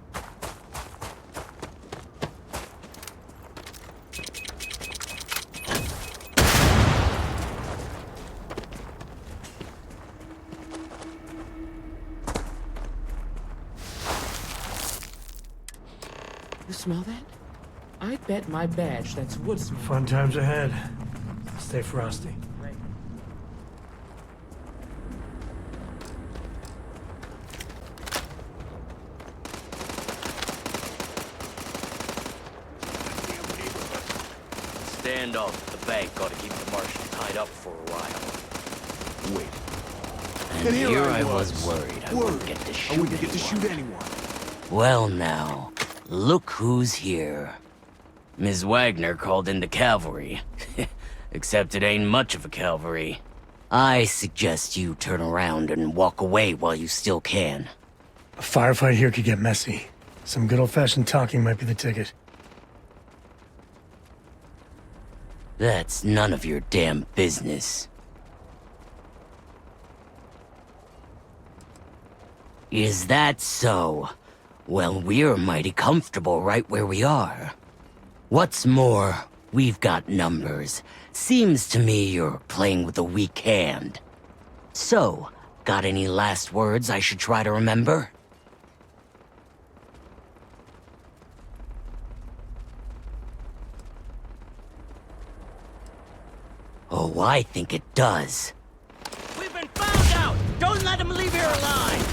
You smell that? I bet my badge that's wood smoke.
Fun times ahead. Stay frosty.
standoff at the bank ought to keep the marshal tied up for a while.
Wait.
And here I was worried I wouldn't get to shoot
anyone.
Well now, look who's here. Ms. Wagner called in the cavalry. Except it ain't much of a cavalry. I suggest you turn around and walk away while you still can.
A firefight here could get messy. Some good old-fashioned talking might be the ticket.
That's none of your damn business. Is that so? Well, we're mighty comfortable right where we are. What's more, we've got numbers. Seems to me you're playing with a weak hand. So, got any last words I should try to remember? Oh, I think it does. We've been found out! Don't let him leave here alive!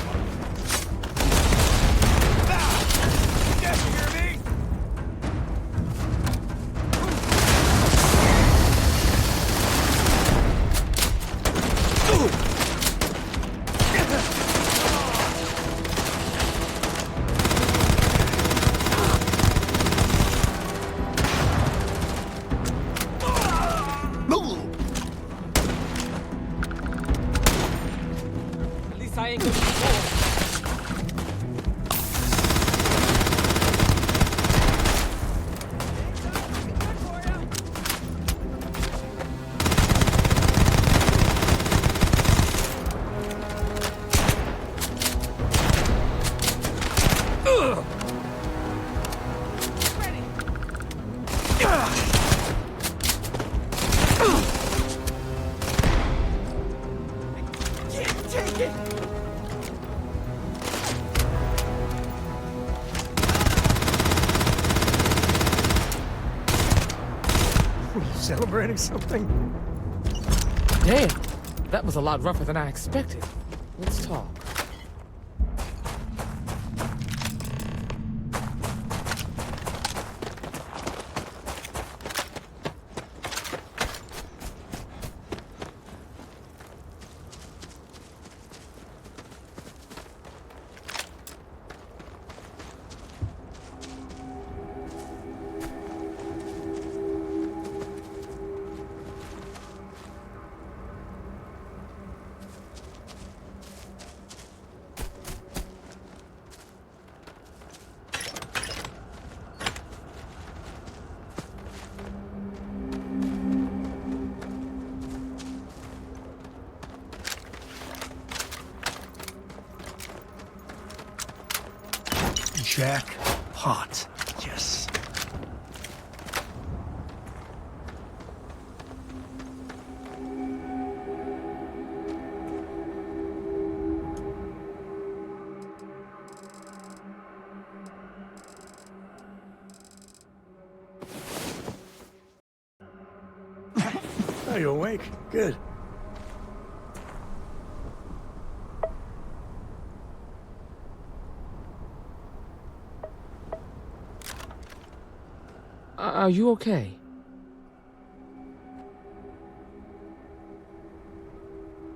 Celebrating something?
Damn, that was a lot rougher than I expected. Let's talk.
Jackpot. Yes. Oh, you awake? Good.
Are you okay?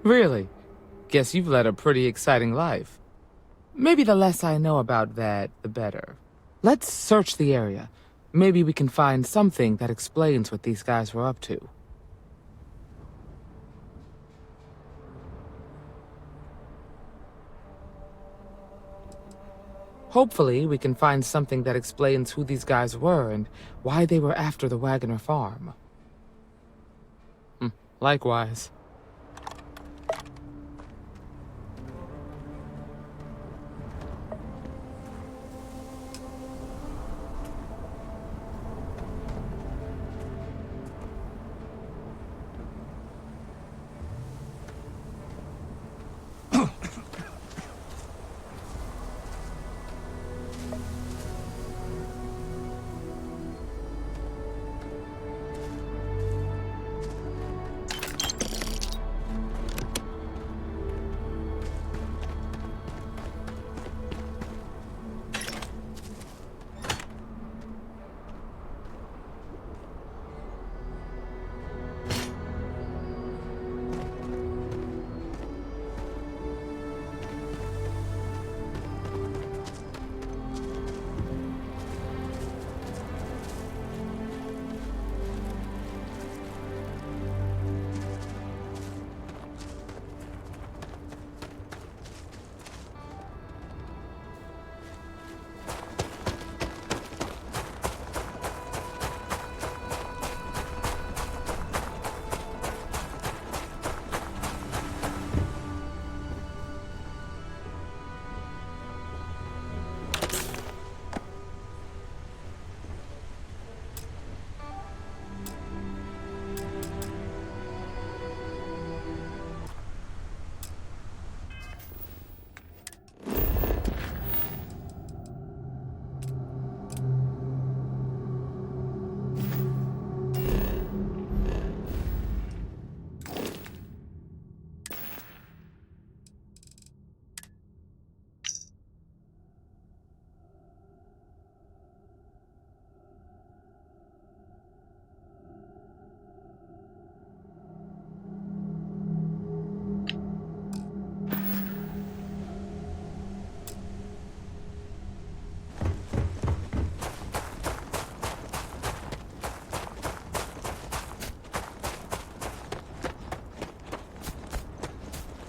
Really? Guess you've led a pretty exciting life. Maybe the less I know about that, the better. Let's search the area. Maybe we can find something that explains what these guys were up to. Hopefully, we can find something that explains who these guys were and why they were after the Wagner farm. Likewise.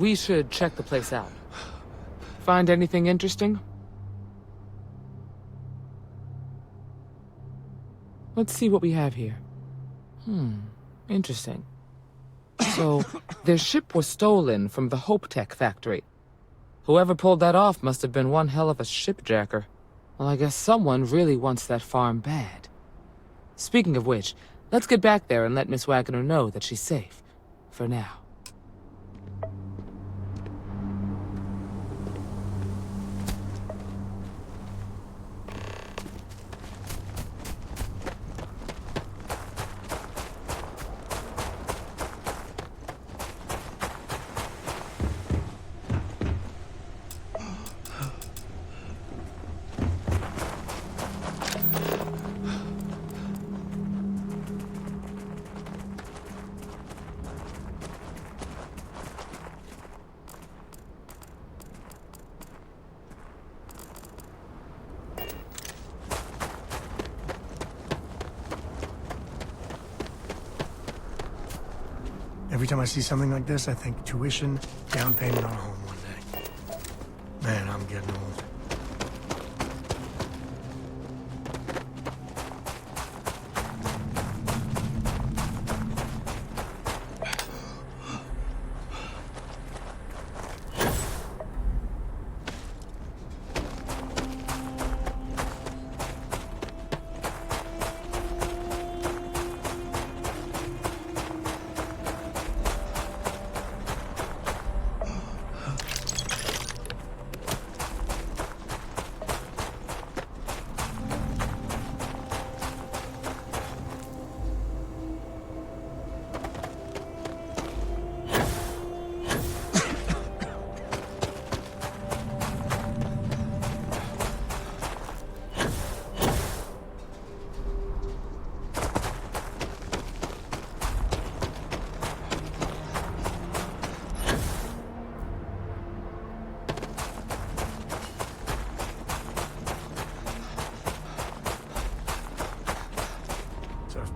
We should check the place out. Find anything interesting? Let's see what we have here. Interesting. So, their ship was stolen from the Hope Tech factory. Whoever pulled that off must have been one hell of a shipjacker. Well, I guess someone really wants that farm bad. Speaking of which, let's get back there and let Miss Wagner know that she's safe. For now.
Every time I see something like this, I think tuition, down payment on a home one day. Man, I'm getting old.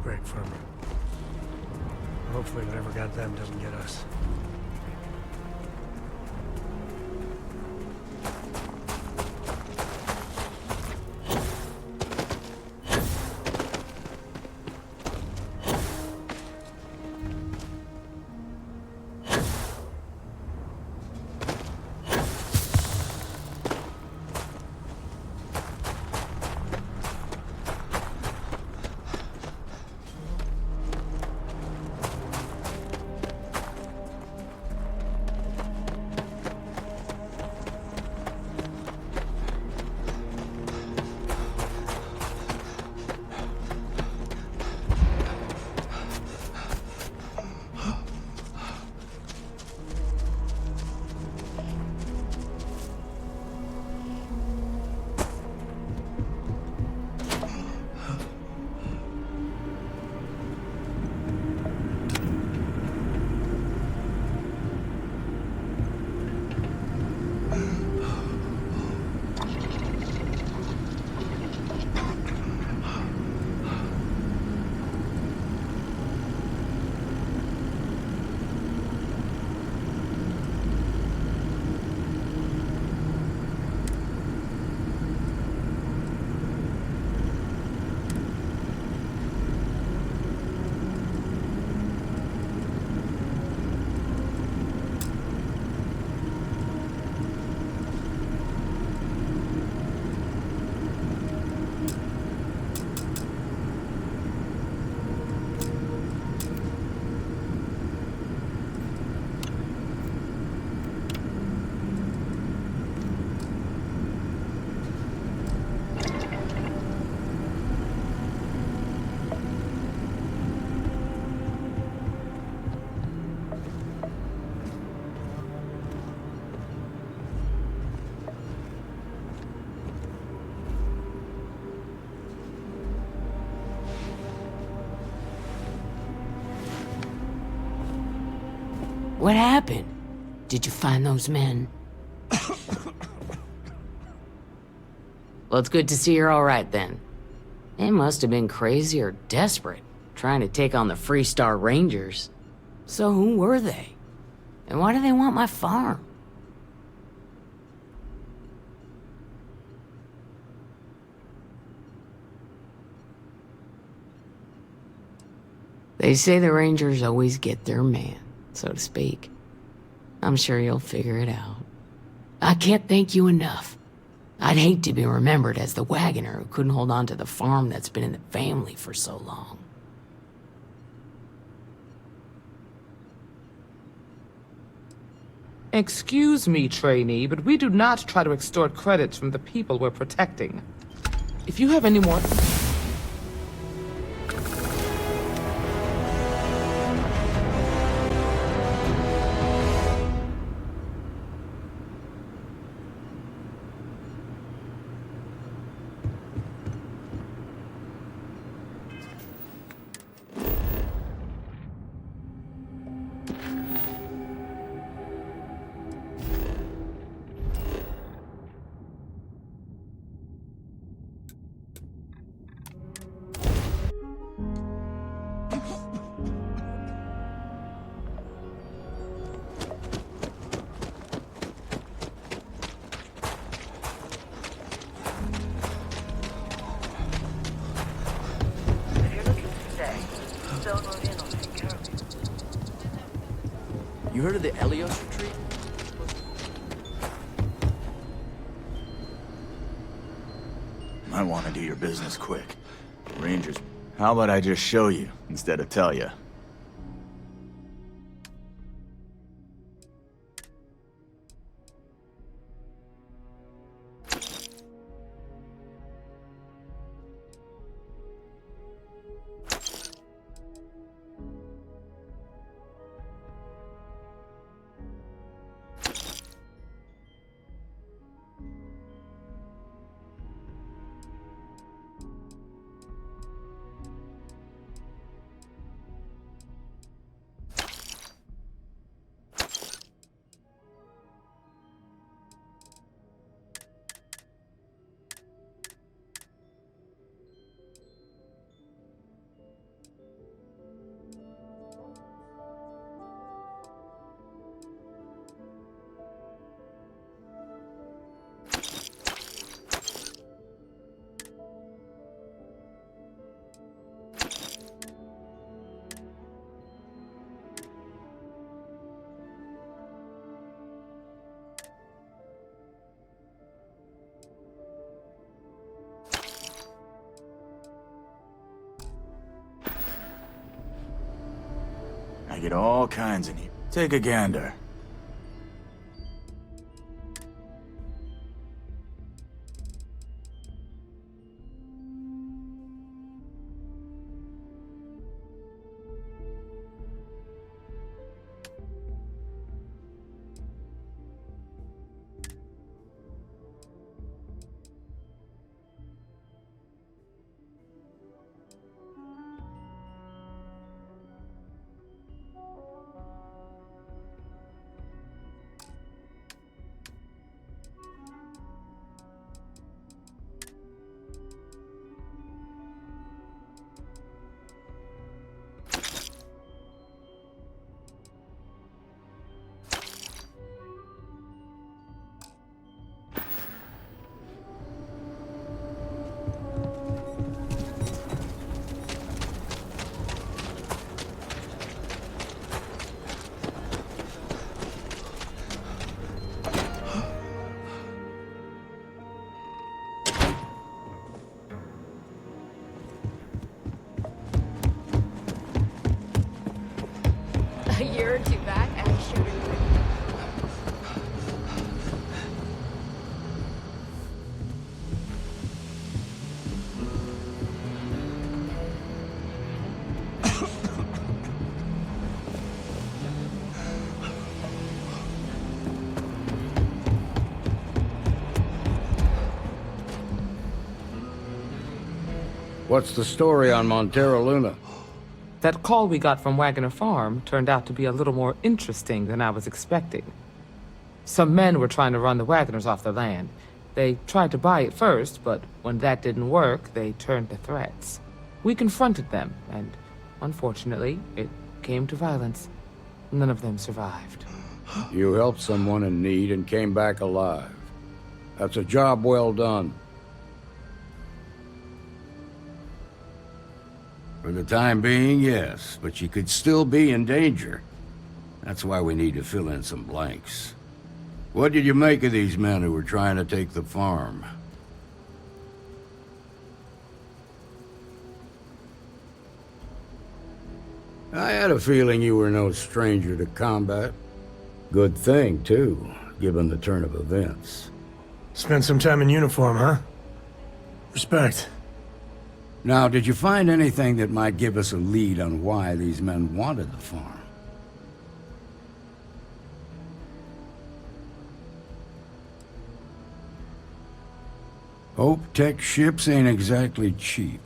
Break for me. Hopefully whatever got them doesn't get us.
What happened? Did you find those men? Well, it's good to see you're all right then. They must have been crazy or desperate, trying to take on the Freestar Rangers. So who were they? And why do they want my farm? They say the Rangers always get their man, so to speak. I'm sure you'll figure it out. I can't thank you enough. I'd hate to be remembered as the wagoner who couldn't hold on to the farm that's been in the family for so long.
Excuse me, trainee, but we do not try to extort credits from the people we're protecting. If you have any more...
You heard of the Elios retreat?
I want to do your business quick. Rangers, how about I just show you instead of tell you? I get all kinds in here. Take a gander.
A year or two back, I was sure to
What's the story on Montero Luna?
That call we got from Wagoner Farm turned out to be a little more interesting than I was expecting. Some men were trying to run the Wagoners off the land. They tried to buy it first, but when that didn't work, they turned to threats. We confronted them, and unfortunately, it came to violence. None of them survived.
You helped someone in need and came back alive. That's a job well done. For the time being, yes, but you could still be in danger. That's why we need to fill in some blanks. What did you make of these men who were trying to take the farm? I had a feeling you were no stranger to combat. Good thing, too, given the turn of events.
Spent some time in uniform, huh? Respect.
Now, did you find anything that might give us a lead on why these men wanted the farm? Hope Tech ships ain't exactly cheap.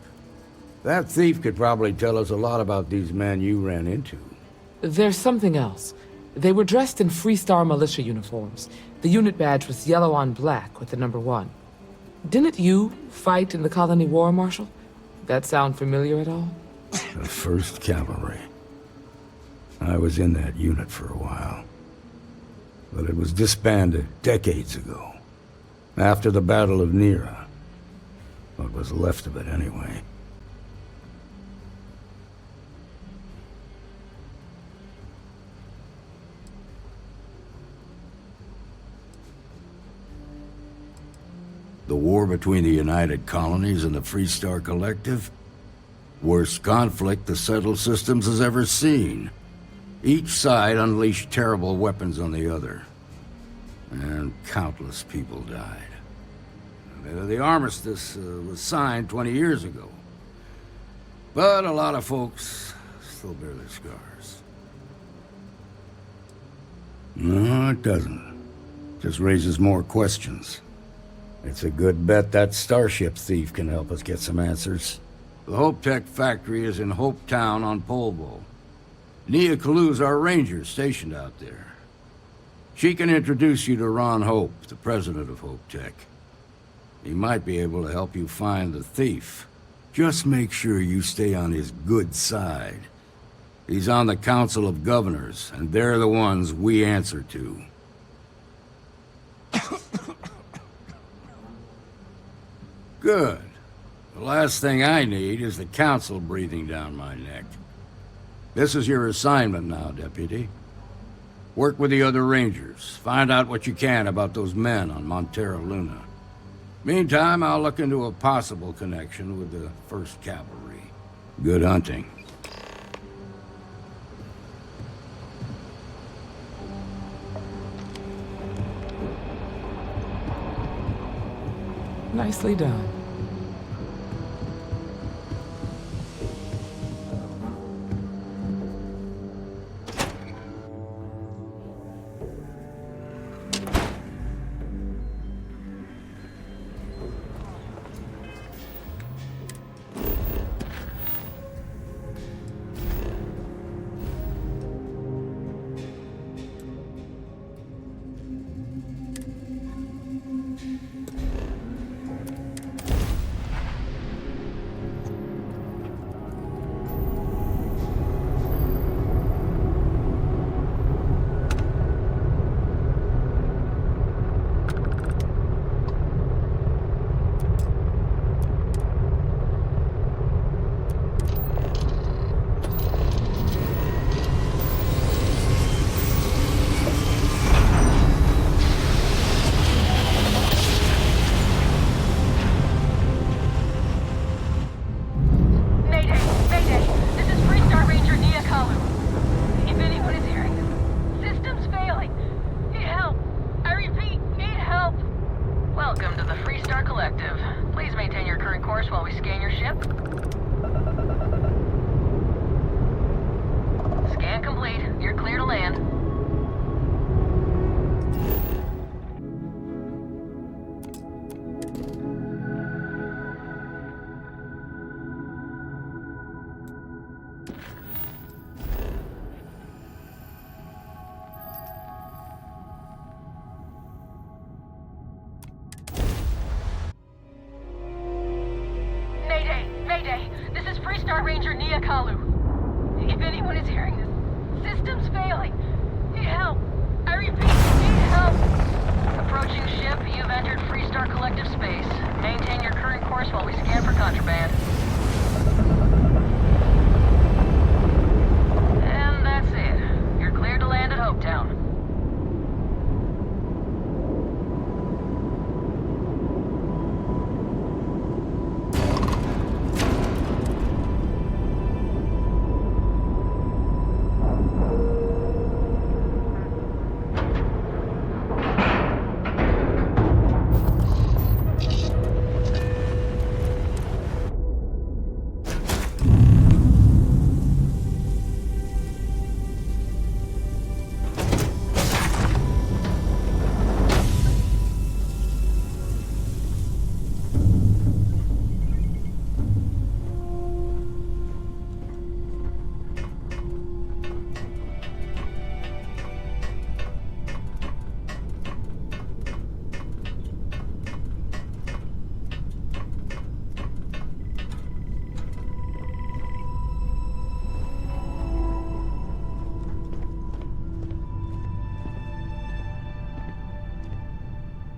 That thief could probably tell us a lot about these men you ran into.
There's something else. They were dressed in Freestar militia uniforms. The unit badge was yellow on black with the number 1. Didn't you fight in the Colony War, Marshal? That sound familiar at all?
The 1st Cavalry. I was in that unit for a while. But it was disbanded decades ago. After the Battle of Nira. What was left of it, anyway. The war between the United Colonies and the Freestar Collective? Worst conflict the settled systems has ever seen. Each side unleashed terrible weapons on the other. And countless people died. The armistice was signed 20 years ago. But a lot of folks still bear their scars. No, it doesn't. Just raises more questions. It's a good bet that starship thief can help us get some answers. The Hope Tech factory is in Hope Town on Polvo. Nia Kalu's our ranger stationed out there. She can introduce you to Ron Hope, the president of Hope Tech. He might be able to help you find the thief. Just make sure you stay on his good side. He's on the Council of Governors, and they're the ones we answer to. Good. The last thing I need is the Council breathing down my neck. This is your assignment now, Deputy. Work with the other Rangers. Find out what you can about those men on Montera Luna. Meantime, I'll look into a possible connection with the 1st Cavalry. Good hunting.
Nicely done.
Freestar Ranger Nia Kalu. If anyone is hearing this, system's failing. Need help. I Approaching ship, you've entered Freestar Collective space. Maintain your current course while we scan for contraband. And that's it. You're cleared to land at Hopetown.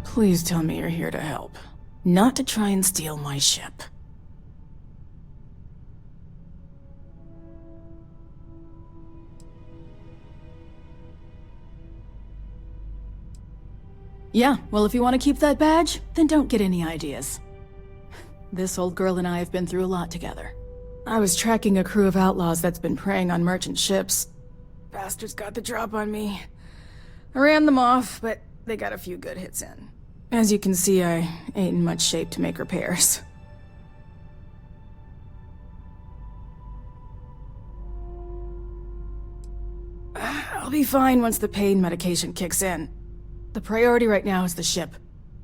Please tell me you're here to help, not to try and steal my ship. Yeah, well, if you want to keep that badge, then don't get any ideas. This old girl and I have been through a lot together. I was tracking a crew of outlaws that's been preying on merchant ships. Bastards got the drop on me. I ran them off, but they got a few good hits in. As you can see, I ain't in much shape to make repairs. I'll be fine once the pain medication kicks in. The priority right now is the ship.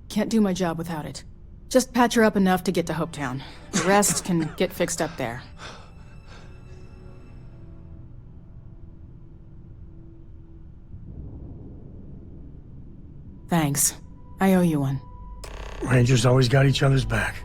Can't do my job without it. Just patch her up enough to get to Hopetown. The rest can get fixed up there. Thanks. I owe you one.
Rangers always got each other's back.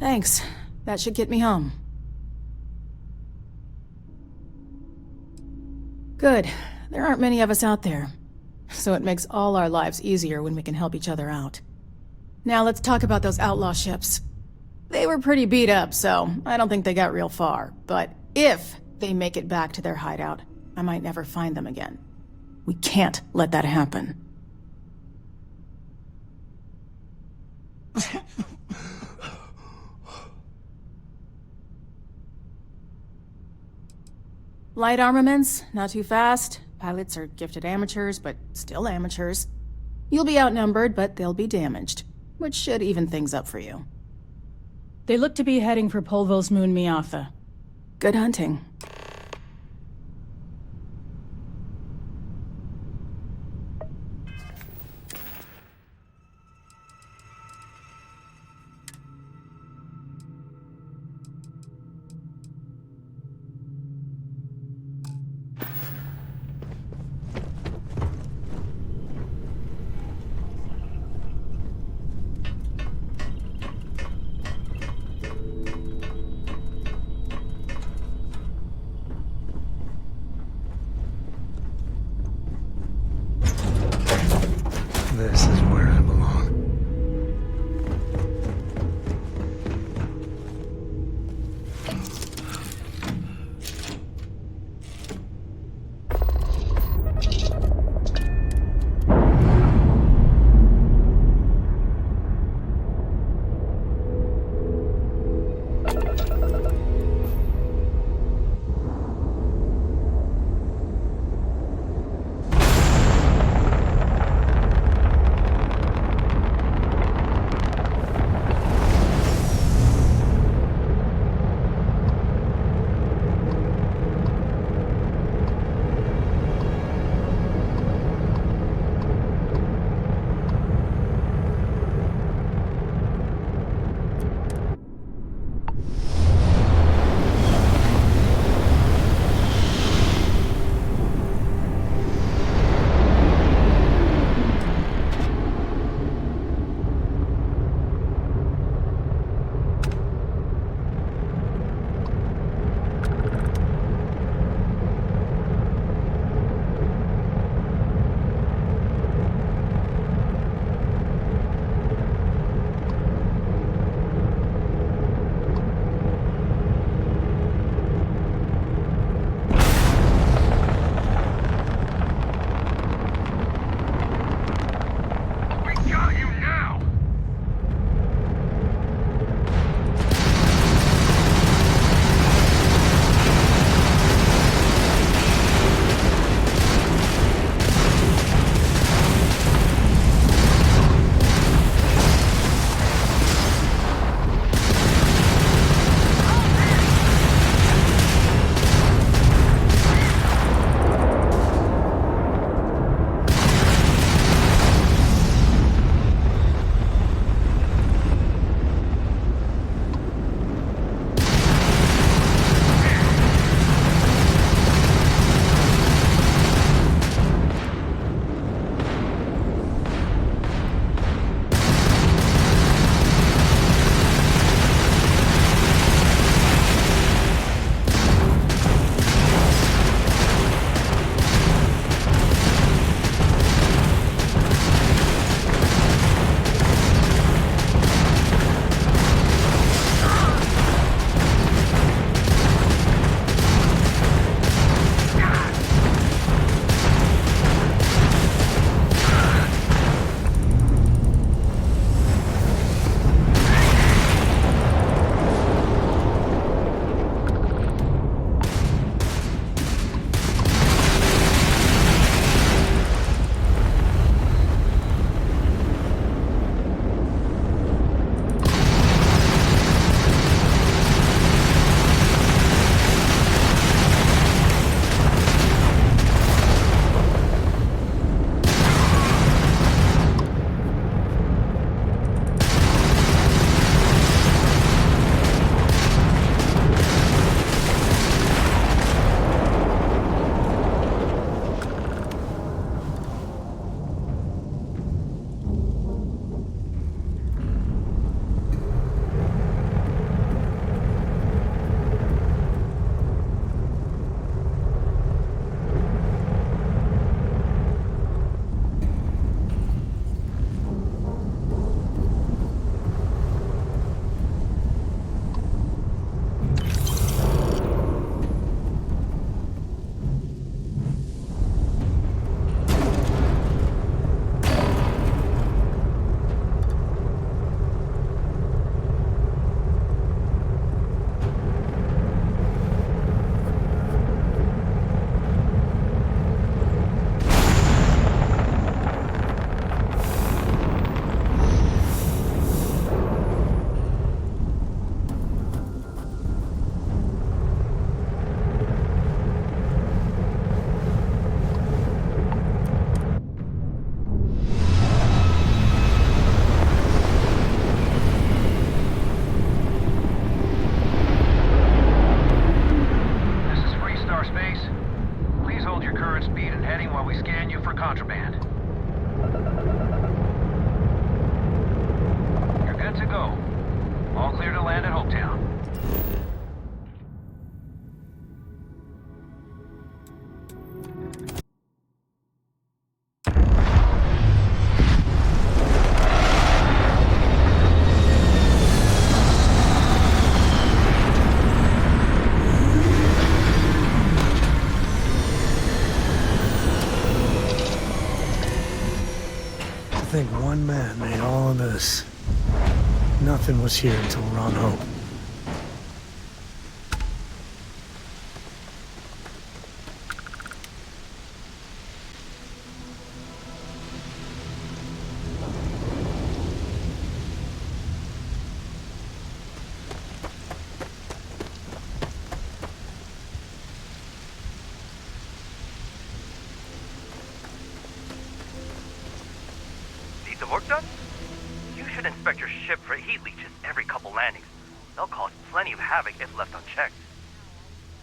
Thanks. That should get me home. Good. There aren't many of us out there. So it makes all our lives easier when we can help each other out. Now let's talk about those outlaw ships. They were pretty beat up, so I don't think they got real far. But if they make it back to their hideout, I might never find them again. We can't let that happen. Light armaments, not too fast. Pilots are gifted amateurs, but still amateurs. You'll be outnumbered, but they'll be damaged, which should even things up for you.
They look to be heading for Polvo's moon Miatha.
Good hunting.
This is where I belong. man made all of this. Nothing was here until Ron Hope.
Need some work done? You should inspect your ship for heat leeches every couple landings. They'll cause plenty of havoc if left unchecked.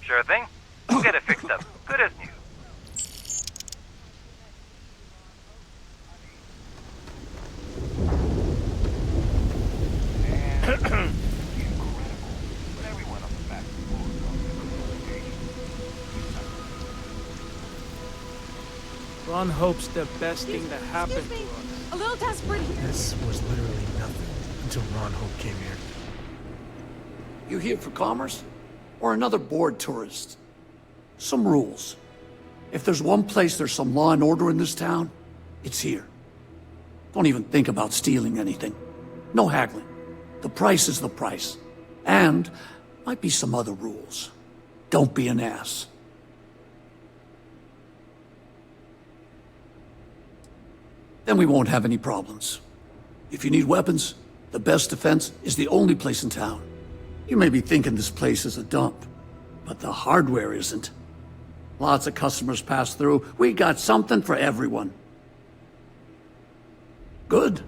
Sure thing. We'll get it fixed up. Good as new.
Ron hopes the best thing that happened to us.
A little desperate here.
This was literally nothing until Ron Hope came here.
You here for commerce? Or another bored tourist? Some rules. If there's one place there's some law and order in this town, it's here. Don't even think about stealing anything. No haggling. The price is the price. And might be some other rules. Don't be an ass. Then we won't have any problems. If you need weapons, the best defense is the only place in town. You may be thinking this place is a dump, but the hardware isn't. Lots of customers pass through. We got something for everyone. Good.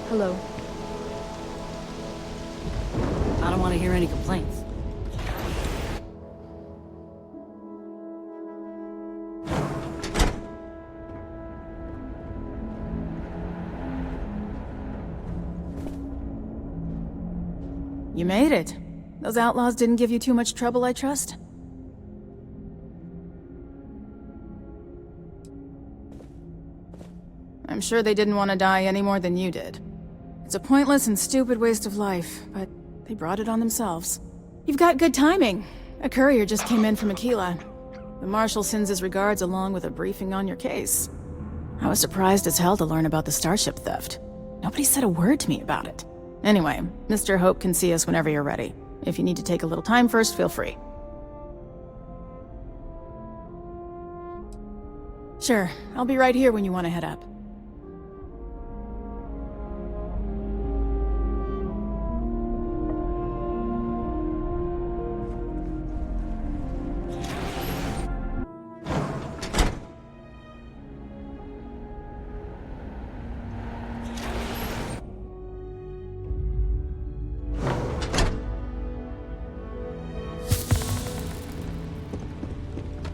Hello.
I don't want to hear any complaints.
You made it. Those outlaws didn't give you too much trouble, I trust? I'm sure they didn't want to die any more than you did. It's a pointless and stupid waste of life, but they brought it on themselves. You've got good timing. A courier just came in from Aquila. The Marshal sends his regards along with a briefing on your case. I was surprised as hell to learn about the starship theft. Nobody said a word to me about it. Anyway, Mr. Hope can see us whenever you're ready. If you need to take a little time first, feel free. Sure, I'll be right here when you want to head up.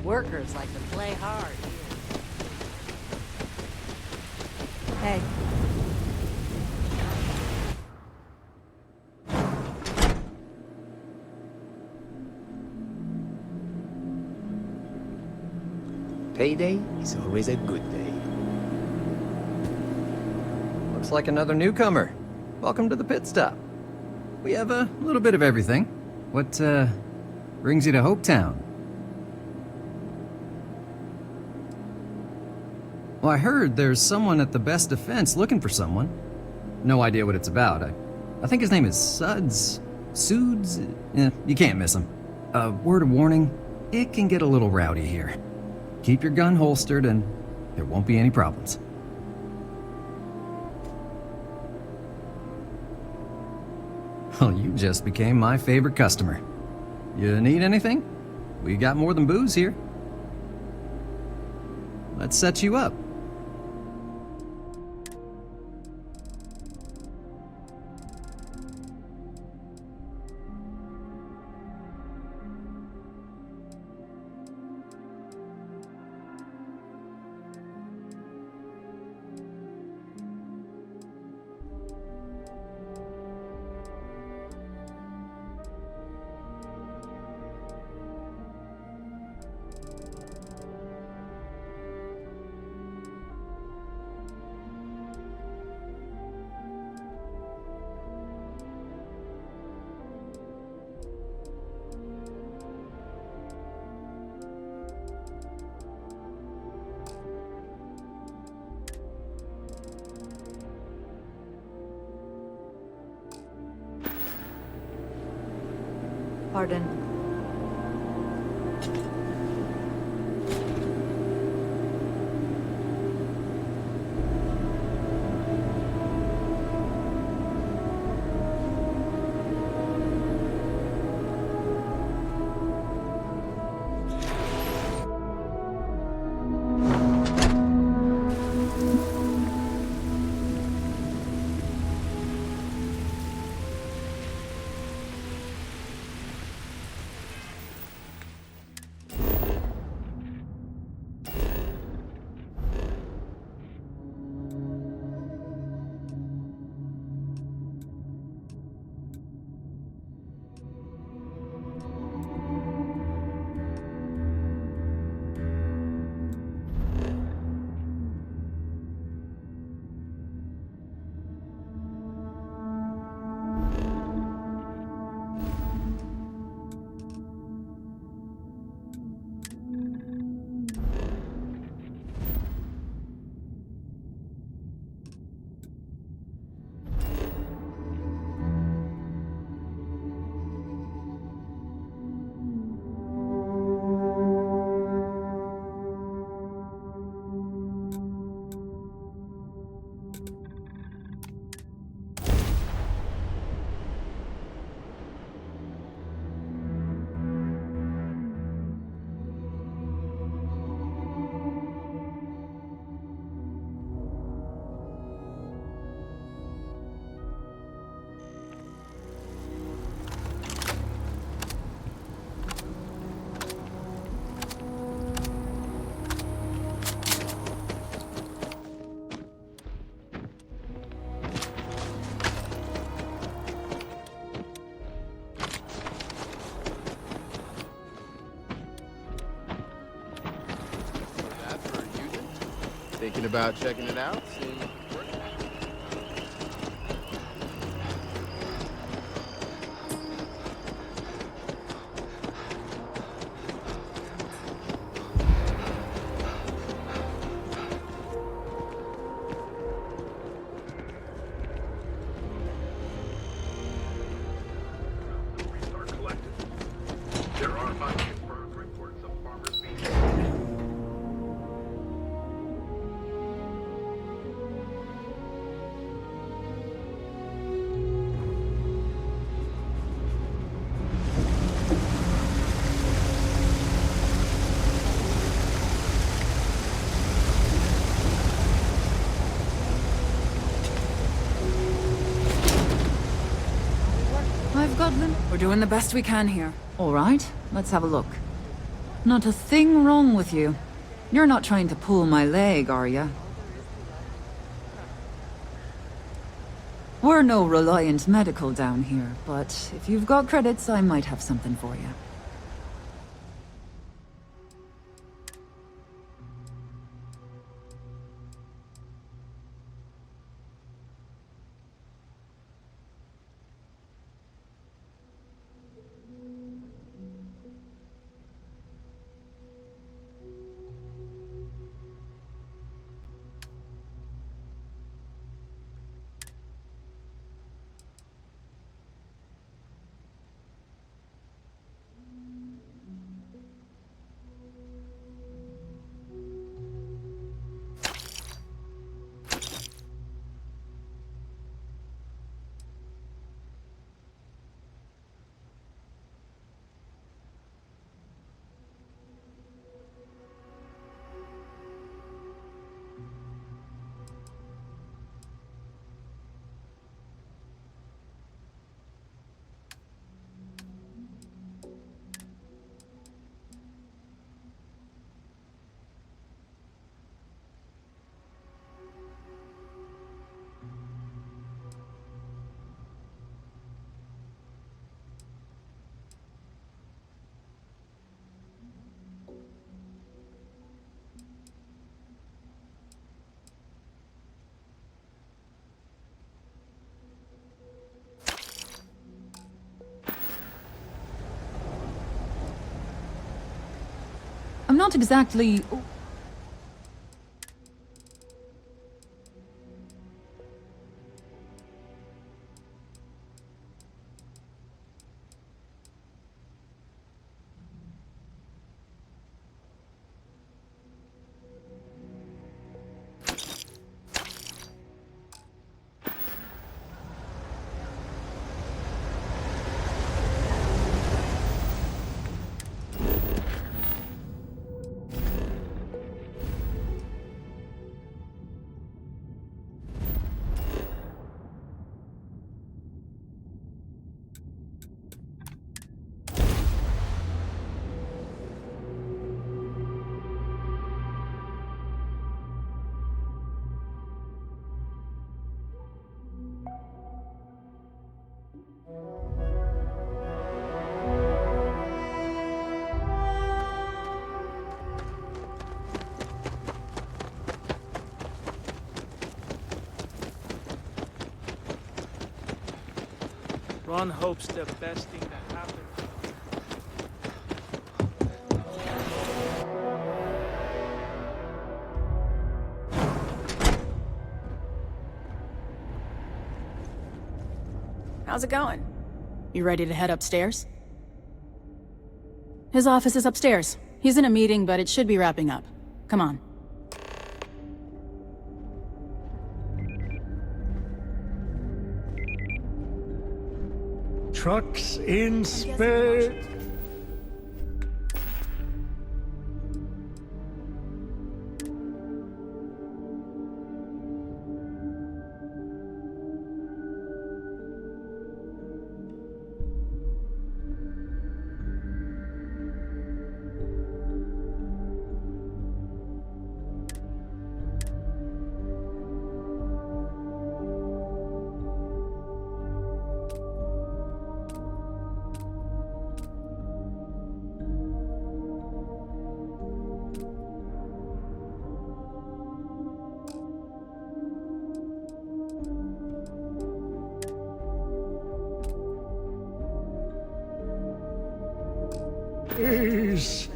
Workers like to play hard.
Hey.
Payday is always a good day. Looks like another newcomer. Welcome to the pit stop. We have a little bit of everything. What, brings you to Hopetown? Well, I heard there's someone at the Best Defense looking for someone. No idea what it's about. I think his name is Suds. Suds? You can't miss him. Word of warning, it can get a little rowdy here. Keep your gun holstered and there won't be any problems. Well, you just became my favorite customer. You need anything? We got more than booze here. Let's set you up.
Pardon.
Thinking about checking it out?
We're doing the best we can here. All right, let's have a look. Not a thing wrong with you. You're not trying to pull my leg, are ya? We're no Reliant Medical down here, but if you've got credits, I might have something for you. not exactly...
Ron hopes the best thing that happens.
How's it going? You ready to head upstairs? His office is upstairs. He's in a meeting, but it should be wrapping up. Come on.
Trucks in space. Jeez.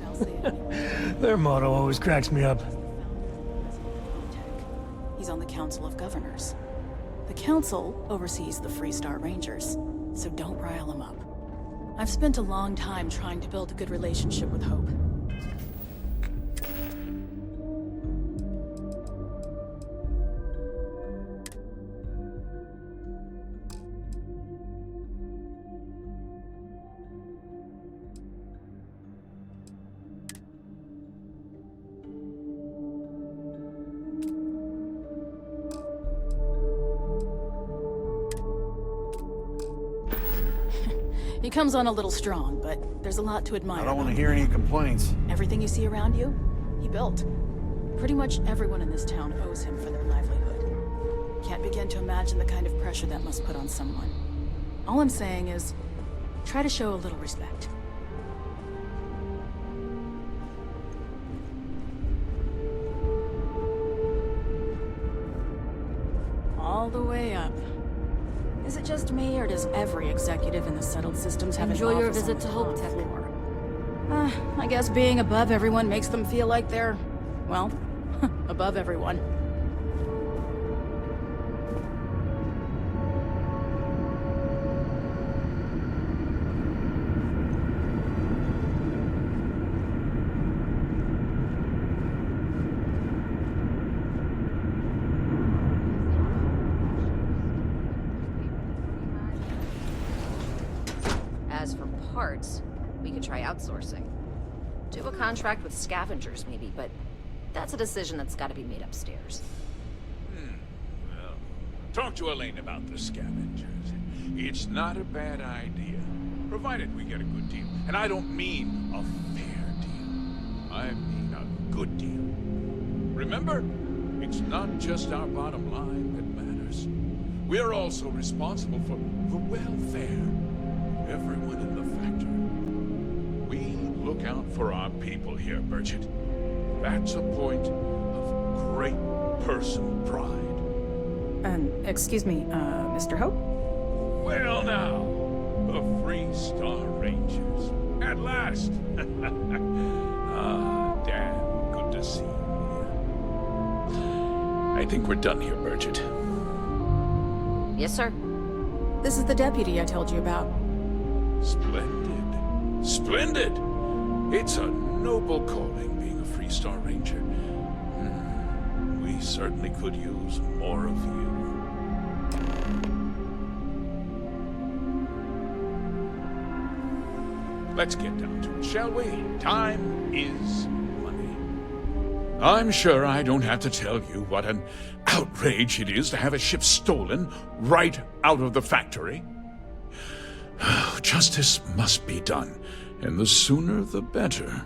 Their motto always cracks me up.
He's on the Council of Governors. The Council oversees the Freestar Rangers, so don't rile him up. I've spent a long time trying to build a good relationship with Hope. He comes on a little strong, but there's a lot to admire.
I don't want to hear any complaints.
Everything you see around you, he built. Pretty much everyone in this town owes him for their livelihood. Can't begin to imagine the kind of pressure that must put on someone. All I'm saying is, try to show a little respect. All the way up. Is it just me, or does every executive in the settled systems have
Enjoy
an
your
office
visit
on
to
the
Hope
top
Tech.
floor? I guess being above everyone makes them feel like they're, well, above everyone.
As for parts, we could try outsourcing. Do a contract with scavengers, maybe, but that's a decision that's got to be made upstairs.
Well, talk to Elaine about the scavengers. It's not a bad idea, provided we get a good deal. And I don't mean a fair deal. I mean a good deal. Remember, it's not just our bottom line that matters. We're also responsible for the welfare of everyone in the factory. We look out for our people here, Bridget. That's a point of great personal pride.
Excuse me, Mr. Hope?
Well now, the Freestar Rangers. At last! damn good to see you. I think we're done here, Bridget.
Yes, sir.
This is the deputy I told you about.
Splendid. Splendid! It's a noble calling being a Freestar Ranger. We certainly could use more of you. Let's get down to it, shall we? Time is money. I'm sure I don't have to tell you what an outrage it is to have a ship stolen right out of the factory. Justice must be done, and the sooner the better.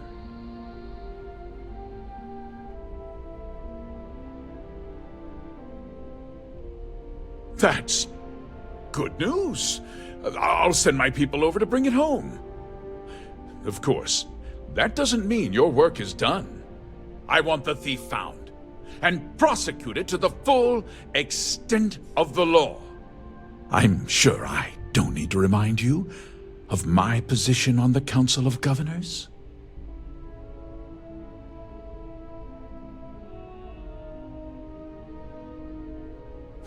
That's good news. I'll send my people over to bring it home. Of course, that doesn't mean your work is done. I want the thief found and prosecuted to the full extent of the law. I'm sure I don't need to remind you of my position on the Council of Governors.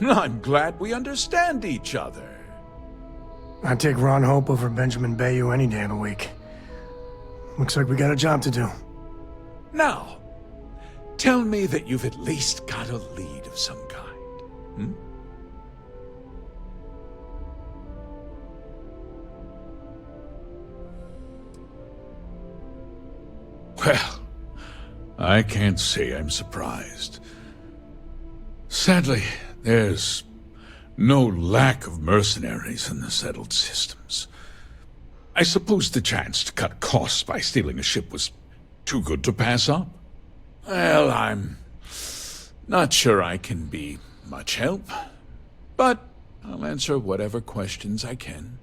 I'm glad we understand each other.
I'd take Ron Hope over Benjamin Bayou any day of the week. Looks like we got a job to do.
Now, tell me that you've at least got a lead of some kind. Hmm? Well, I can't say I'm surprised. Sadly, there's no lack of mercenaries in the settled systems. I suppose the chance to cut costs by stealing a ship was too good to pass up. Well, I'm not sure I can be much help, but I'll answer whatever questions I can.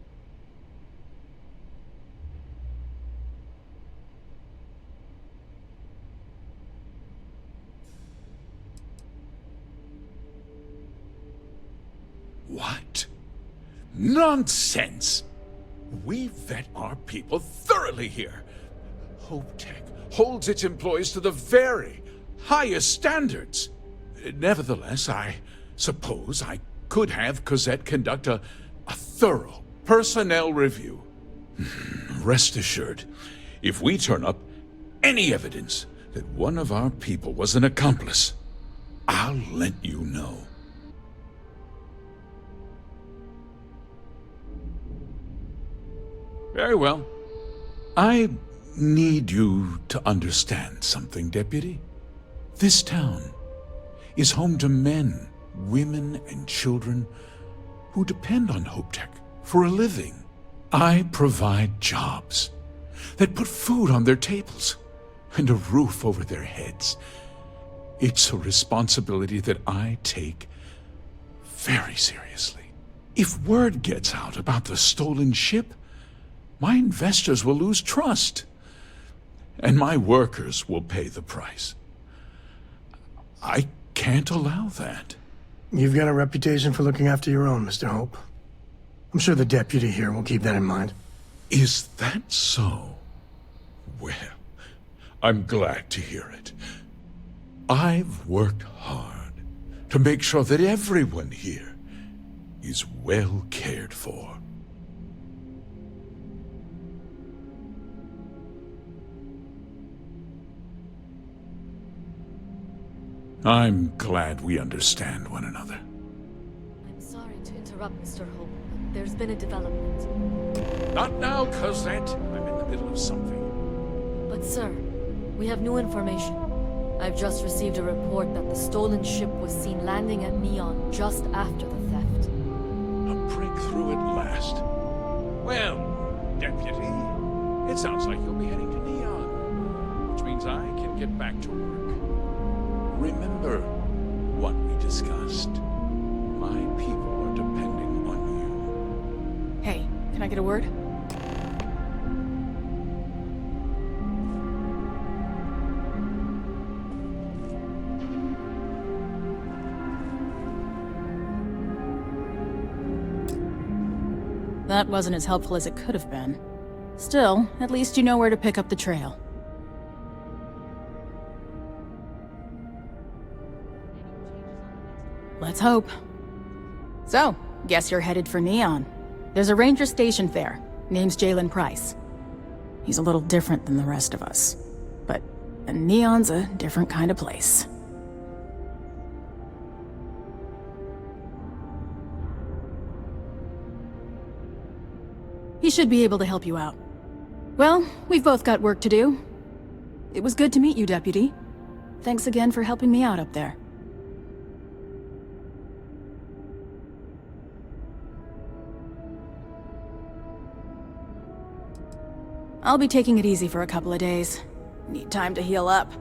What? Nonsense! We vet our people thoroughly here. Hope Tech holds its employees to the very highest standards. Nevertheless, I suppose I could have Cosette conduct a thorough personnel review. Rest assured, if we turn up any evidence that one of our people was an accomplice, I'll let you know. Very well. I need you to understand something, Deputy. This town is home to men, women, and children who depend on HopeTech for a living. I provide jobs that put food on their tables and a roof over their heads. It's a responsibility that I take very seriously. If word gets out about the stolen ship, my investors will lose trust, and my workers will pay the price. I can't allow that.
You've got a reputation for looking after your own, Mr. Hope. I'm sure the deputy here will keep that in mind.
Is that so? Well, I'm glad to hear it. I've worked hard to make sure that everyone here is well cared for. I'm glad we understand one another.
I'm sorry to interrupt, Mr. Hope, but there's been a development.
Not now, Cosette. I'm in the middle of something.
But sir, we have new information. I've just received a report that the stolen ship was seen landing at Neon just after the theft.
A breakthrough at last. Well, Deputy, it sounds like you'll be heading to Neon, which means I can get back to work. Remember what we discussed. My people are depending on you.
Hey, can I get a word? That wasn't as helpful as it could have been. Still, at least you know where to pick up the trail. Let's hope. So, guess you're headed for Neon. There's a ranger stationed there. Name's Jalen Price. He's a little different than the rest of us. But Neon's a different kind of place. He should be able to help you out. Well, we've both got work to do. It was good to meet you, Deputy. Thanks again for helping me out up there. I'll be taking it easy for a couple of days. Need time to heal up.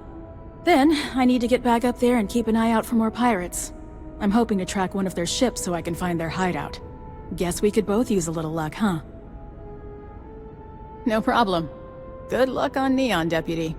Then, I need to get back up there and keep an eye out for more pirates. I'm hoping to track one of their ships so I can find their hideout. Guess we could both use a little luck, huh? No problem. Good luck on Neon, Deputy.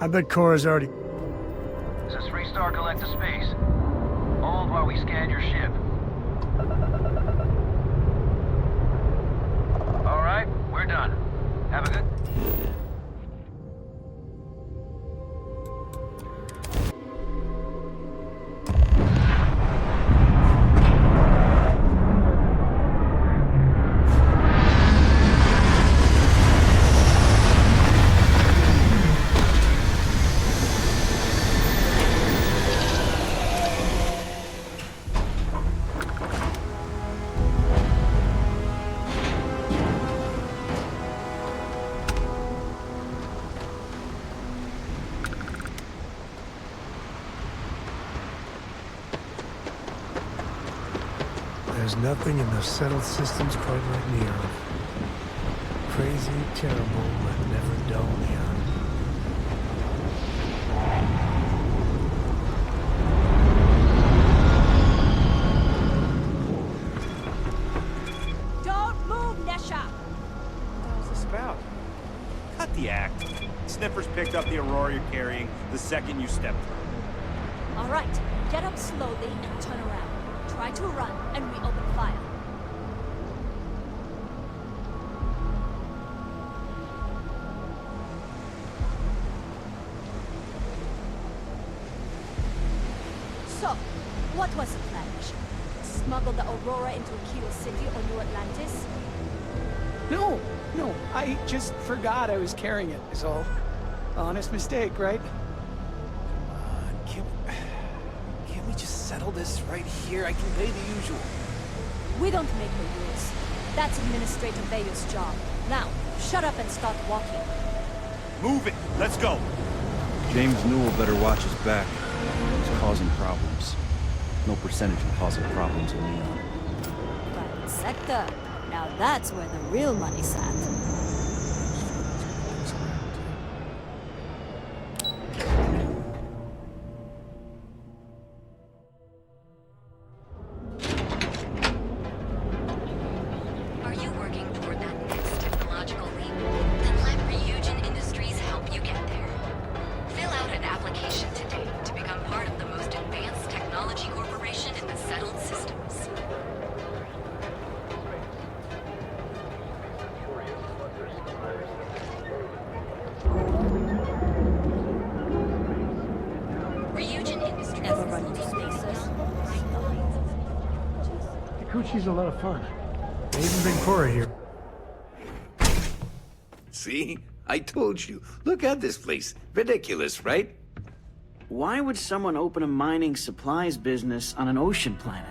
I bet Cora's already...
This is 3-star Collector Space. Hold while we scan your ship. Alright, we're done. Have a good...
There's nothing in the settled systems quite like Neon. Crazy, terrible, but never dull Neon.
Don't move, Nesha!
What's this about? Cut the act. Sniffers picked up the Aurora you're carrying the second you stepped through.
All right, get up slowly and turn around. Try to run, and we open fire. So, what was the plan, Misha? Smuggle the Aurora into Kilo City or New Atlantis?
No, I just forgot I was carrying it, is all. Honest mistake, right?
Can't we just settle this right here? I can pay the usual.
We don't make the rules. That's Administrator Bayo's job. Now, shut up and start walking.
Move it! Let's go!
James Newell better watch his back. He's causing problems. No percentage of causing problems in Neon.
Private sector. Now that's where the real money's at.
Coochie's a lot of fun. I even bring Cora here.
See? I told you. Look at this place. Ridiculous, right?
Why would someone open a mining supplies business on an ocean planet?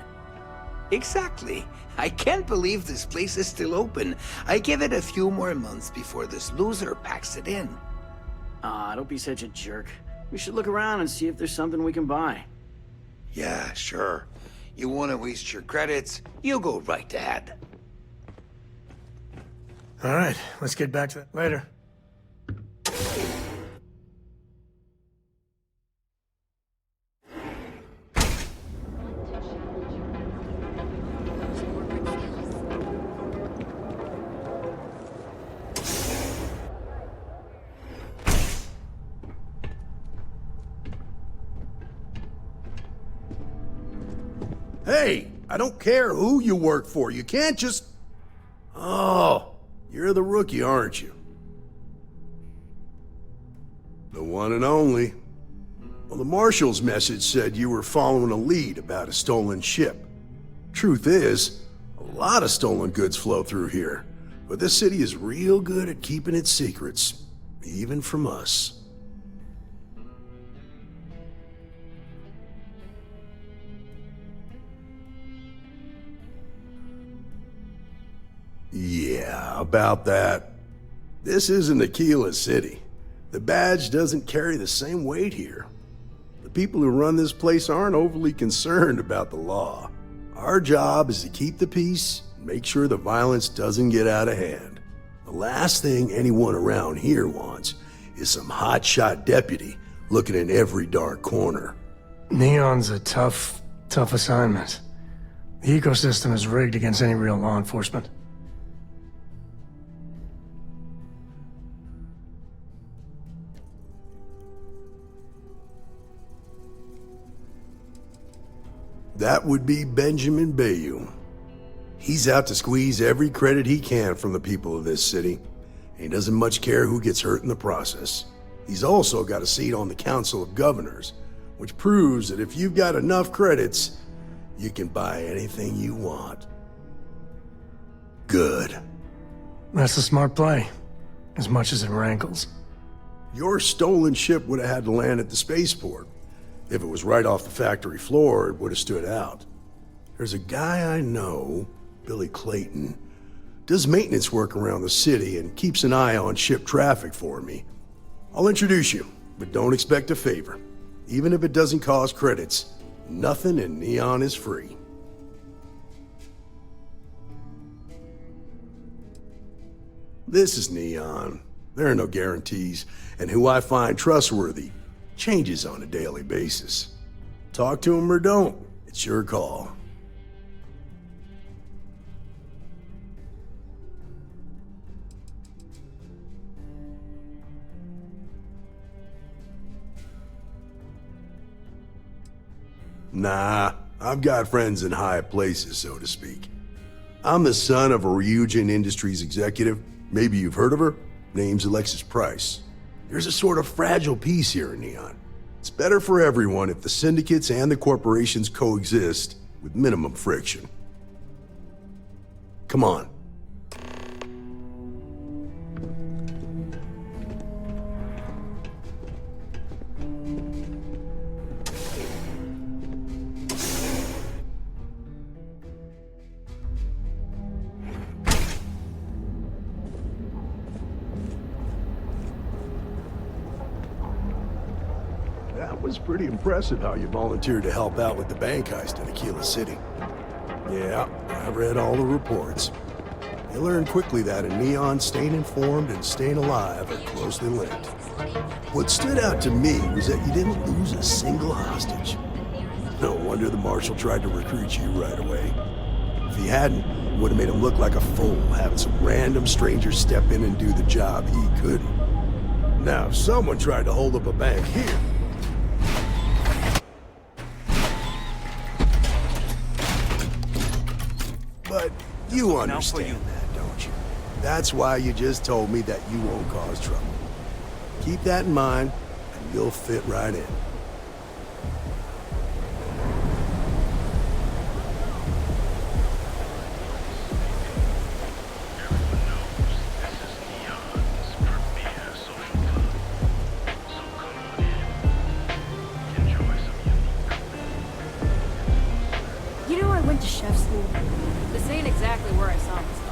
Exactly. I can't believe this place is still open. I give it a few more months before this loser packs it in.
Ah, don't be such a jerk. We should look around and see if there's something we can buy.
Yeah, sure. You want to waste your credits? You go right ahead.
All right, let's get back to that later.
Hey, I don't care who you work for. You can't just... Oh, you're the rookie, aren't you? The one and only. Well, the Marshal's message said you were following a lead about a stolen ship. Truth is, a lot of stolen goods flow through here, but this city is real good at keeping its secrets, even from us. Yeah, about that. This isn't Aquila City. The badge doesn't carry the same weight here. The people who run this place aren't overly concerned about the law. Our job is to keep the peace and make sure the violence doesn't get out of hand. The last thing anyone around here wants is some hotshot deputy looking in every dark corner.
Neon's a tough assignment. The ecosystem is rigged against any real law enforcement.
That would be Benjamin Bayou. He's out to squeeze every credit he can from the people of this city, and he doesn't much care who gets hurt in the process. He's also got a seat on the Council of Governors, which proves that if you've got enough credits, you can buy anything you want. Good.
That's a smart play, as much as it rankles.
Your stolen ship would have had to land at the spaceport. If it was right off the factory floor, it would have stood out. There's a guy I know, Billy Clayton, does maintenance work around the city and keeps an eye on ship traffic for me. I'll introduce you, but don't expect a favor. Even if it doesn't cost credits, nothing in Neon is free. This is Neon. There are no guarantees, and who I find trustworthy changes on a daily basis. Talk to him or don't, it's your call. Nah, I've got friends in high places, so to speak. I'm the son of a Ryujin Industries executive. Maybe you've heard of her? Name's Alexis Price. There's a sort of fragile peace here in Neon. It's better for everyone if the syndicates and the corporations coexist with minimum friction. Come on. That was pretty impressive how you volunteered to help out with the bank heist in Aquila City. Yeah, I read all the reports. You learn quickly that in Neon, staying informed and staying alive are closely linked. What stood out to me was that you didn't lose a single hostage. No wonder the Marshal tried to recruit you right away. If he hadn't, it would have made him look like a fool, having some random stranger step in and do the job he couldn't. Now, if someone tried to hold up a bank here, but you understand that, don't you? That's why you just told me that you won't cause trouble. Keep that in mind, and you'll fit right in.
You know I went to chef school.
This ain't exactly where I saw myself.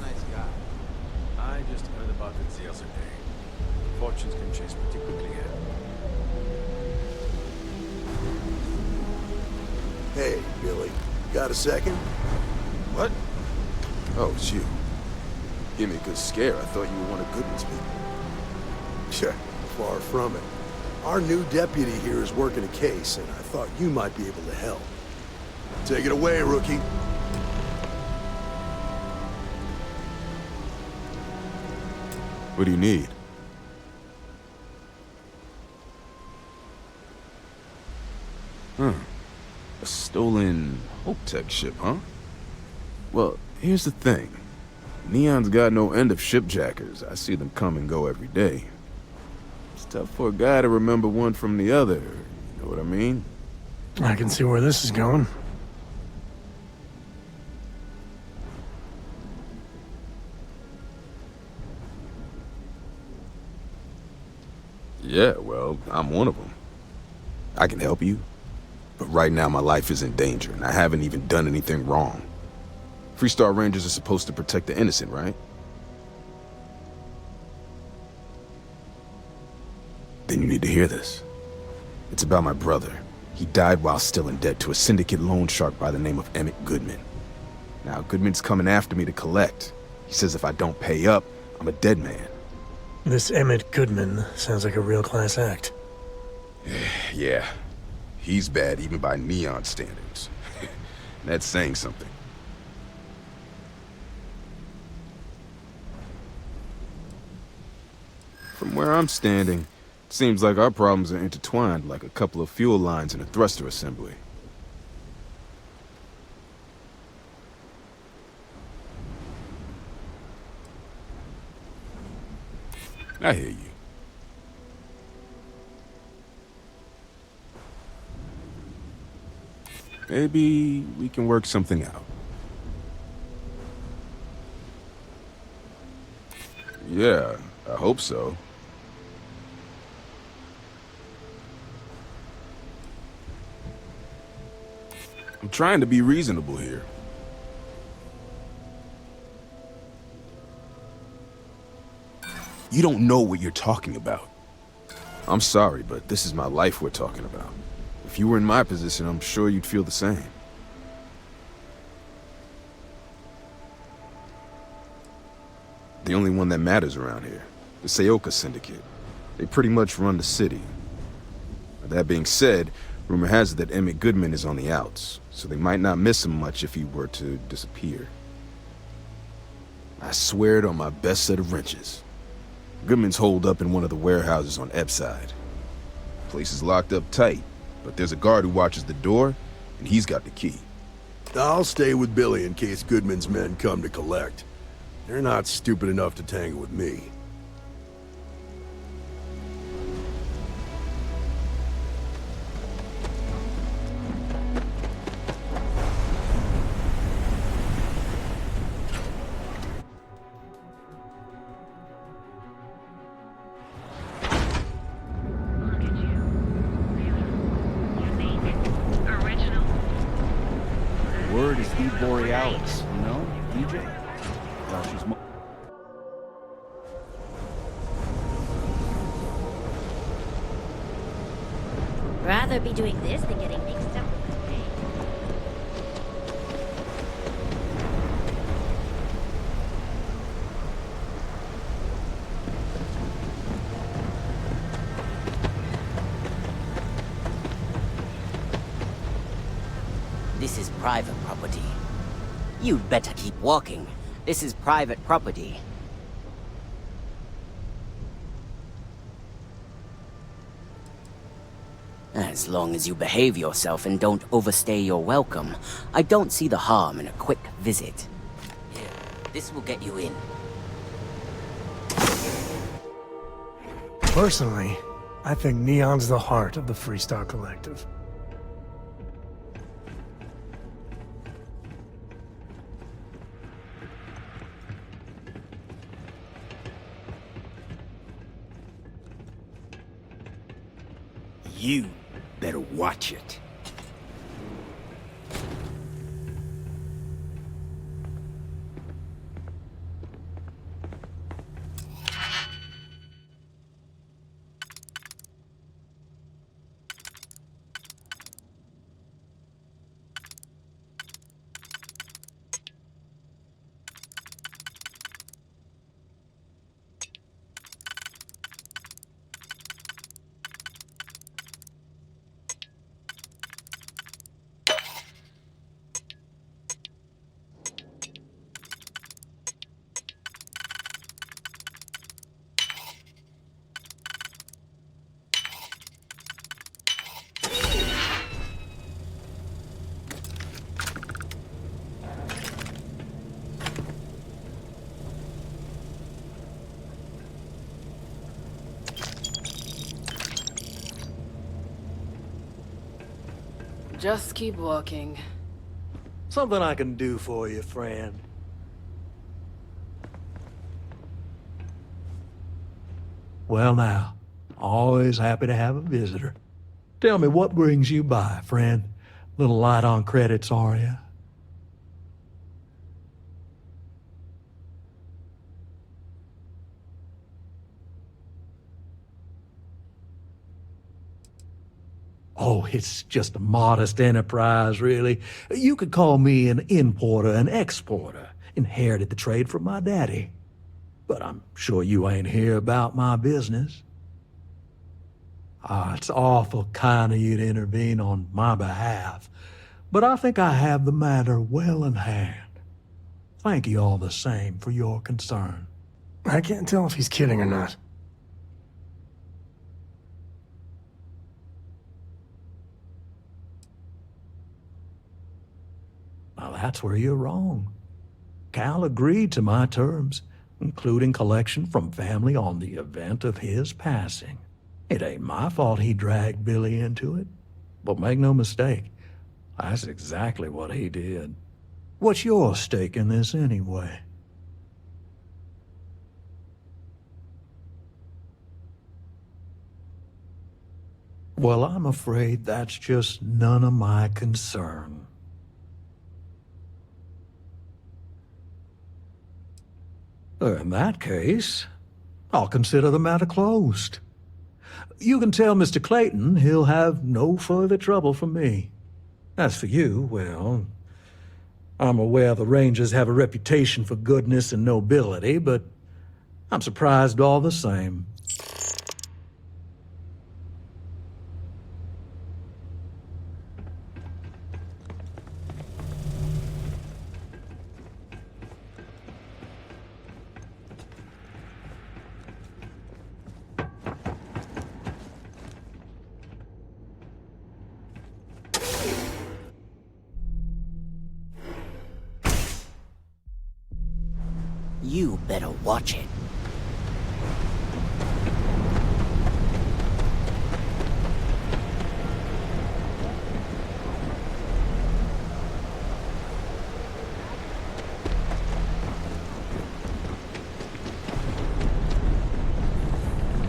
Nice guy. I just heard about it the other day. Fortunes can chase pretty quickly here.
Hey, Billy, got a second?
What? Oh, it's you.
give me a good scare. I thought you were one of Goodman's people.
Yeah, far from it. Our new deputy here is working a case, and I thought you might be able to help. Take it away, rookie.
What do you need? Huh. A stolen Hope Tech ship, huh? Well, here's the thing. Neon's got no end of shipjackers. I see them come and go every day. It's tough for a guy to remember one from the other, you know what I mean?
I can see where this is going.
Yeah, well, I'm one of them. I can help you, but right now my life is in danger, and I haven't even done anything wrong. Freestar Rangers are supposed to protect the innocent, right? Then you need to hear this. It's about my brother. He died while still in debt to a syndicate loan shark by the name of Emmett Goodman. Now, Goodman's coming after me to collect. He says if I don't pay up, I'm a dead man.
This Emmett Goodman sounds like a real class act.
Yeah, he's bad even by Neon standards. That's saying something. From where I'm standing, it seems like our problems are intertwined like a couple of fuel lines in a thruster assembly. I hear you. Maybe we can work something out. Yeah, I hope so. I'm trying to be reasonable here. You don't know what you're talking about. I'm sorry, but this is my life we're talking about. If you were in my position, I'm sure you'd feel the same. The only one that matters around here, the Seoka Syndicate. They pretty much run the city. That being said, rumor has it that Emmett Goodman is on the outs, so they might not miss him much if he were to disappear. I swear it on my best set of wrenches. Goodman's holed up in one of the warehouses on Epside. Place is locked up tight, but there's a guard who watches the door, and he's got the key.
I'll stay with Billy in case Goodman's men come to collect. They're not stupid enough to tangle with me.
Word is Eve Borealis, you know, DJ? Well, she's
Rather be doing this than getting mixed up with the game.
This is private property. You'd better keep walking. This is private property. As long as you behave yourself and don't overstay your welcome, I don't see the harm in a quick visit. Here, this will get you in.
Personally, I think Neon's the heart of the Freestar Collective.
You better watch it.
Just keep walking.
Something I can do for you, friend. Well now, always happy to have a visitor. Tell me, what brings you by, friend? Little light on credits, are you? Oh, it's just a modest enterprise, really. You could call me an importer and exporter. Inherited the trade from my daddy. But I'm sure you ain't here about my business. It's awful kind of you to intervene on my behalf, but I think I have the matter well in hand. Thank you all the same for your concern.
I can't tell if he's kidding or not.
Now that's where you're wrong. Cal agreed to my terms, including collection from family on the event of his passing. It ain't my fault he dragged Billy into it. But make no mistake, that's exactly what he did. What's your stake in this anyway? Well, I'm afraid that's just none of my concern. In that case, I'll consider the matter closed. You can tell Mr. Clayton he'll have no further trouble from me. As for you, well, I'm aware the Rangers have a reputation for goodness and nobility, but I'm surprised all the same.
You better watch it.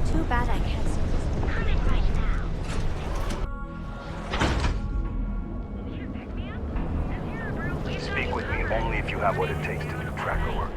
Too bad I can't see this. Coming right now.
Speak with me only if you have what it takes to do tracker work.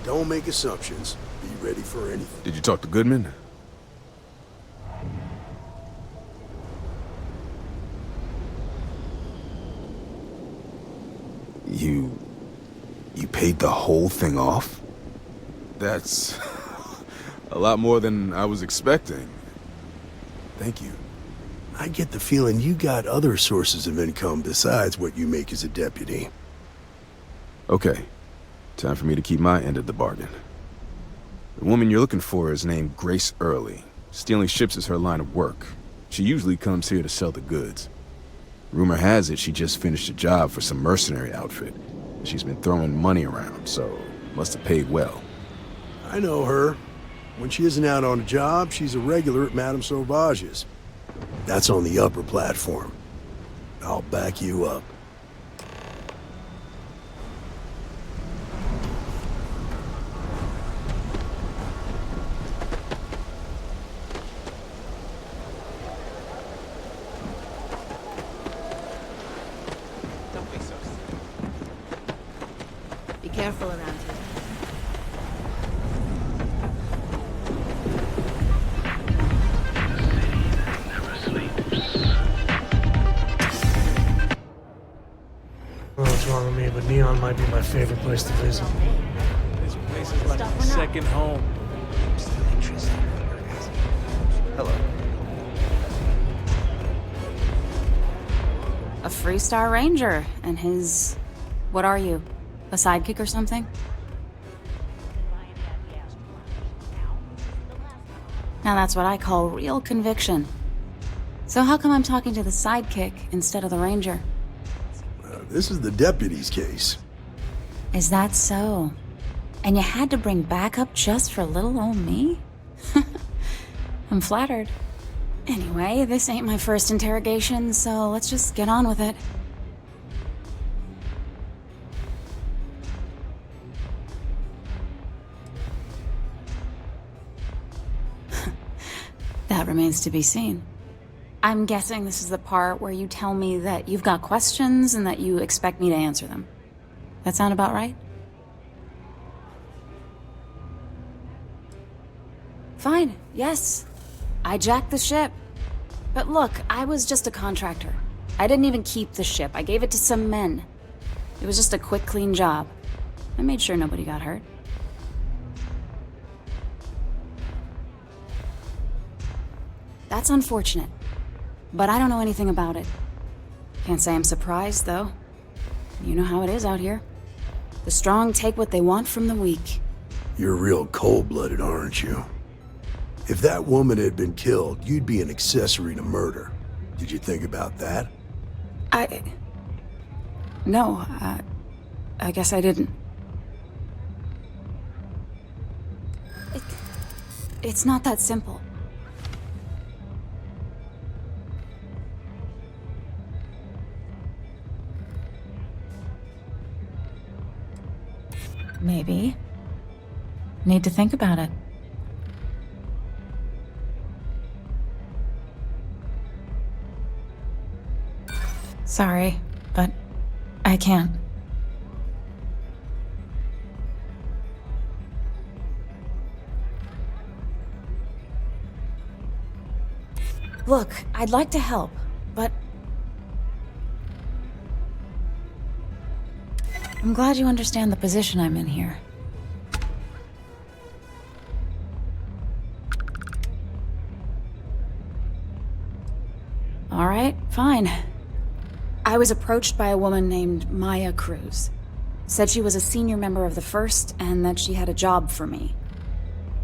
Don't make assumptions. Be ready for anything.
Did you talk to Goodman? You paid the whole thing off? That's a lot more than I was expecting. Thank you.
I get the feeling you got other sources of income besides what you make as a deputy.
Okay. Time for me to keep my end of the bargain. The woman you're looking for is named Grace Early. Stealing ships is her line of work. She usually comes here to sell the goods. Rumor has it she just finished a job for some mercenary outfit. She's been throwing money around, so must have paid well.
I know her. When she isn't out on a job, she's a regular at Madame Sauvage's. That's on the upper platform. I'll back you up.
Be careful around here.
Well, what's wrong with me, but Neon might be my favorite place to visit.
This place is like a second home.
Hello.
A Freestar Ranger, and his... What are you? A sidekick or something? Now that's what I call real conviction. So how come I'm talking to the sidekick instead of the ranger?
This is the deputy's case.
Is that so? And you had to bring backup just for little old me? I'm flattered. Anyway, this ain't my first interrogation, so let's just get on with it. That remains to be seen. I'm guessing this is the part where you tell me that you've got questions and that you expect me to answer them. That sound about right? Fine, yes. I jacked the ship. But look, I was just a contractor. I didn't even keep the ship. I gave it to some men. It was just a quick, clean job. I made sure nobody got hurt. That's unfortunate. But I don't know anything about it. Can't say I'm surprised, though. You know how it is out here. The strong take what they want from the weak.
You're real cold-blooded, aren't you? If that woman had been killed, you'd be an accessory to murder. Did you think about that?
No, I guess I didn't. It's not that simple. Maybe. Need to think about it. Sorry, but I can't. Look, I'd like to help, but I'm glad you understand the position I'm in here. All right, fine. I was approached by a woman named Maya Cruz. Said she was a senior member of the First and that she had a job for me.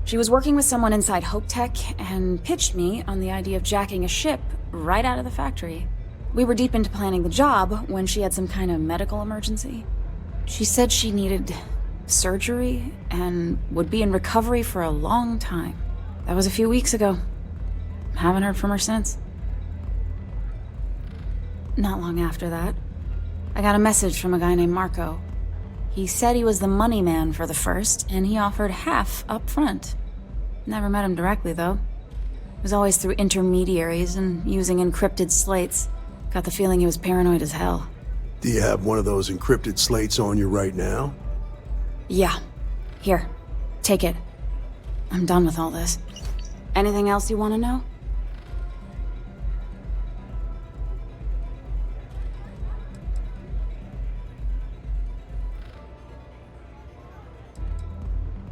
She was working with someone inside Hope Tech and pitched me on the idea of jacking a ship right out of the factory. We were deep into planning the job when she had some kind of medical emergency. She said she needed surgery and would be in recovery for a long time. That was a few weeks ago. Haven't heard from her since. Not long after that, I got a message from a guy named Marco. He said he was the money man for the First, and he offered half up front. Never met him directly, though. It was always through intermediaries and using encrypted slates. Got the feeling he was paranoid as hell.
Do you have one of those encrypted slates on you right now?
Yeah. Here. Take it. I'm done with all this. Anything else you want to know?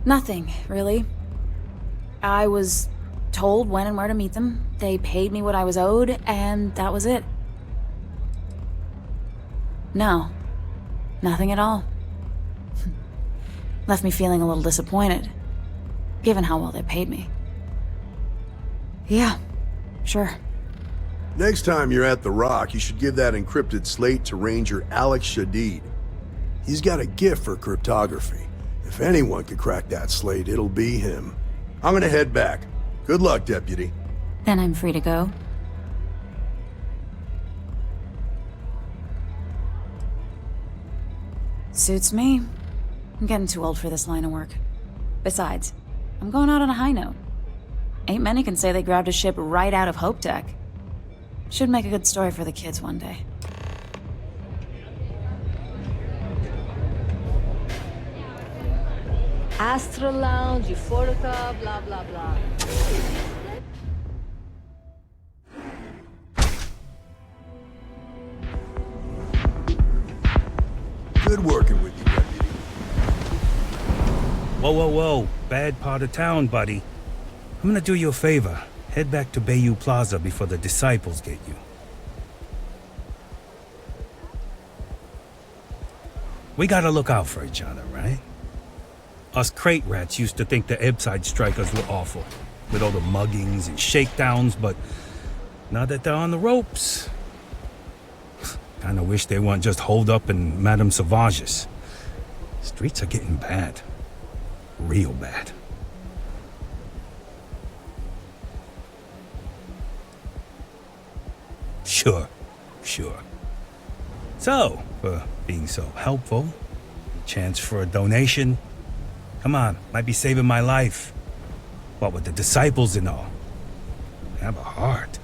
Nothing, really. I was told when and where to meet them. They paid me what I was owed, and that was it. No. Nothing at all. Left me feeling a little disappointed, given how well they paid me. Yeah, sure.
Next time you're at the Rock, you should give that encrypted slate to Ranger Alex Shadid. He's got a gift for cryptography. If anyone could crack that slate, it'll be him. I'm gonna head back. Good luck, Deputy.
Then I'm free to go. Suits me. I'm getting too old for this line of work. Besides, I'm going out on a high note. Ain't many can say they grabbed a ship right out of Hope Tech. Should make a good story for the kids one day.
Astro Lounge, Euphorica, blah blah blah.
Good working with you, Deputy.
Whoa, whoa, whoa. Bad part of town, buddy. I'm gonna do you a favor. Head back to Bayou Plaza before the disciples get you. We gotta look out for each other, right? Us crate rats used to think the Ebside strikers were awful. with all the muggings and shakedowns, but now that they're on the ropes, kinda wish they weren't just holed up in Madame Sauvage's. Streets are getting bad. Real bad. Sure. So, for being so helpful, chance for a donation. Come on, might be saving my life. What with the disciples and all. Have a heart.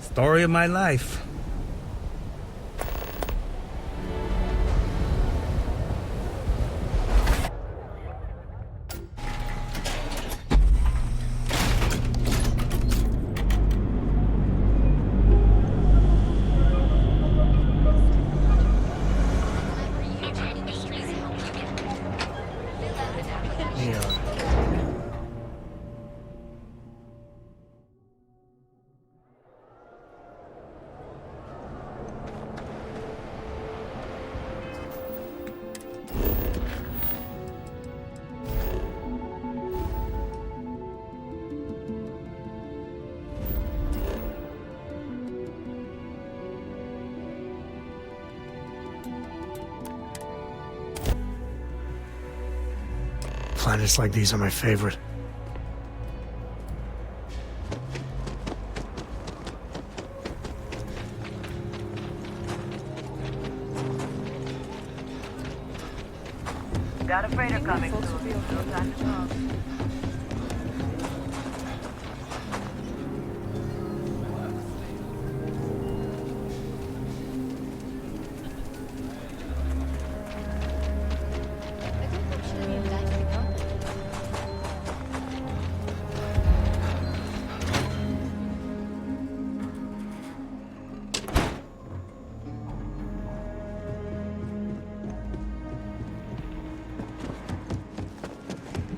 Story of my life.
Planets like these are my favorite.
Got a freighter coming soon. No time to talk.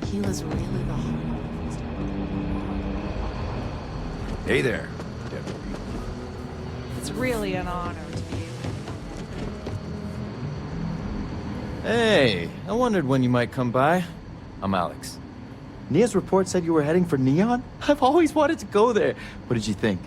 He was really the
Hey there.
It's really an honor to be
Hey, I wondered when you might come by. I'm Alex. Nia's report said you were heading for Neon? I've always wanted to go there. What did you think?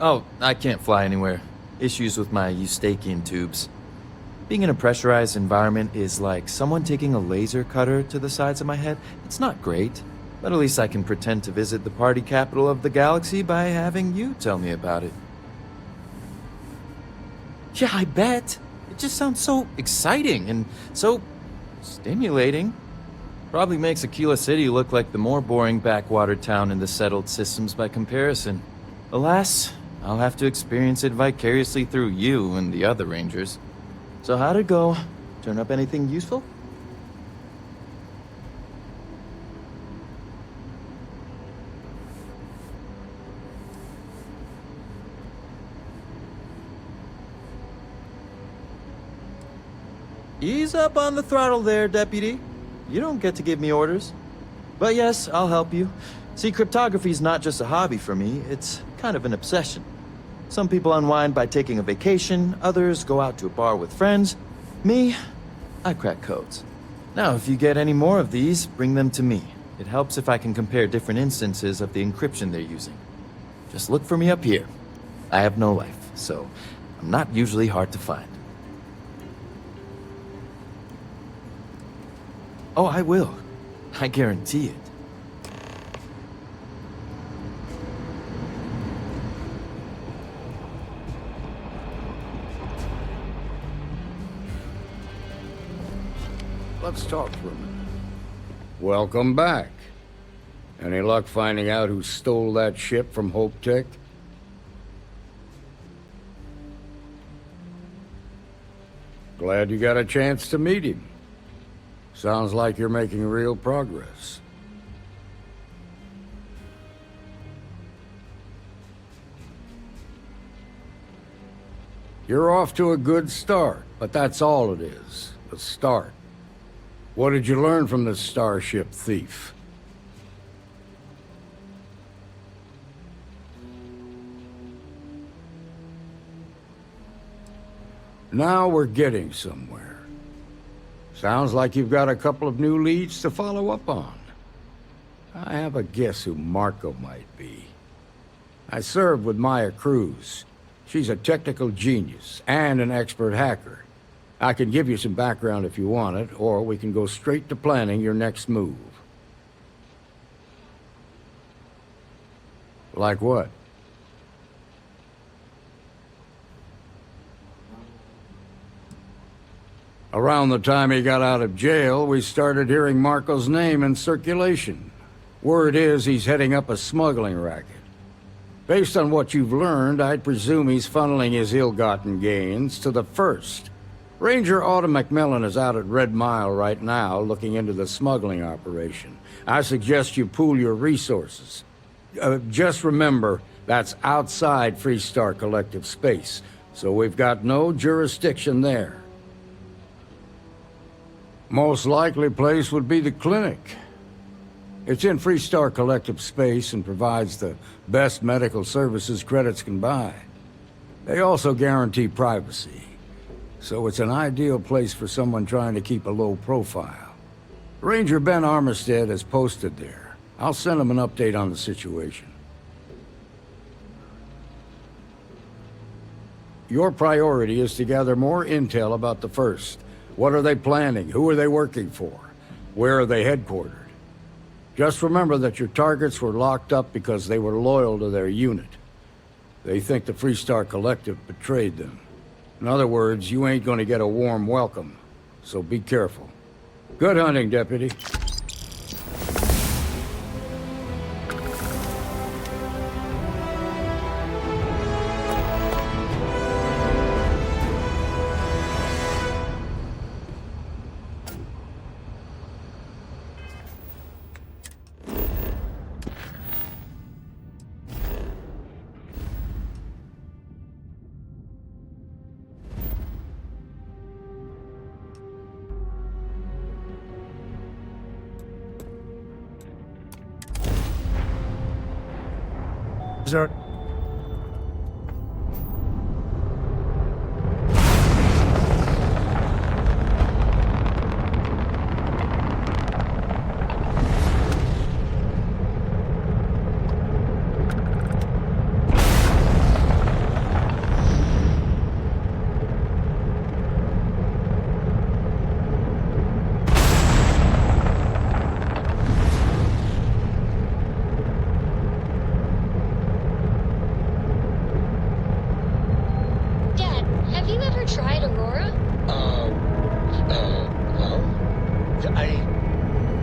Oh, I can't fly anywhere. Issues with my Eustachian tubes. Being in a pressurized environment is like someone taking a laser cutter to the sides of my head. It's not great, but at least I can pretend to visit the party capital of the galaxy by having you tell me about it. Yeah, I bet. It just sounds so exciting and so stimulating. Probably makes Aquila City look like the more boring backwater town in the settled systems by comparison. Alas, I'll have to experience it vicariously through you and the other rangers. So how'd it go? Turn up anything useful? Ease up on the throttle there, Deputy. You don't get to give me orders. But yes, I'll help you. See, cryptography's not just a hobby for me, it's kind of an obsession. Some people unwind by taking a vacation, others go out to a bar with friends. Me, I crack codes. Now, if you get any more of these, bring them to me. It helps if I can compare different instances of the encryption they're using. Just look for me up here. I have no life, so I'm not usually hard to find. Oh, I will. I guarantee it.
Let's talk for a minute. Welcome back. Any luck finding out who stole that ship from Hope Tech? Glad you got a chance to meet him. Sounds like you're making real progress. You're off to a good start. But that's all it is, a start. What did you learn from this starship thief? Now we're getting somewhere. Sounds like you've got a couple of new leads to follow up on. I have a guess who Marco might be. I served with Maya Cruz. She's a technical genius and an expert hacker. I can give you some background if you want it, or we can go straight to planning your next move. Like what? Around the time he got out of jail, we started hearing Marco's name in circulation. Word is he's heading up a smuggling racket. Based on what you've learned, I'd presume he's funneling his ill-gotten gains to the First. Ranger Autumn McMillan is out at Red Mile right now looking into the smuggling operation. I suggest you pool your resources. Just remember, that's outside Freestar Collective space, so we've got no jurisdiction there. Most likely place would be the clinic. It's in Freestar Collective space and provides the best medical services credits can buy. They also guarantee privacy, so it's an ideal place for someone trying to keep a low profile. Ranger Ben Armistead is posted there. I'll send him an update on the situation. Your priority is to gather more intel about the First. What are they planning? Who are they working for? Where are they headquartered? Just remember that your targets were locked up because they were loyal to their unit. They think the Freestar Collective betrayed them. In other words, you ain't gonna get a warm welcome, so be careful. Good hunting, Deputy.
Sir.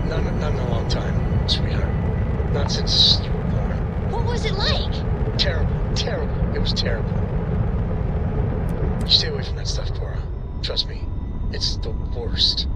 Not in a long time, sweetheart. Not since you were born.
What was it like?
Terrible. It was terrible. You stay away from that stuff, Cora. Trust me, it's the worst.